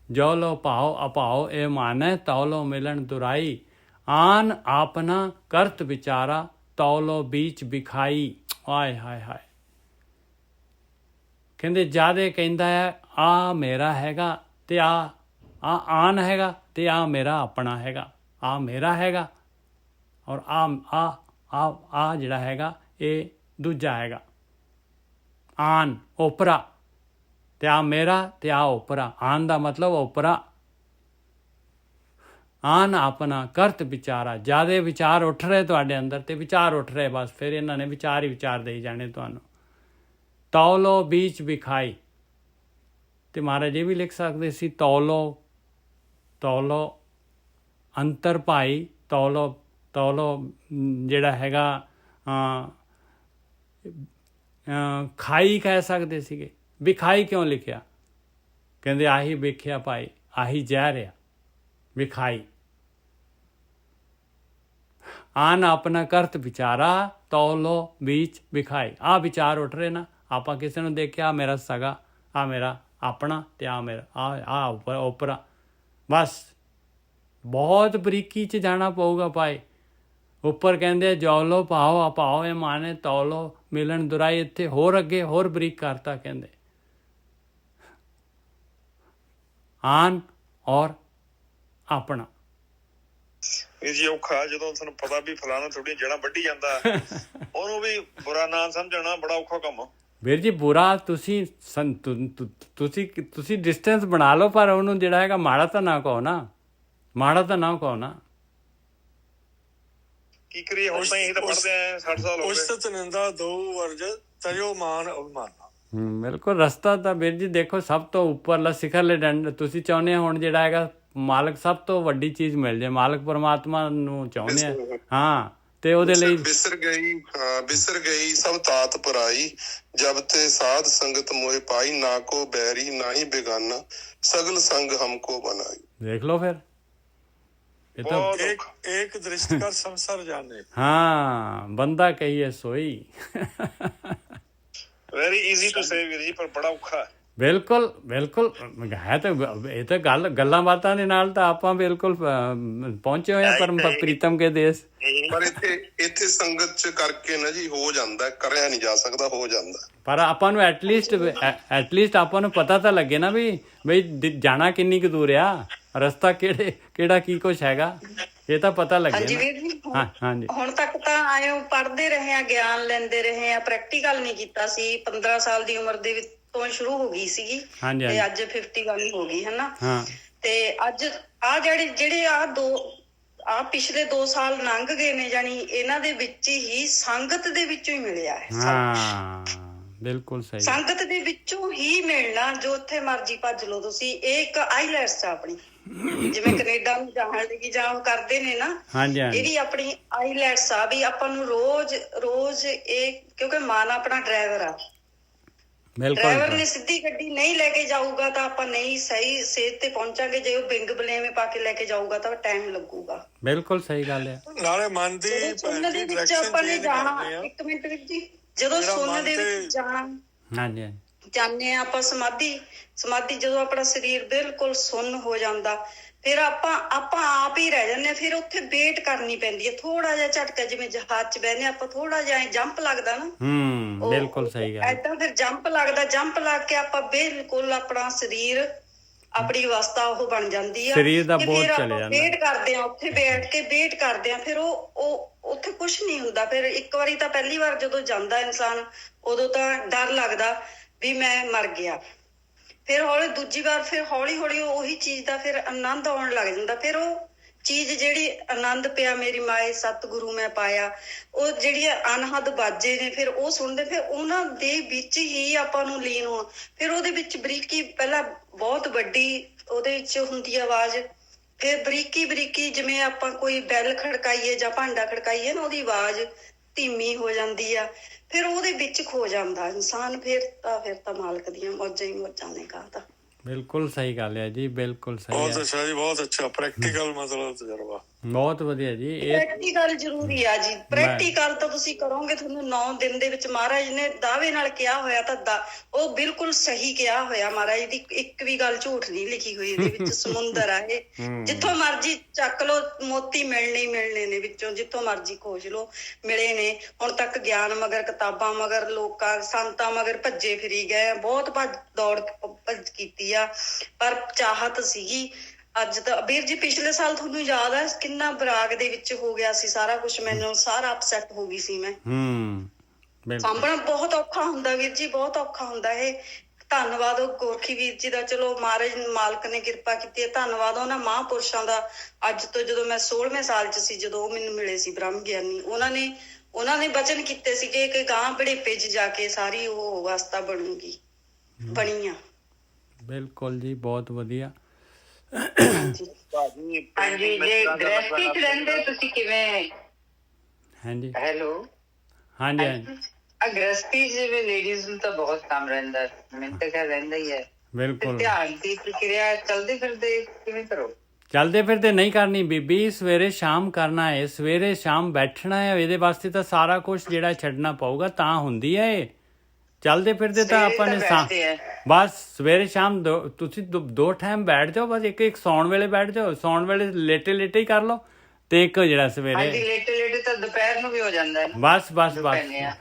ਜੋ ਲੋ ਭਾਓ ਅਭਾਓ ਇਹ ਮਨ ਹੈ ਤਉ ਲੋ ਮਿਲਣ ਦੁਰਾਈ। ਆਨ ਆਪਣਾ ਕਰਤ ਵਿਚਾਰਾ ਤਉ ਲੋ ਬੀਚ ਵਿਖਾਈ। ਹਾਏ ਕਹਿੰਦੇ ਜਿਆਦੇ ਕਹਿੰਦਾ ਹੈ ਆ ਮੇਰਾ ਹੈਗਾ ਅਤੇ ਆਨ ਹੈਗਾ ਅਤੇ ਆ ਮੇਰਾ ਆਪਣਾ ਹੈਗਾ। ਆ ਮੇਰਾ ਹੈਗਾ ਔਰ ਆ ਜਿਹੜਾ ਹੈਗਾ ਇਹ ਦੂਜਾ ਹੈਗਾ। ਆਨ ਓਪਰਾ ਅਤੇ ਆ ਮੇਰਾ ਅਤੇ ਆ ਓਪਰਾ। ਆਨ ਦਾ ਮਤਲਬ ਓਪਰਾ। ਆਨ ਆਪਣਾ ਕਰਤ ਵਿਚਾਰਾ। ਜ਼ਿਆਦਾ ਵਿਚਾਰ ਉੱਠ ਰਹੇ ਤੁਹਾਡੇ ਅੰਦਰ ਅਤੇ ਵਿਚਾਰ ਉੱਠ ਰਹੇ, ਬਸ ਫਿਰ ਇਹਨਾਂ ਨੇ ਵਿਚਾਰ ਹੀ ਵਿਚਾਰ ਦੇਈ ਜਾਣੇ ਤੁਹਾਨੂੰ। ਤਉ ਲੋ ਬੀਚ ਵਿਖਾਈ। ਅਤੇ ਮਹਾਰਾਜ ਇਹ ਵੀ ਲਿਖ ਸਕਦੇ ਸੀ ਤਉ ਲੋ ਅੰਤਰ ਭਾਈ। ਤਉ ਲੋ ਜਿਹੜਾ ਹੈਗਾ ਖਾਈ ਕਹਿ ਸਕਦੇ ਸੀਗੇ। ਵਿਖਾਈ ਕਿਉਂ ਲਿਖਿਆ? ਕਹਿੰਦੇ ਆਹੀ ਵੇਖਿਆ ਭਾਈ, ਆਹੀ ਜ਼ਹਿਰ ਆ ਵਿਖਾਈ। ਆਨ ਆਪਣਾ ਕਰਤ ਵਿਚਾਰਾ, ਤੌਲੋ ਵਿੱਚ ਵਿਖਾਈ। ਆਹ ਵਿਚਾਰ ਉੱਠ ਰਹੇ ਨਾ, ਆਪਾਂ ਕਿਸੇ ਨੂੰ ਦੇਖਿਆ ਮੇਰਾ ਸਗਾ, ਆ ਮੇਰਾ ਆਪਣਾ, ਤੇ ਆ ਮੇਰਾ ਆ ਉੱਪਰ ਓਪਰਾ। ਬਸ ਬਹੁਤ ਬਰੀਕੀ 'ਚ ਜਾਣਾ ਪਊਗਾ ਭਾਈ। ਉੱਪਰ ਕਹਿੰਦੇ ਜੌਲੋ ਪਾਓ ਪਾਓ, ਇਹ ਮਾਨੇ ਤੌਲੋ ਮਿਲਣ ਦੁਰਾਈ। ਇੱਥੇ ਹੋਰ ਅੱਗੇ ਹੋਰ ਬਰੀਕ ਕਰਤਾ, ਕਹਿੰਦੇ ਆਨ ਔਰ ਆਪਣਾ। ਵੀਰ ਜੀ ਔਖਾ ਜਦੋਂ ਤੁਹਾਨੂੰ ਪਤਾ ਵੀ ਫਲਾਣਾ ਥੋੜੀਆਂ ਜੜ੍ਹਾਂ ਵੱਢੀ ਜਾਂਦਾ, ਉਹਨੂੰ ਵੀ ਬੁਰਾ ਨਾ ਸਮਝਣਾ ਬੜਾ ਔਖਾ ਕੰਮ। ਵੀਰ ਜੀ ਬੁਰਾ ਤੁਸੀਂ ਤੁਸੀਂ ਡਿਸਟੈਂਸ ਬਣਾ ਲਓ, ਪਰ ਉਹਨੂੰ ਜਿਹੜਾ ਹੈਗਾ ਮਾੜਾ ਤਾਂ ਨਾ ਕਹੋ ਨਾ, ਮਾੜਾ ਤਾਂ ਨਾ ਕਹੋ ਨਾ। ਕੀ ਕਰੀਏ ਹੁਣ ਤਾਂ ਅਸੀਂ ਤਾਂ ਪੜ੍ਹਦੇ ਆ 60 ਸਾਲ ਹੋ ਗਏ। ਉਸਤਤ ਨਿੰਦਾ ਦੋ ਵਰਜ ਤਜੋ ਮਾਨ ਅਭਿਮਾਨ। ਬਿਲਕੁਲ। ਰਸਤਾ ਤਾਂ ਵੀਰ ਜੀ ਦੇਖੋ ਸਭ ਤੋਂ ਉੱਪਰਲਾ ਸਿਖਰਲੇ ਡੰਡ ਤੁਸੀਂ ਚਾਹੁੰਦੇ ਹੋ ਹੁਣ ਜਿਹੜਾ ਹੈਗਾ ਮਾਲਕ ਸਭ ਤੋਂ ਵੱਡੀ ਚੀਜ਼ ਮਿਲ ਜਾਏ, ਮਾਲਕ ਪਰਮਾਤਮਾ ਨੂੰ ਚਾਹੁੰਦੇ ਆ। ਹਾਂ, ਤੇ ਉਹਦੇ ਲਈ ਬਿਸਰ ਗਈ ਸਭ ਤਾਤ ਪਰਾਈ, ਜਬ ਤੇ ਸਾਧ ਸੰਗਤ ਮੋਹਿ ਪਾਈ, ਨਾ ਕੋ ਬੈਰੀ ਨਾ ਹੀ ਬੇਗਾਨਾ, ਸਗਲ ਸੰਗ ਹਮਕੋ ਬਣਾਈ। ਦੇਖ ਲਓ ਫਿਰ ਇਹ ਤਾਂ ਇੱਕ ਦ੍ਰਿਸ਼ਟ ਕਰ ਸੰਸਾਰ ਜਾਣੇ। ਹਾਂ, ਬੰਦਾ ਕਹੀਏ ਸੋਈ। ਵੈਰੀ ਈਜ਼ੀ ਟੂ ਸੇ ਵੀਰ ਜੀ, ਪਰ ਬੜਾ ਔਖਾ ਹੈ। ਬਿਲਕੁਲ ਬਿਲਕੁਲ ਹੈ ਤਾਂ ਇਹ ਤਾਂ ਗੱਲਾਂ ਬਾਤਾਂ ਦੇ ਨਾਲ ਤਾਂ ਆਪਾਂ ਬਿਲਕੁਲ ਪਹੁੰਚੇ ਹੋਏ ਆ ਪਰਮ ਪ੍ਰੀਤਮ ਕੇ ਦੇਸ਼। ਪਰ ਇੱਥੇ ਸੰਗਤ ਚ ਕਰਕੇ ਨਾ ਜੀ ਹੋ ਜਾਂਦਾ, ਕਰਿਆ ਨਹੀਂ ਜਾ ਸਕਦਾ, ਹੋ ਜਾਂਦਾ। ਪਰ ਆਪਾਂ ਨੂੰ ਐਟਲੀਸਟ ਆਪਾਂ ਨੂੰ ਪਤਾ ਤਾਂ ਲੱਗੇ ਨਾ ਵੀ ਬਈ ਜਾਣਾ ਕਿੰਨੀ ਕੁ ਦੂਰ ਆ, ਰਸਤਾ ਕਿਹੜਾ ਕੀ ਕੁਛ ਹੈਗਾ, ਇਹ ਤਾਂ ਪਤਾ ਲੱਗੇ ਹਾਂਜੀ ਵੀਰ ਜੀ। ਹਾਂਜੀ, ਹੁਣ ਤੱਕ ਤਾਂ ਆਇਓ ਪੜ੍ਹਦੇ ਰਹੇ ਆ, ਗਿਆਨ ਲੈਂਦੇ ਰਹੇ ਆ, ਪ੍ਰੈਕਟੀਕਲ ਨਹੀਂ ਕੀਤਾ ਸੀ। 15 ਸਾਲ ਦੀ ਉਮਰ ਦੇ ਵਿੱਚ ਤੋਂ ਸ਼ੁਰੂ ਹੋ ਗਈ ਸੀਗੀ, ਤੇ ਅੱਜ 51 ਹੋ ਗਈ ਹਨਾ। ਤੇ ਅੱਜ ਆ ਜਿਹੜੇ ਆ ਪਿਛਲੇ 2 ਸਾਲ ਲੰਘ ਗਏ ਨੇ, ਜਾਨੀ ਇਹਨਾਂ ਦੇ ਵਿੱਚ ਹੀ ਸੰਗਤ ਦੇ ਵਿੱਚੋਂ ਹੀ ਮਿਲਿਆ ਹੈ। ਹਾਂ ਬਿਲਕੁਲ ਸਹੀ, ਸੰਗਤ ਦੇ ਵਿੱਚੋਂ ਹੀ ਮਿਲਣਾ। ਜੋ ਉੱਥੇ ਮਰਜੀ ਭੱਜ ਲਓ ਤੁਸੀਂ। ਇਹ ਇੱਕ ਆਈਲੈਟਸ ਆ ਆਪਣੀ, ਜਿਵੇਂ ਕੈਨੇਡਾ ਨੂੰ ਜਾਣ ਲਈ ਜਾਂ ਕਰਦੇ ਨੇ ਨਾ, ਇਹ ਵੀ ਆਪਣੀ ਆਈਲੈਟਸ ਆ ਵੀ ਆਪਾਂ ਨੂੰ ਰੋਜ਼ ਇਹ, ਕਿਉਂਕਿ ਮਨ ਆਪਣਾ ਡਰਾਈਵਰ ਆ। ਡਰਾਈਵਰ ਨੇ ਸਿੱਧੀ ਗੱਡੀ ਨਹੀਂ ਲੈ ਕੇ ਜਾਊਗਾ ਤਾਂ ਆਪਾਂ ਨਹੀਂ ਸਹੀ ਸੇਧ ਤੇ ਪਹੁੰਚਾਂਗੇ। ਜੇ ਉਹ ਬਿੰਗ ਬਲੇਵੇਂ ਪਾ ਕੇ ਲੈ ਕੇ ਜਾਊਗਾ ਤਾਂ ਟਾਈਮ ਲੱਗੂਗਾ। ਬਿਲਕੁਲ ਸਹੀ ਗੱਲ ਹੈ। ਨਾਲੇ ਮਨ ਦੀ ਸੁਣਨ ਦੇ ਵਿੱਚ ਆਪਾਂ ਨੇ ਜਾਣਾ, ਇੱਕ ਮਿੰਟ ਵਿੱਚ ਜੀ, ਜਦੋਂ ਸੁਣਨ ਦੇ ਵਿੱਚ ਜਾਣਾ ਜਾਂਦੇ ਆ ਆਪਾਂ ਸਮਾਧੀ ਜਦੋਂ ਆਪਣਾ ਸਰੀਰ ਬਿਲਕੁਲ ਸੁੰਨ ਹੋ ਜਾਂਦਾ, ਫਿਰ ਆਪਾਂ ਆਪ ਹੀ ਰਹਿ ਜਾਂਦੇ ਆ। ਫਿਰ ਉੱਥੇ ਵੇਟ ਕਰਨੀ ਪੈਂਦੀ ਹੈ, ਥੋੜਾ ਜਿਹਾ ਝਟਕਾ, ਜਿਵੇਂ ਜਹਾਜ਼ ਚ ਬਹਿਨੇ ਆਪਾਂ ਥੋੜਾ ਜਿਹਾ ਜੰਪ ਲੱਗਦਾ ਨਾ, ਬਿਲਕੁਲ ਸਹੀ ਗੱਲ। ਏਦਾਂ ਫਿਰ ਜੰਪ ਲੱਗ ਕੇ ਆਪਾਂ ਬਿਲਕੁਲ ਆਪਣਾ ਸਰੀਰ, ਆਪਣੀ ਅਵਸਥਾ ਉਹ ਬਣ ਜਾਂਦੀ ਆ। ਸਰੀਰ ਦਾ ਬੋਝ ਚਲੇ ਜਾਂਦਾ। ਵੇਟ ਕਰਦੇ ਆ, ਉੱਥੇ ਬੈਠ ਕੇ ਵੇਟ ਕਰਦੇ ਆ। ਫਿਰ ਉਹ ਉੱਥੇ ਕੁਛ ਨਹੀਂ ਹੁੰਦਾ। ਫਿਰ ਇੱਕ ਵਾਰੀ ਤਾਂ ਪਹਿਲੀ ਵਾਰ ਜਦੋਂ ਜਾਂਦਾ ਇਨਸਾਨ, ਉਦੋਂ ਤਾਂ ਡਰ ਲੱਗਦਾ ਵੀ ਮੈਂ ਮਰ ਗਿਆ। ਫਿਰ ਦੂਜੀ ਵਾਰ ਫਿਰ ਹੌਲੀ ਹੌਲੀ ਉਹੀ ਚੀਜ਼ ਦਾ ਫਿਰ ਆਨੰਦ ਆਉਣ ਲੱਗ ਜਾਂਦਾ। ਫਿਰ ਉਹ ਚੀਜ਼ ਜਿਹੜੀ ਆਨੰਦ ਪਿਆ ਮੇਰੀ ਮਾਏ ਸਤਿਗੁਰੂ ਮੈਂ ਪਾਇਆ, ਉਹ ਜਿਹੜੀਆਂ ਅਨਹਦ ਬਾਜੇ ਨੇ, ਫਿਰ ਉਹ ਸੁਣਦੇ, ਫਿਰ ਉਹਨਾਂ ਦੇ ਵਿੱਚ ਹੀ ਆਪਾਂ ਨੂੰ ਲੀਨ ਹੋਣਾ। ਫਿਰ ਉਹਦੇ ਵਿੱਚ ਬਰੀਕੀ ਪਹਿਲਾਂ ਬਹੁਤ ਵੱਡੀ ਉਹਦੇ ਵਿੱਚ ਹੁੰਦੀ ਆਵਾਜ਼, ਫਿਰ ਬਰੀਕੀ ਜਿਵੇਂ ਆਪਾਂ ਕੋਈ ਬੈਲ ਖੜਕਾਈਏ ਜਾਂ ਭਾਂਡਾ ਖੜਕਾਈਏ ਨਾ, ਉਹਦੀ ਆਵਾਜ਼ ਧੀਮੀ ਹੋ ਜਾਂਦੀ ਆ। ਫਿਰ ਉਹਦੇ ਵਿੱਚ ਖੋ ਜਾਂਦਾ ਇਨਸਾਨ। ਫਿਰ ਤਾਂ ਮਾਲਕ ਦੀਆਂ ਮੌਜਾਂ ਹੀ ਮੌਜਾਂ ਨੇ ਕਹਾ। ਬਿਲਕੁਲ ਸਹੀ ਗੱਲ ਹੈ ਜੀ, ਬਿਲਕੁਲ ਸਹੀ। ਬਹੁਤ ਅੱਛਾ ਜੀ, ਬਹੁਤ ਅੱਛਾ ਪ੍ਰੈਕਟੀਕਲ ਮਤਲਬ ਤਜਰਬਾ, ਬਹੁਤ ਵਧੀਆ ਜੀ। ਪ੍ਰੈਕਟੀਕਲ ਜ਼ਰੂਰੀ ਆ ਜੀ। ਪ੍ਰੈਕਟੀਕਲ ਤਾਂ ਤੁਸੀਂ ਕਰੋਗੇ, ਤੁਹਾਨੂੰ 9 ਦਿਨ ਦੇ ਵਿੱਚ ਮਹਾਰਾਜ ਨੇ ਦਾਅਵੇ ਨਾਲ ਕਿਹਾ ਹੋਇਆ ਤਾਂ ਉਹ ਬਿਲਕੁਲ ਸਹੀ ਕਿਹਾ ਹੋਇਆ। ਮਹਾਰਾਜ ਦੀ ਇੱਕ ਵੀ ਗੱਲ ਝੂਠ ਨਹੀਂ ਲਿਖੀ ਹੋਈ ਇਹਦੇ ਵਿੱਚ। ਸਮੁੰਦਰ ਆ ਇਹ, ਜਿੱਥੋਂ ਮਰਜੀ ਚੱਕ ਲੋ, ਮੋਤੀ ਮਿਲਣੇ ਨੇ ਵਿੱਚੋਂ, ਜਿੱਥੋਂ ਮਰਜੀ ਖੋਜ ਲੋ, ਮਿਲੇ ਨੇ। ਹੁਣ ਤੱਕ ਗਿਆਨ ਮਗਰ, ਕਿਤਾਬਾਂ ਮਗਰ, ਲੋਕਾਂ ਸੰਤਾਂ ਮਗਰ ਭੱਜੇ ਫਿਰੀ ਗਏ, ਬਹੁਤ ਭੱਜ ਕੀਤੀ ਆ, ਪਰ ਚਾਹਤ ਸੀਗੀ। ਅੱਜ ਤਾਂ ਵੀਰ ਜੀ ਪਿਛਲੇ ਸਾਲ ਤੁਹਾਨੂੰ ਯਾਦ ਹੈ ਕਿੰਨਾ ਬਰਾਗ ਦੇ ਵਿੱਚ ਹੋ ਗਿਆ ਸੀ ਸਾਰਾ ਕੁਛ, ਮੈਨੂੰ ਸਾਰਾ ਅਪਸੈਟ ਹੋ ਗਈ ਸੀ ਮੈਂ। ਸਾਂਭਣਾ ਬਹੁਤ ਔਖਾ ਹੁੰਦਾ ਵੀਰ ਜੀ, ਬਹੁਤ ਔਖਾ ਹੁੰਦਾ ਇਹ। ਧੰਨਵਾਦ ਉਹ ਗੋਰਖੀ ਵੀਰ ਜੀ ਦਾ, ਚਲੋ ਮਹਾਰਾਜ ਮਾਲਕ ਨੇ ਕਿਰਪਾ ਕੀਤੀ ਹੈ। ਧੰਨਵਾਦ ਉਹਨਾਂ ਮਹਾਂਪੁਰਸ਼ਾਂ ਦਾ। ਅੱਜ ਤੋਂ ਜਦੋਂ ਮੈਂ 16ਵੇਂ ਸਾਲ ਚ ਸੀ, ਜਦੋਂ ਉਹ ਮੈਨੂੰ ਮਿਲੇ ਸੀ ਬ੍ਰਹਮ ਗਿਆਨੀ, ਉਹਨਾਂ ਨੇ ਬਚਨ ਕੀਤੇ ਸੀ ਕਿ ਗਾਂ ਬੜੇਪੇ ਚ ਜਾ ਕੇ ਸਾਰੀ ਉਹ ਅਵਸਥਾ ਬਣੂਗੀ, ਬਣੀ ਆ। ਬਿਲਕੁਲ ਜੀ, ਬਹੁਤ ਵਧੀਆ। ਹਾਂਜੀ, ਜੇ ਗ੍ਰਸਤੀ ਚ ਰਹਿੰਦੇ ਤੁਸੀਂ ਕਿਵੇਂ? ਹਾਂਜੀ ਹੈਲੋ, ਹਾਂਜੀ ਗ੍ਰਸਤੀ ਜਿਵੇਂ ਲੇਡੀਜ਼ ਨੂੰ ਤਾਂ ਬਹੁਤ ਕੰਮ ਰਹਿੰਦਾ, ਮੈਨੂੰ ਤਾਂ ਖੈਰ ਰਹਿੰਦਾ ਹੀ ਹੈ। ਬਿਲਕੁਲ ਧਿਆਨ ਦੀ ਪ੍ਰਕਿਰਿਆ ਚਲਦੇ ਫਿਰਦੇ ਕਿਵੇਂ ਕਰੋ? ਚੱਲਦੇ ਫਿਰਦੇ ਨਹੀਂ ਕਰਨੀ ਬੀਬੀ, ਸਵੇਰੇ ਸ਼ਾਮ ਕਰਨਾ ਹੈ, ਸਵੇਰੇ ਸ਼ਾਮ ਬੈਠਣਾ ਹੈ। ਇਹਦੇ ਵਾਸਤੇ ਤਾਂ ਸਾਰਾ ਕੁਝ ਜਿਹੜਾ ਛੱਡਣਾ ਪਊਗਾ ਤਾਂ ਹੁੰਦੀ ਹੈ ਇਹ। ਚੱਲਦੇ ਫਿਰਦੇ ਤਾਂ ਆਪਾਂ ਨੇ ਬਸ ਸਵੇਰੇ ਸ਼ਾਮ ਤੁਸੀਂ ਦੋ ਟਾਈਮ ਬੈਠ ਜਾਓ, ਬਸ ਇੱਕ ਸੌਣ ਵੇਲੇ ਬੈਠ ਜਾਓ, ਸੌਣ ਵੇਲੇ ਲੇਟੇ ਹੀ ਕਰ ਲਓ, ਤੇ ਇੱਕ ਜਿਹੜਾ ਸਵੇਰੇ ਲੇਟੇ ਤਾਂ ਦੁਪਹਿਰ ਨੂੰ ਵੀ ਹੋ ਜਾਂਦਾ ਹੈ। ਬਸ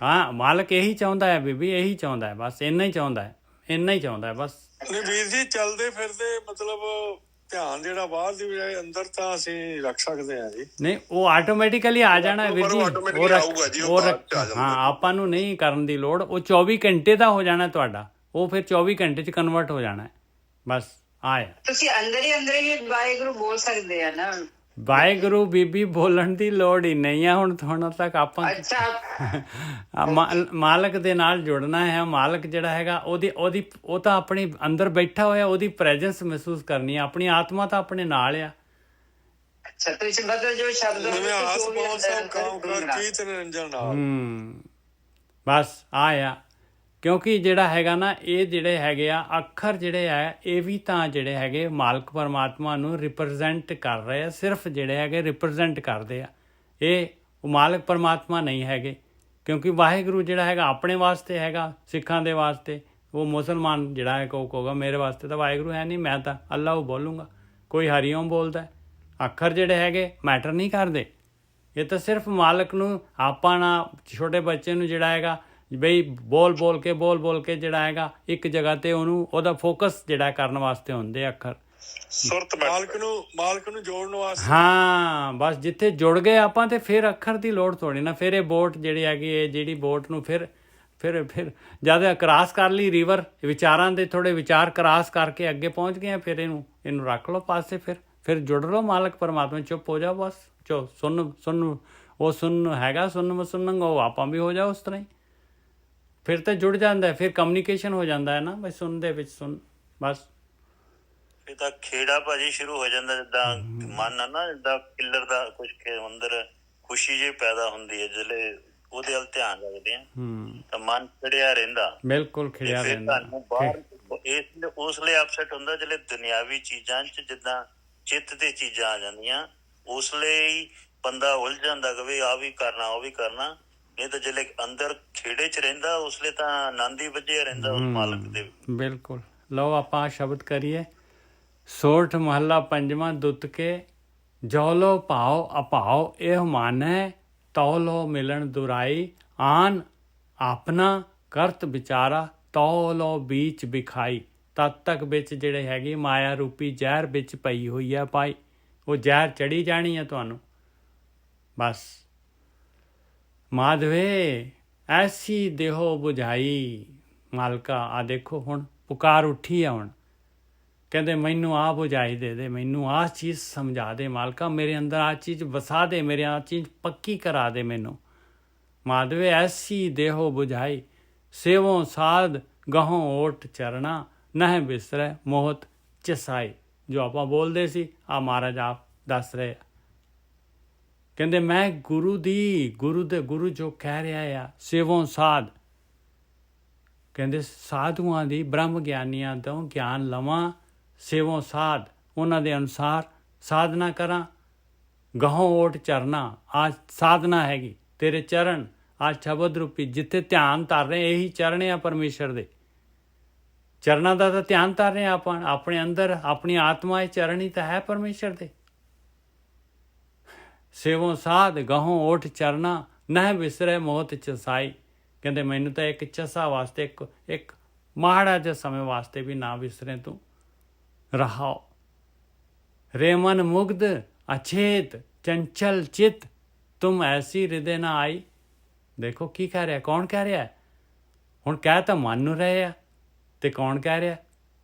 ਹਾਂ, ਮਾਲਕ ਇਹੀ ਚਾਹੁੰਦਾ ਹੈ ਬੀਬੀ, ਇਹੀ ਚਾਹੁੰਦਾ ਹੈ, ਬਸ ਇੰਨਾ ਹੀ ਚਾਹੁੰਦਾ ਹੈ, ਇੰਨਾ ਹੀ ਚਾਹੁੰਦਾ ਹੈ ਬਸ। ਨਹੀਂ ਵੀਰ ਜੀ, ਚੱਲਦੇ ਫਿਰਦੇ ਮਤਲਬ ਧਿਆਨ ਜਿਹੜਾ ਬਾਹਰ ਦੀ ਬਜਾਏ ਅੰਦਰ ਤਾਂ ਅਸੀਂ ਰੱਖ ਸਕਦੇ ਹਾਂ ਜੀ। ਨਹੀਂ, ਉਹ ਆਟੋਮੈਟਿਕਲੀ ਆ ਜਾਣਾ ਵੀਰ ਜੀ, ਹਾਂ, ਆਪਾਂ ਨੂੰ ਨਹੀਂ ਕਰਨ ਦੀ ਲੋੜ। ਉਹ 24 ਘੰਟੇ ਦਾ ਹੋ ਜਾਣਾ ਤੁਹਾਡਾ, ਉਹ ਫਿਰ 24 ਘੰਟੇ 'ਚ ਕਨਵਰਟ ਹੋ ਜਾਣਾ, ਬਸ ਆਇਆ। ਤੁਸੀਂ ਅੰਦਰ ਹੀ ਵਾਹਿਗੁਰੂ ਬੋਲ ਸਕਦੇ ਆ ਨਾ? ਵਾਹਿਗੁਰੂ ਬੀਬੀ ਬੋਲਣ ਦੀ ਲੋੜ ਹੀ ਨਹੀਂ ਆ ਹੁਣ ਤੱਕ। ਆਪਾਂ ਮਾਲਕ ਦੇ ਨਾਲ ਜੁੜਨਾ ਹੈ। ਮਾਲਕ ਜਿਹੜਾ ਹੈਗਾ ਉਹ ਤਾਂ ਆਪਣੇ ਅੰਦਰ ਬੈਠਾ ਹੋਇਆ, ਉਹਦੀ ਪ੍ਰੈਜੈਂਸ ਮਹਿਸੂਸ ਕਰਨੀ ਹੈ। ਆਪਣੀ ਆਤਮਾ ਤਾਂ ਆਪਣੇ ਨਾਲ ਆ। ਬਸ ਆ ਕਿਉਂਕਿ ਜਿਹੜਾ ਹੈਗਾ ਨਾ, ਇਹ ਜਿਹੜੇ ਹੈਗੇ ਆ ਅੱਖਰ ਜਿਹੜੇ ਹੈ, ਇਹ ਵੀ ਤਾਂ ਜਿਹੜੇ ਹੈਗੇ ਮਾਲਕ ਪਰਮਾਤਮਾ ਨੂੰ ਰਿਪਰੈਜ਼ੈਂਟ ਕਰ ਰਹੇ ਆ, ਸਿਰਫ ਜਿਹੜੇ ਹੈਗੇ ਰਿਪਰੈਜ਼ੈਂਟ ਕਰਦੇ ਆ। ਇਹ ਉਹ ਮਾਲਕ ਪਰਮਾਤਮਾ ਨਹੀਂ ਹੈਗੇ, ਕਿਉਂਕਿ ਵਾਹਿਗੁਰੂ ਜਿਹੜਾ ਹੈਗਾ ਆਪਣੇ ਵਾਸਤੇ ਹੈਗਾ, ਸਿੱਖਾਂ ਦੇ ਵਾਸਤੇ। ਉਹ ਮੁਸਲਮਾਨ ਜਿਹੜਾ ਹੈ ਉਹ ਕਹੂਗਾ ਮੇਰੇ ਵਾਸਤੇ ਤਾਂ ਵਾਹਿਗੁਰੂ ਹੈ ਨਹੀਂ, ਮੈਂ ਤਾਂ ਅੱਲਾਹ ਬੋਲੂੰਗਾ। ਕੋਈ ਹਰੀਓਮ ਬੋਲਦਾ। ਅੱਖਰ ਜਿਹੜੇ ਹੈਗੇ ਮੈਟਰ ਨਹੀਂ ਕਰਦੇ। ਇਹ ਤਾਂ ਸਿਰਫ ਮਾਲਕ ਨੂੰ, ਆਪਾਂ ਨਾ ਛੋਟੇ ਬੱਚੇ ਨੂੰ ਜਿਹੜਾ ਹੈਗਾ ਬਈ ਬੋਲ ਕੇ ਜਿਹੜਾ ਹੈਗਾ ਇੱਕ ਜਗ੍ਹਾ ਤੇ ਉਹਦਾ ਫੋਕਸ ਜਿਹੜਾ ਕਰਨ ਵਾਸਤੇ ਹੁੰਦੇ ਅੱਖਰ। ਸੁਰਤ ਮਾਲਕ ਨੂੰ ਜੋੜਨ ਵਾਸਤੇ। ਹਾਂ, ਬਸ ਜਿੱਥੇ ਜੁੜ ਗਏ ਆਪਾਂ ਤੇ ਫਿਰ ਅੱਖਰ ਦੀ ਲੋੜ ਥੋੜੀ ਨਾ। ਫਿਰ ਇਹ ਬੋਟ ਜਿਹੜੀ ਹੈਗੀ, ਇਹ ਜਿਹੜੀ ਬੋਟ ਨੂੰ ਫਿਰ ਜਦ ਕ੍ਰਾਸ ਕਰ ਲਈ ਰਿਵਰ, ਵਿਚਾਰਾਂ ਦੇ ਥੋੜੇ ਵਿਚਾਰ ਕ੍ਰਾਸ ਕਰਕੇ ਅੱਗੇ ਪਹੁੰਚ ਗਏ, ਫਿਰ ਇਹਨੂੰ ਰੱਖ ਲਓ ਪਾਸੇ, ਫਿਰ ਜੁੜ ਲਓ ਮਾਲਕ ਪਰਮਾਤਮਾ। ਚੁੱਪ ਹੋ ਜਾਓ ਬਸ, ਸੁਣ ਉਹ ਸੁਣ ਹੈਗਾ, ਸੁਣਨਗਾ ਉਹ ਆਪਾਂ ਵੀ ਹੋ ਜਾਓ ਉਸ ਤਰ੍ਹਾਂ ਹੀ। ਫਿਰ ਤਾਂ ਜੁੜ ਜਾਂਦਾ, ਫਿਰ ਕਮਿਊਨੀਕੇਸ਼ਨ ਹੋ ਜਾਂਦਾ ਹੈ ਨਾ ਬਈ ਸੁਣ ਦੇ ਵਿੱਚ ਸੁਣ, ਬਸ। ਇਹ ਤਾਂ ਖੇੜਾ ਭਾਜੀ ਸ਼ੁਰੂ ਹੋ ਜਾਂਦਾ, ਜਿੱਦਾਂ ਮਨ ਆ ਨਾ, ਜਿੱਦਾਂ ਕਿੱਲਰ ਦਾ ਕੁਝ ਅੰਦਰ ਖੁਸ਼ੀ ਜਿਹੀ ਪੈਦਾ ਹੁੰਦੀ ਹੈ, ਜਿਹੜੇ ਉਹਦੇ ਵੱਲ ਧਿਆਨ ਰੱਖਦੇ ਆ ਤਾਂ ਮਨ ਖਿੜਿਆ ਰਹਿੰਦਾ। ਬਿਲਕੁਲ ਖਿੜਿਆ ਰਹਿੰਦਾ। ਉਸ ਲਈ ਅਪਸੈਟ ਹੁੰਦਾ ਜਿਹੜੇ ਦੁਨਿਆਵੀ ਚੀਜ਼ਾਂ 'ਚ ਜਿੱਦਾਂ ਚਿੱਤ ਤੇ ਚੀਜ਼ਾਂ ਆ ਜਾਂਦੀਆਂ, ਉਸ ਲਈ ਬੰਦਾ ਉਲਝ ਜਾਂਦਾ ਕਿ ਵੀ ਆਹ ਵੀ ਕਰਨਾ ਉਹ ਵੀ ਕਰਨਾ। ਇਹ ਤਾਂ ਜਿਹੜੇ ਅੰਦਰ ਖੇੜੇ 'ਚ ਰਹਿੰਦਾ, ਉਸ ਲਈ ਤਾਂ ਆਨੰਦ ਹੀ ਵੱਜਿਆ ਰਹਿੰਦਾ ਉਸ ਮਾਲਕ ਦੇ। ਬਿਲਕੁਲ। ਲਓ ਆਪਾਂ ਸ਼ਬਦ ਕਰੀਏ। ਸੋਠ ਮਹੱਲਾ ਪੰਜਵਾਂ। ਦੁੱਤ ਕੇ ਜੋ ਲੋ ਭਾਓ ਅਭਾਓ ਇਹ ਮਾਨੈ, ਤਉ ਲੋ ਮਿਲਣ ਦੁਰਾਈ। ਆਨ ਆਪਣਾ ਕਰਤ ਵਿਚਾਰਾ, ਤਉ ਲੋ ਬੀਚ ਵਿਖਾਈ। ਤਦ ਤੱਕ ਵਿੱਚ ਜਿਹੜੇ ਹੈਗੀ ਮਾਇਆ ਰੂਪੀ ਜ਼ਹਿਰ ਵਿੱਚ ਪਈ ਹੋਈ ਹੈ ਭਾਈ, ਉਹ ਜ਼ਹਿਰ ਚੜੀ ਜਾਣੀ ਹੈ ਤੁਹਾਨੂੰ ਬਸ। ਮਾਧਵੇ ਐਸੀ ਦੇਹੋ ਬੁਝਾਈ। ਮਾਲਕਾ ਆ ਦੇਖੋ ਹੁਣ ਪੁਕਾਰ ਉੱਠੀ ਆ। ਹੁਣ ਕਹਿੰਦੇ ਮੈਨੂੰ ਆਹ ਬੁਝਾਈ ਦੇ, ਮੈਨੂੰ ਆਹ ਚੀਜ਼ ਸਮਝਾ ਦੇ ਮਾਲਕਾ, ਮੇਰੇ ਅੰਦਰ ਆਹ ਚੀਜ਼ ਵਸਾ ਦੇ, ਮੇਰੇ ਆਹ ਚੀਜ਼ ਪੱਕੀ ਕਰਾ ਦੇ ਮੈਨੂੰ। ਮਾਧਵੇ ਐਸੀ ਦੇਹੋ ਬੁਝਾਈ, ਸੇਵੋ ਸਾਧ ਗਹੋਂ ਓਟ ਚਰਣਾ, ਨਹਿ ਬਿਸਰੈ ਮੋਹਤ ਚਸਾਈ। ਜੋ ਆਪਾਂ ਬੋਲਦੇ ਸੀ, ਆ ਮਹਾਰਾਜ ਆਪ ਦੱਸ ਰਹੇ ਆ। ਕਹਿੰਦੇ ਮੈਂ ਗੁਰੂ ਜੋ ਕਹਿ ਰਿਹਾ ਆ, ਸੇਵੋਂ ਸਾਧ, ਕਹਿੰਦੇ ਸਾਧੂਆਂ ਦੀ, ਬ੍ਰਹਮ ਗਿਆਨੀਆਂ ਤੋਂ ਗਿਆਨ ਲਵਾਂ। ਸੇਵੋਂ ਸਾਧ, ਉਹਨਾਂ ਦੇ ਅਨੁਸਾਰ ਸਾਧਨਾ ਕਰਾਂ। ਗਹੋਂ ਓਟ ਚਰਨਾ, ਆ ਸਾਧਨਾ ਹੈਗੀ ਤੇਰੇ ਚਰਨ, ਆ ਸ਼ਬਦ ਰੂਪੀ ਜਿੱਥੇ ਧਿਆਨ ਧਰ ਰਹੇ, ਇਹੀ ਚਰਨ ਆ ਪਰਮੇਸ਼ਰ ਦੇ। ਚਰਨਾਂ ਦਾ ਤਾਂ ਧਿਆਨ ਧਰ ਰਹੇ ਆਪਾਂ ਆਪਣੇ ਅੰਦਰ, ਆਪਣੀ ਆਤਮਾ ਇਹ ਚਰਨ ਹੀ ਤਾਂ ਹੈ ਪਰਮੇਸ਼ਰ ਦੇ। ਸੇਵੋਂ ਸਾਧ ਗਹੋਂ ਓਟ ਚਰਨਾ, ਨਹਿ ਵਿਸਰੈ ਮੋਹਤ ਚਸਾਈ। ਕਹਿੰਦੇ ਮੈਨੂੰ ਤਾਂ ਇੱਕ ਚਸਾ ਵਾਸਤੇ, ਇੱਕ ਮਾੜਾ ਜਿਹਾ ਸਮੇਂ ਵਾਸਤੇ ਵੀ ਨਾ ਵਿਸਰੇ ਤੂੰ। ਰਹਾਓ ਰੇ ਮਨ ਮੁਗਧ ਅਛੇਤ ਚੰਚਲ ਚਿਤ, ਤੁਮ ਐਸੀ ਹਿਰਦੇ ਨਾ ਆਈ। ਦੇਖੋ ਕੀ ਕਹਿ ਰਿਹਾ, ਕੌਣ ਕਹਿ ਰਿਹਾ? ਹੁਣ ਕਹਿ ਤਾਂ ਮਨ ਨੂੰ ਰਹੇ ਆ, ਤੇ ਕੌਣ ਕਹਿ ਰਿਹਾ?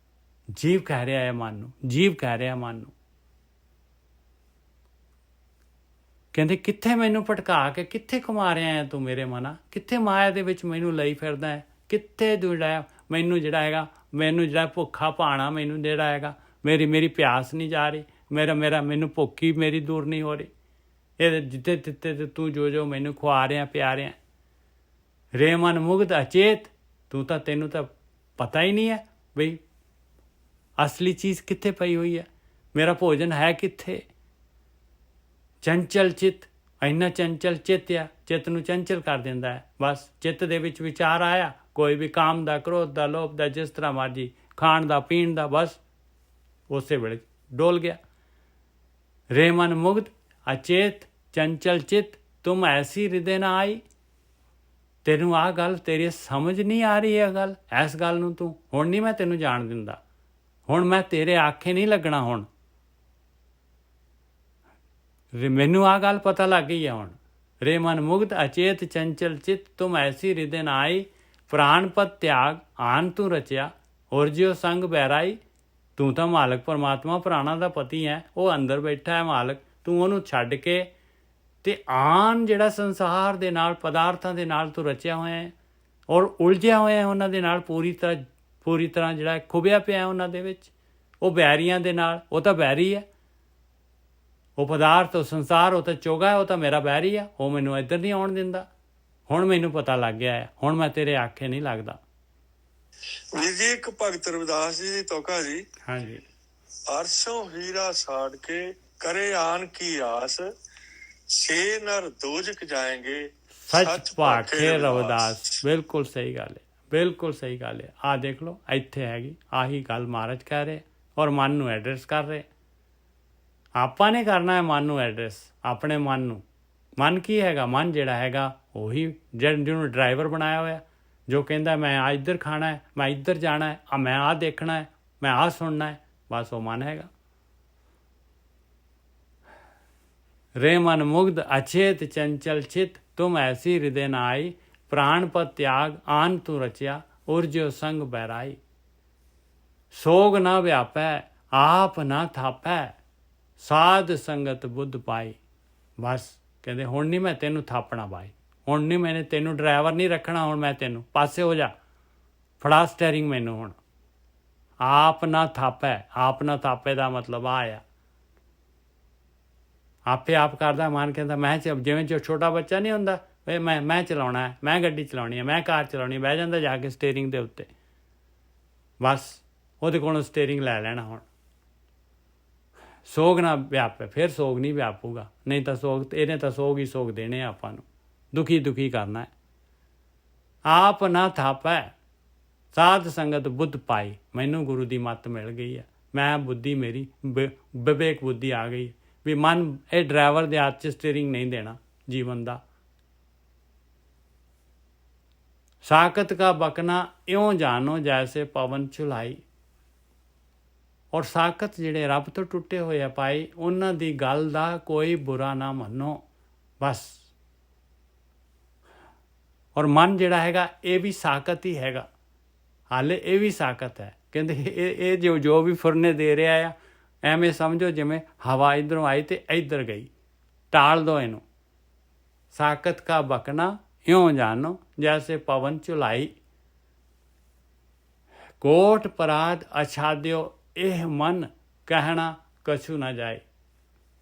ਜੀਵ ਕਹਿ ਰਿਹਾ ਹੈ ਮਨ ਨੂੰ, ਜੀਵ ਕਹਿ ਰਿਹਾ ਮਨ ਨੂੰ। ਕਹਿੰਦੇ ਕਿੱਥੇ ਮੈਨੂੰ ਭਟਕਾ ਕੇ ਕਿੱਥੇ ਘੁਮਾ ਰਿਹਾ ਹੈ ਤੂੰ ਮੇਰੇ ਮਨਾ, ਕਿੱਥੇ ਮਾਇਆ ਦੇ ਵਿੱਚ ਮੈਨੂੰ ਲਈ ਫਿਰਦਾ ਹੈ, ਕਿੱਥੇ ਜਿਹੜਾ ਮੈਨੂੰ ਜਿਹੜਾ ਹੈਗਾ, ਮੈਨੂੰ ਜਿਹੜਾ ਭੁੱਖਾ ਭਾਣਾ, ਮੈਨੂੰ ਜਿਹੜਾ ਹੈਗਾ ਮੇਰੀ ਪਿਆਸ ਨਹੀਂ ਜਾ ਰਹੀ, ਮੈਨੂੰ ਭੁੱਖੀ ਮੇਰੀ ਦੂਰ ਨਹੀਂ ਹੋ ਰਹੀ। ਇਹ ਜਿੱਥੇ ਤਿੱਤੇ ਤੂੰ ਜੋ ਮੈਨੂੰ ਖਵਾ ਰਿਹਾ ਪਿਆ ਰਿਹਾ। ਰੇ ਮਨ ਮੁਗਧ ਅਚੇਤ, ਤੈਨੂੰ ਤਾਂ ਪਤਾ ਹੀ ਨਹੀਂ ਹੈ ਬਈ ਅਸਲੀ ਚੀਜ਼ ਕਿੱਥੇ ਪਈ ਹੋਈ ਹੈ, ਮੇਰਾ ਭੋਜਨ ਹੈ ਕਿੱਥੇ। ਚੰਚਲ ਚਿੱਤ, ਇੰਨਾ ਚੰਚਲ ਚਿੱਤ ਆ, ਚਿੱਤ ਨੂੰ ਚੰਚਲ ਕਰ ਦਿੰਦਾ ਹੈ। ਬਸ ਚਿੱਤ ਦੇ ਵਿੱਚ ਵਿਚਾਰ ਆਇਆ, ਕੋਈ ਵੀ ਕਾਮ ਦਾ, ਕ੍ਰੋਧ ਦਾ, ਲੋਭ ਦਾ, ਜਿਸ ਤਰ੍ਹਾਂ ਮਰਜੀ, ਖਾਣ ਦਾ, ਪੀਣ ਦਾ, ਬਸ ਉਸੇ ਵੇਲੇ ਡੋਲ ਗਿਆ। ਰੇ ਮਨ ਮੁਗਧ ਅਚੇਤ ਚੰਚਲ ਚਿੱਤ ਤੁਮ ਐਸੀ ਹਿਰਦੇ ਨਾ ਆਈ। ਤੈਨੂੰ ਆਹ ਗੱਲ, ਤੇਰੀ ਸਮਝ ਨਹੀਂ ਆ ਰਹੀ ਇਹ ਗੱਲ, ਇਸ ਗੱਲ ਨੂੰ ਤੂੰ ਹੁਣ ਨਹੀਂ ਮੈਂ ਤੈਨੂੰ ਜਾਣ ਦਿੰਦਾ, ਹੁਣ ਮੈਂ ਤੇਰੇ ਆਖੇ ਨਹੀਂ ਲੱਗਣਾ। ਹੁਣ ਮੈਨੂੰ ਆਹ ਗੱਲ ਪਤਾ ਲੱਗ ਗਈ ਹੈ ਹੁਣ। ਰੇ ਮਨ ਮੁਗਧ ਅਚੇਤ ਚੰਚਲ ਚਿੱਤ ਤੁਮ ਐਸੀ ਹਿਰਦੇ ਨਾ ਆਈ। ਪ੍ਰਾਣਪਤ ਤਿਆਗ ਆਨ ਤੂੰ ਰਚਿਆ, ਔਰ ਜਿਉ ਸੰਗ ਬਹਿਰਾਈ। ਤੂੰ ਤਾਂ ਮਾਲਕ ਪਰਮਾਤਮਾ ਪ੍ਰਾਣਾਂ ਦਾ ਪਤੀ ਹੈ, ਉਹ ਅੰਦਰ ਬੈਠਾ ਹੈ ਮਾਲਕ, ਤੂੰ ਉਹਨੂੰ ਛੱਡ ਕੇ ਤੇ ਆਨ ਜਿਹੜਾ ਸੰਸਾਰ ਦੇ ਨਾਲ, ਪਦਾਰਥਾਂ ਦੇ ਨਾਲ ਤੂੰ ਰਚਿਆ ਹੋਇਆ ਹੈ ਔਰ ਉਲਝਿਆ ਹੋਇਆ ਉਹਨਾਂ ਦੇ ਨਾਲ ਪੂਰੀ ਤਰ੍ਹਾਂ ਜਿਹੜਾ ਖੁੱਭਿਆ ਪਿਆ ਉਹਨਾਂ ਦੇ ਵਿੱਚ। ਉਹ ਬੈਰੀਆਂ ਦੇ ਨਾਲ, ਉਹ ਤਾਂ ਬੈਰੀ ਹੈ, ਉਹ ਪਦਾਰਥ, ਉਹ ਸੰਸਾਰ, ਉਹ ਤਾਂ ਚੋਗਾ ਹੈ, ਉਹ ਤਾਂ ਮੇਰਾ ਬੈਰੀ ਆ, ਉਹ ਮੈਨੂੰ ਇੱਧਰ ਨਹੀਂ ਆਉਣ ਦਿੰਦਾ। ਹੁਣ ਮੈਨੂੰ ਪਤਾ ਲੱਗ ਗਿਆ ਹੈ, ਹੁਣ ਮੈਂ ਤੇਰੇ ਆਖੇ ਨਹੀਂ ਲੱਗਦਾ। ਵੀਰ ਜੀ ਇੱਕ ਭਗਤ ਰਵਿਦਾਸ ਜੀ ਦੀ ਤੋਕਾ ਜੀ। ਹਾਂਜੀ। ਅਰਸ਼ੋਂ ਹੀਰਾ ਸਾੜ ਕੇ ਕਰੇ ਆਨ ਕੀ ਆਸ, ਸੇ ਨਰ ਦੋਜਕ ਜਾਏਂਗੇ ਸੱਚ ਭਾਖੇ ਰਵਿਦਾਸ। ਬਿਲਕੁਲ ਸਹੀ ਗੱਲ ਹੈ, ਬਿਲਕੁਲ ਸਹੀ ਗੱਲ ਹੈ। ਆਹ ਦੇਖ ਲਓ, ਇੱਥੇ ਹੈਗੀ ਆਹੀ ਗੱਲ ਮਹਾਰਾਜ ਕਹਿ ਰਹੇ ਔਰ ਮਨ ਨੂੰ ਐਡਰੈਸ ਕਰ ਰਹੇ। ਆਪਾਂ ਨੇ ਕਰਨਾ ਹੈ ਮਨ ਨੂੰ ਐਡਰੈਸ, ਆਪਣੇ ਮਨ ਨੂੰ। ਮਨ ਕੀ ਹੈਗਾ? ਮਨ ਜਿਹੜਾ ਹੈਗਾ ਉਹੀ ਜਿਹਨੂੰ ਡਰਾਈਵਰ ਬਣਾਇਆ ਹੋਇਆ, ਜੋ ਕਹਿੰਦਾ ਮੈਂ ਆ ਇੱਧਰ ਖਾਣਾ ਹੈ, ਮੈਂ ਇੱਧਰ ਜਾਣਾ ਹੈ, ਮੈਂ ਆਹ ਦੇਖਣਾ ਹੈ, ਮੈਂ ਆਹ ਸੁਣਨਾ ਹੈ, ਬਸ ਉਹ ਮਨ ਹੈਗਾ। ਰੇ ਮਨ ਮੁਗਧ ਅਚੇਤ ਚੰਚਲ ਚਿਤ ਤੁਮ ਐਸੀ ਹਿਰਦੇ ਨਾ ਆਈ। ਪ੍ਰਾਣਪਤ ਤਿਆਗ ਆਨ ਤੂੰ ਰਚਿਆ, ਔਰ ਜਿਉ ਸੰਗ ਬਹਿਰਾਈ। ਸੋਗ ਨਾ ਵਿਆਪੈ ਆਪ ਨਾ ਥਾਪੈ, ਸਾਧ ਸੰਗਤ ਬੁੱਧ ਪਾਈ। ਬਸ ਕਹਿੰਦੇ ਹੁਣ ਨਹੀਂ ਮੈਂ ਤੈਨੂੰ ਥਾਪਣਾ ਬਾਈ, ਹੁਣ ਨਹੀਂ ਮੈਨੇ ਤੈਨੂੰ ਡਰਾਈਵਰ ਨਹੀਂ ਰੱਖਣਾ, ਹੁਣ ਮੈਂ ਤੈਨੂੰ ਪਾਸੇ ਹੋ ਜਾ, ਫੜਾ ਸਟੈਰਿੰਗ ਮੈਨੂੰ ਹੁਣ। ਆਪ ਨਾ ਥਾਪੈ, ਆਪ ਨਾ ਥਾਪੇ ਦਾ ਮਤਲਬ ਆ ਆ ਆਪੇ ਆਪ ਕਰਦਾ। ਮਨ ਕਹਿੰਦਾ ਮੈਂ ਜਿਵੇਂ ਜੋ ਛੋਟਾ ਬੱਚਾ ਨਹੀਂ ਹੁੰਦਾ, ਮੈਂ ਚਲਾਉਣਾ ਹੈ, ਮੈਂ ਗੱਡੀ ਚਲਾਉਣੀ ਹੈ, ਮੈਂ ਕਾਰ ਚਲਾਉਣੀ ਹੈ, ਬਹਿ ਜਾਂਦਾ ਜਾ ਕੇ ਸਟੀਅਰਿੰਗ ਦੇ ਉੱਤੇ, ਬਸ ਉਹਦੇ ਕੋਲੋਂ ਸਟੀਅਰਿੰਗ ਲੈ ਲੈਣਾ। ਹੁਣ ਸੋਗ ਨਾ ਵਿਆਪੇ, ਫਿਰ ਸੋਗ ਨਹੀਂ ਵਿਆਪੂਗਾ, ਨਹੀਂ ਤਾਂ ਸੋਗ, ਇਹਨੇ ਤਾਂ ਸੋਗ ਹੀ ਸੋਗ ਦੇਣੇ ਆਪਾਂ ਨੂੰ, ਦੁਖੀ ਕਰਨਾ ਹੈ। ਆਪ ਨਾ ਥਾਪੈ ਸਾਧ ਸੰਗਤ ਬੁੱਧ ਪਾਈ। ਮੈਨੂੰ ਗੁਰੂ ਦੀ ਮੱਤ ਮਿਲ ਗਈ ਹੈ, ਮੈਂ ਬੁੱਧੀ ਮੇਰੀ ਵਿਵੇਕ ਬੁੱਧੀ ਆ ਗਈ ਵੀ ਮਨ ਇਹ ਡਰਾਈਵਰ ਦੇ ਹੱਥ 'ਚ ਸਟੀਅਰਿੰਗ ਨਹੀਂ ਦੇਣਾ ਜੀਵਨ ਦਾ। ਸਾਕਤ ਕਾ ਬਕਨਾ ਇਉਂ ਜਾਣੋ ਜੈਸੇ ਪਵਨ ਝੁਲਾਈ। ਔਰ ਸਾਕਤ ਜਿਹੜੇ ਰੱਬ ਤੋਂ ਟੁੱਟੇ ਹੋਏ ਆ ਭਾਈ, ਉਹਨਾਂ ਦੀ ਗੱਲ ਦਾ ਕੋਈ ਬੁਰਾ ਨਾ ਮੰਨੋ ਬਸ। ਔਰ ਮਨ ਜਿਹੜਾ ਹੈਗਾ ਇਹ ਵੀ ਸਾਕਤ ਹੀ ਹੈਗਾ, ਹਾਲੇ ਇਹ ਵੀ ਸਾਕਤ ਹੈ। ਕਹਿੰਦੇ ਇਹ ਜੋ ਵੀ ਫੁਰਨੇ ਦੇ ਰਿਹਾ ਆ, ਐਵੇਂ ਸਮਝੋ ਜਿਵੇਂ ਹਵਾ ਇੱਧਰੋਂ ਆਈ ਤੇ ਇੱਧਰ ਗਈ, ਟਾਲ ਦਿਓ ਇਹਨੂੰ। ਸਾਕਤ ਕਾ ਬਕਨਾ ਇਉਂ ਜਾਣੋ ਜੈਸੇ ਪਵਨ ਝੁਲਾਈ। ਕੋਟ ਪਰਾਧ ਅਛਾਦਿਓ ਇਹ ਮਨ ਕਹਿਣਾ ਕਛੂ ਨਾ ਜਾਏ।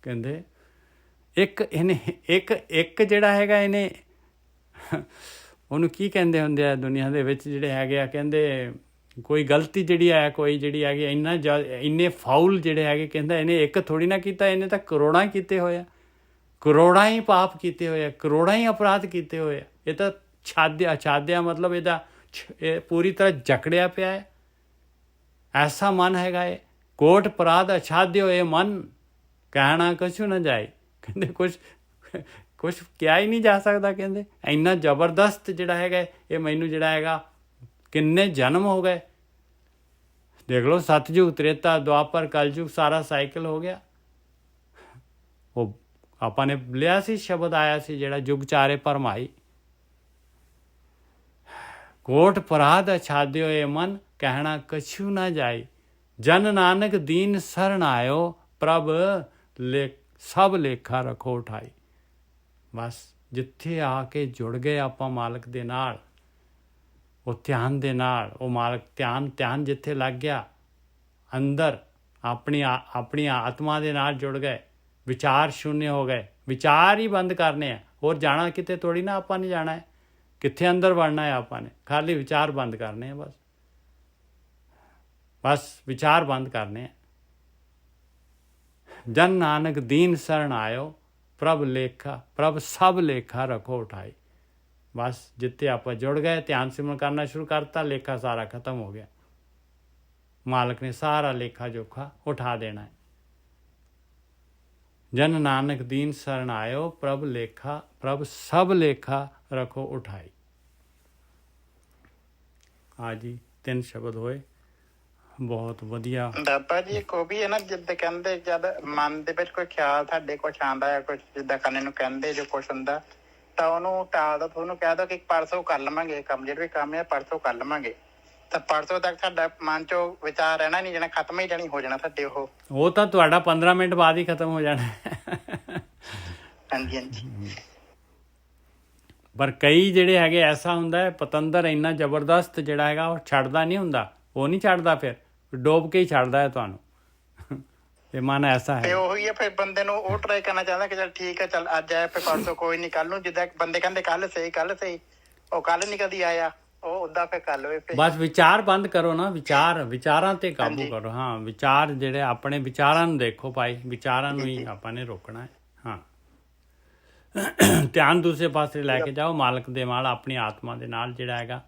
ਕਹਿੰਦੇ ਇੱਕ ਜਿਹੜਾ ਹੈਗਾ ਇਹਨੇ, ਉਹਨੂੰ ਕੀ ਕਹਿੰਦੇ ਹੁੰਦੇ ਆ ਦੁਨੀਆ ਦੇ ਵਿੱਚ ਜਿਹੜੇ ਹੈਗੇ ਆ, ਕਹਿੰਦੇ ਕੋਈ ਗਲਤੀ ਜਿਹੜੀ ਹੈ, ਕੋਈ ਜਿਹੜੀ ਹੈਗੀ ਇੰਨੇ ਫਾਉਲ ਜਿਹੜੇ ਹੈਗੇ, ਕਹਿੰਦਾ ਇਹਨੇ ਇੱਕ ਥੋੜ੍ਹੀ ਨਾ ਕੀਤਾ, ਇਹਨੇ ਤਾਂ ਕਰੋੜਾਂ ਕੀਤੇ ਹੋਏ ਆ, ਕਰੋੜਾਂ ਹੀ ਪਾਪ ਕੀਤੇ ਹੋਏ ਆ, ਕਰੋੜਾਂ ਹੀ ਅਪਰਾਧ ਕੀਤੇ ਹੋਏ ਆ। ਇਹ ਤਾਂ ਛਾਦਿਆ ਮਤਲਬ ਇਹਦਾ ਇਹ ਪੂਰੀ ਤਰ੍ਹਾਂ ਜਕੜਿਆ ਪਿਆ ਹੈ। ਐਸਾ ਮਨ ਹੈਗਾ ਇਹ। ਕੋਟ ਅਪਰਾਧ ਅਛਾਦਿਓ ਇਹ ਮਨ ਕਹਿਣਾ ਕਛੂ ਨਾ ਜਾਏ। ਕਹਿੰਦੇ ਕੁਛ ਕਿਹਾ ਹੀ ਨਹੀਂ ਜਾ ਸਕਦਾ। ਕਹਿੰਦੇ ਇੰਨਾ ਜ਼ਬਰਦਸਤ ਜਿਹੜਾ ਹੈਗਾ ਇਹ, ਮੈਨੂੰ ਜਿਹੜਾ ਹੈਗਾ ਕਿੰਨੇ ਜਨਮ ਹੋ ਗਏ, ਦੇਖ ਲਓ, ਸਤਯੁਗ, ਤ੍ਰੇਤਾ, ਦੁਆਪਰ, ਕਲਯੁਗ, ਸਾਰਾ ਸਾਈਕਲ ਹੋ ਗਿਆ। ਉਹ ਆਪਾਂ ਨੇ ਲਿਆ ਸੀ, ਸ਼ਬਦ ਆਇਆ ਸੀ ਜਿਹੜਾ ਜੁਗ ਚਾਰੇ ਭਰਮਾਈ। ਕੋਟ ਅਪਰਾਧ ਅਛਾਦਿਓ ਇਹ ਮਨ ਕਹਿਣਾ ਕਛੂ ਨਾ ਜਾਏ। ਜਨ ਨਾਨਕ ਦੀਨ ਸਰਣ ਆਇਓ, ਪ੍ਰਭ ਸਭ ਲੇਖਾ ਰੱਖੋ ਉਠਾਈ। ਬਸ ਜਿੱਥੇ ਆ ਕੇ ਜੁੜ ਗਏ ਆਪਾਂ ਮਾਲਕ ਦੇ ਨਾਲ, ਉਹ ਧਿਆਨ ਦੇ ਨਾਲ, ਉਹ ਮਾਲਕ ਧਿਆਨ ਜਿੱਥੇ ਲੱਗ ਗਿਆ ਅੰਦਰ, ਆਪਣੀ ਆਤਮਾ ਦੇ ਨਾਲ ਜੁੜ ਗਏ, ਵਿਚਾਰ ਸ਼ੂਨਯ ਹੋ ਗਏ। ਵਿਚਾਰ ਹੀ ਬੰਦ ਕਰਨੇ ਆ, ਹੋਰ ਜਾਣਾ ਕਿਤੇ ਥੋੜ੍ਹੀ ਨਾ ਆਪਾਂ ਨੇ ਜਾਣਾ ਹੈ। ਕਿੱਥੇ ਅੰਦਰ ਵੜਨਾ ਹੈ ਆਪਾਂ ਨੇ? ਖਾਲੀ ਵਿਚਾਰ ਬੰਦ ਕਰਨੇ ਆ ਬਸ ਵਿਚਾਰ ਬੰਦ ਕਰਨੇ ਆ। ਜਨ ਨਾਨਕ ਦੀਨ ਸਰਣ ਆਇਓ, ਪ੍ਰਭ ਸਭ ਲੇਖਾ ਰੱਖੋ ਉਠਾਈ। ਬਸ ਜਿੱਥੇ ਆਪਾਂ ਜੁੜ ਗਏ, ਧਿਆਨ ਸਿਮਰਨ ਕਰਨਾ ਸ਼ੁਰੂ ਕਰਤਾ, ਲੇਖਾ ਸਾਰਾ ਖਤਮ ਹੋ ਗਿਆ। ਮਾਲਕ ਨੇ ਸਾਰਾ ਲੇਖਾ ਜੋਖਾ ਉਠਾ ਦੇਣਾ ਹੈ। ਜਨ ਨਾਨਕ ਦੀਨ ਸਰਣ ਆਇਓ, ਪ੍ਰਭ ਸਭ ਲੇਖਾ ਰੱਖੋ ਉਠਾਈ। ਆ ਜੀ 3 ਸ਼ਬਦ ਹੋਏ, ਬਹੁਤ ਵਧੀਆ। ਬਾਬਾ ਜੀ ਇੱਕ ਉਹ ਵੀ ਹੈ ਨਾ, ਜਿੱਦਾਂ ਕਹਿੰਦੇ ਜਦ ਮਨ ਦੇ ਵਿੱਚ ਕੋਈ ਖਿਆਲ ਤੁਹਾਡੇ ਕੁਛ ਆਉਂਦਾ ਹੈ, ਕੁਛ ਜਿੱਦਾਂ ਕਰਨੇ ਨੂੰ ਕਹਿੰਦੇ ਜੋ ਕੁਛ ਹੁੰਦਾ, ਤਾਂ ਉਹਨੂੰ ਟਾਲ ਦੋ, ਤੁਹਾਨੂੰ ਕਹਿ ਦੋ ਕਿ ਪਰਸੋਂ ਕਰ ਲਵਾਂਗੇ ਕੰਮ, ਜਿਹੜੇ ਵੀ ਕੰਮ ਹੈ ਪਰਸੋਂ ਕਰ ਲਵਾਂਗੇ। ਤਾਂ ਪਰਸੋਂ ਤੱਕ ਸਾਡਾ ਮਨ ਚੋਂ ਵਿਚਾਰ ਰਹਿਣਾ ਨਹੀਂ, ਜਾਣਾ ਖਤਮ ਹੀ ਜਾਣੀ ਹੋ ਜਾਣਾ ਸਾਡੇ। ਉਹ ਤਾਂ ਤੁਹਾਡਾ 15 ਮਿੰਟ ਬਾਅਦ ਹੀ ਖਤਮ ਹੋ ਜਾਣਾ। ਹਾਂਜੀ ਹਾਂਜੀ। ਪਰ ਕਈ ਜਿਹੜੇ ਹੈਗੇ ਐਸਾ ਹੁੰਦਾ ਹੈ, ਪਤੰਦਰ ਇੰਨਾ ਜ਼ਬਰਦਸਤ ਜਿਹੜਾ ਹੈਗਾ ਉਹ ਛੱਡਦਾ ਨਹੀਂ ਹੁੰਦਾ, ਉਹ ਨਹੀਂ ਛੱਡਦਾ, ਫਿਰ ਡੋਬ ਕੇ ਹੀ ਛੱਡਦਾ ਹੈ ਤੁਹਾਨੂੰ। ਇਹ ਮਨ ਐਸਾ ਹੈ। ਉਹੀ ਹੈ, ਫਿਰ ਬੰਦੇ ਨੂੰ ਉਹ ਟਰਾਈ ਕਰਨਾ ਚਾਹੁੰਦਾ ਕਿ ਚੱਲ ਠੀਕ ਹੈ, ਚੱਲ ਅੱਜ ਆਇਆ ਫਿਰ ਪਰਸੋਂ ਕੋਈ ਨਹੀਂ, ਕੱਲ ਨੂੰ। ਜਿੱਦਾਂ ਬੰਦੇ ਕਹਿੰਦੇ ਕੱਲ ਸਹੀ, ਉਹ ਕੱਲ ਨਹੀਂ ਕਦੀ ਆਇਆ, ਉਹ ਓਦਾਂ ਫਿਰ ਕਰ ਲਵੇ। ਬਸ ਵਿਚਾਰ ਬੰਦ ਕਰੋ ਨਾ, ਵਿਚਾਰਾਂ ਤੇ ਕਾਬੂ ਕਰੋ। ਹਾਂ, ਵਿਚਾਰ ਜਿਹੜੇ ਆਪਣੇ ਵਿਚਾਰਾਂ ਨੂੰ ਦੇਖੋ ਭਾਈ, ਵਿਚਾਰਾਂ ਨੂੰ ਹੀ ਆਪਾਂ ਨੇ ਰੋਕਣਾ ਹੈ। ਹਾਂ, ਧਿਆਨ ਦੂਸਰੇ ਪਾਸੇ ਲੈ ਕੇ ਜਾਓ, ਮਾਲਕ ਦੇ ਨਾਲ, ਆਪਣੀ ਆਤਮਾ ਦੇ ਨਾਲ ਜਿਹੜਾ ਹੈਗਾ।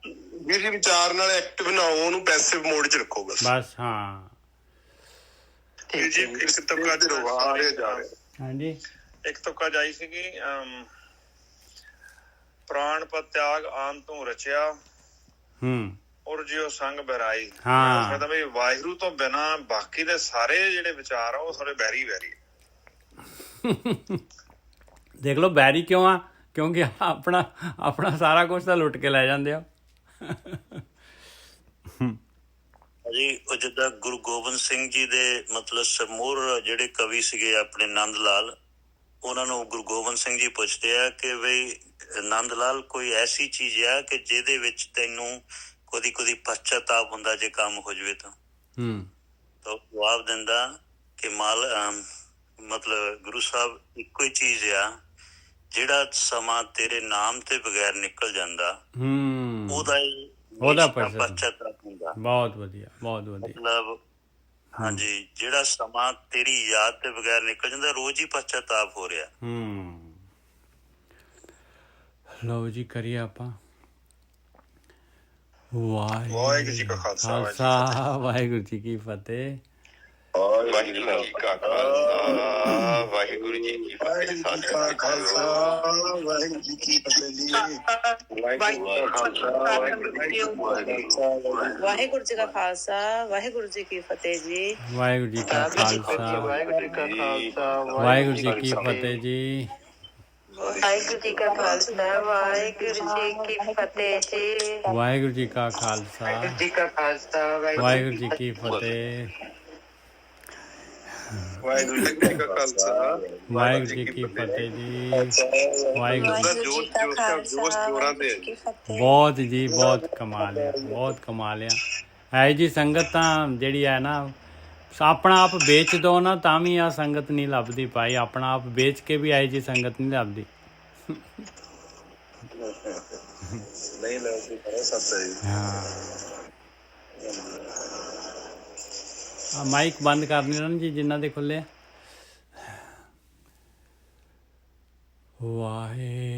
ਵੀਰ ਜੀ ਵਿਚਾਰ ਨਾਲ ਐਕਟਿਵ ਨਾ ਹੋ, ਉਹਨੂੰ ਪੈਸਿਵ ਮੋਡ 'ਚ ਰੱਖੋ ਬਸ। ਹਾਂ ਜੀ ਇੱਕ ਤੁੱਕਾ ਆ ਰਿਹਾ ਜਾ ਰਿਹਾ। ਹਾਂਜੀ, ਇੱਕ ਤੁੱਕਾ ਜਾਈ ਸੀਗੀ, ਪ੍ਰਾਣ ਪਤਿਆਗ ਆਨ ਤੋਂ ਰਚਿਆ, ਔਰ ਜਿਉ ਸੰਗ ਬਹਿਰਾਈ। ਮਤਲਬ ਵੀ ਵਾਹਿਗੁਰੂ ਤੋਂ ਬਿਨਾਂ ਬਾਕੀ ਦੇ ਸਾਰੇ ਜਿਹੜੇ ਵਿਚਾਰ ਆ ਉਹ ਸਾਰੇ ਬੈਰੀ ਦੇਖ ਲਓ ਬੈਰੀ ਕਿਉਂ ਆ? ਕਿਉਂਕਿ ਆਪਣਾ ਸਾਰਾ ਕੁਛ ਤਾਂ ਲੁੱਟ ਕੇ ਲੈ ਜਾਂਦੇ ਆ। ਜੀ ਉਹ ਜਿੱਦਾਂ ਗੁਰੂ ਗੋਬਿੰਦ ਸਿੰਘ ਜੀ ਦੇ ਮਤਲਬ ਸਮੂਰ ਜਿਹੜੇ ਕਵੀ ਸੀਗੇ ਆਪਣੇ ਨੰਦ ਲਾਲ, ਉਹਨਾਂ ਨੂੰ ਗੁਰੂ ਗੋਬਿੰਦ ਸਿੰਘ ਜੀ ਪੁੱਛਦੇ ਆ ਕਿ ਬਈ ਨੰਦ ਲਾਲ ਕੋਈ ਐਸੀ ਚੀਜ਼ ਆ ਕਿ ਜਿਹਦੇ ਵਿੱਚ ਤੈਨੂੰ ਕਦੀ ਪਛਤਾਪ ਹੁੰਦਾ ਜੇ ਕੰਮ ਹੋ ਜਾਵੇ ਤਾਂ ਜਵਾਬ ਦਿੰਦਾ ਕਿ ਮਤਲਬ ਗੁਰੂ ਸਾਹਿਬ ਇੱਕੋ ਹੀ ਚੀਜ਼ ਆ, ਜਿਹੜਾ ਸਮਾਂ ਤੇਰੇ ਨਾਮ ਤੇ ਬਗੈਰ ਨਿਕਲ ਜਾਂਦਾ ਉਹਦਾ ਪਛਤਾਪ ਹੁੰਦਾ। ਬਹੁਤ ਵਧੀਆ, ਬਹੁਤ ਵਧੀਆ। ਮਤਲਬ ਹਾਂਜੀ, ਜਿਹੜਾ ਸਮਾਂ ਤੇਰੀ ਯਾਦ ਤੇ ਬਗੈਰ ਨਿਕਲ ਜਾਂਦਾ, ਰੋਜ਼ ਹੀ ਪਛਤਾਪ ਹੋ ਰਿਹਾ। ਲਓ ਜੀ, ਕਰੀਏ ਆਪਾਂ। ਵਾਹਿਗੁਰੂ ਜੀ ਕਾ ਖਾਲਸਾ, ਵਾਹਿਗੁਰੂ ਜੀ ਕੀ ਫਤਿਹ। ਵਾਹਿਗੁਰੂ ਜੀ ਕਾ ਖਾਲਸਾ, ਵਾਹਿਗੁਰੂ ਜੀ ਕੀ ਫਤਿਹ। ਵਾਹਿਗੁਰੂ ਜੀ ਕੀ ਫਤਿਹ ਜੀ। ਵਾਹਿਗੁਰੂ ਜੀ ਕਾ ਖਾਲਸਾ, ਵਾਹਿਗੁਰੂ ਜੀ ਕੀ ਫਤਿਹ ਜੀ। ਵਾਹਿਗੁਰੂ ਜੀ ਕਾ ਖਾਲਸਾ, ਵਾਹਿਗੁਰੂ ਜੀ ਕਾ ਖਾਲਸਾ, ਵਾਹਿਗੁਰੂ ਜੀ ਕੀ ਫਤਿਹ ਜੀ। ਵਾਹਿਗੁਰੂ ਜੀ ਕਾ ਖਾਲਸਾ, ਵਾਹਿਗੁਰੂ ਜੀ ਕੀ ਫਤਿਹ ਜੀ। ਵਾਹਿਗੁਰੂ ਜੀ ਕਾ ਖਾਲਸਾ, ਵਾਹਿਗੁਰੂ ਜੀ ਕੀ ਫਤਿਹ। ਵਾਹਿਗੁਰੂ ਜੀ ਕਾ ਖਾਲਸਾ, ਵਾਹਿਗੁਰੂ ਜੀ ਕੀ ਫਤਿਹ ਜੀ। ਵਾਹਿਗੁਰੂ ਜੀ ਕਾ ਖਾਲਸਾ, ਬਹੁਤ ਜੀ, ਬਹੁਤ ਕਮਾਲ ਆ, ਬਹੁਤ ਕਮਾਲ ਆ। ਇਹ ਜੀ ਸੰਗਤ ਤਾਂ ਜਿਹੜੀ ਹੈ ਨਾ, ਆਪਣਾ ਆਪ ਵੇਚ ਦੋ ਨਾ ਤਾਂ ਵੀ ਆ ਸੰਗਤ ਨਹੀਂ ਲੱਭਦੀ ਭਾਈ। ਆਪਣਾ ਆਪ ਵੇਚ ਕੇ ਵੀ ਆਈ ਜੀ ਸੰਗਤ ਨਹੀਂ ਲੱਭਦੀ। ਨਹੀਂ ਲੱਭਦੀ, ਸੱਚ ਹੈ। ਹਾਂ, ਮਾਈਕ ਬੰਦ ਕਰ ਦੇਣਾ ਜੀ ਜਿਨ੍ਹਾਂ ਦੇ ਖੁੱਲੇ। ਵਾਹਿਗੁਰੂ।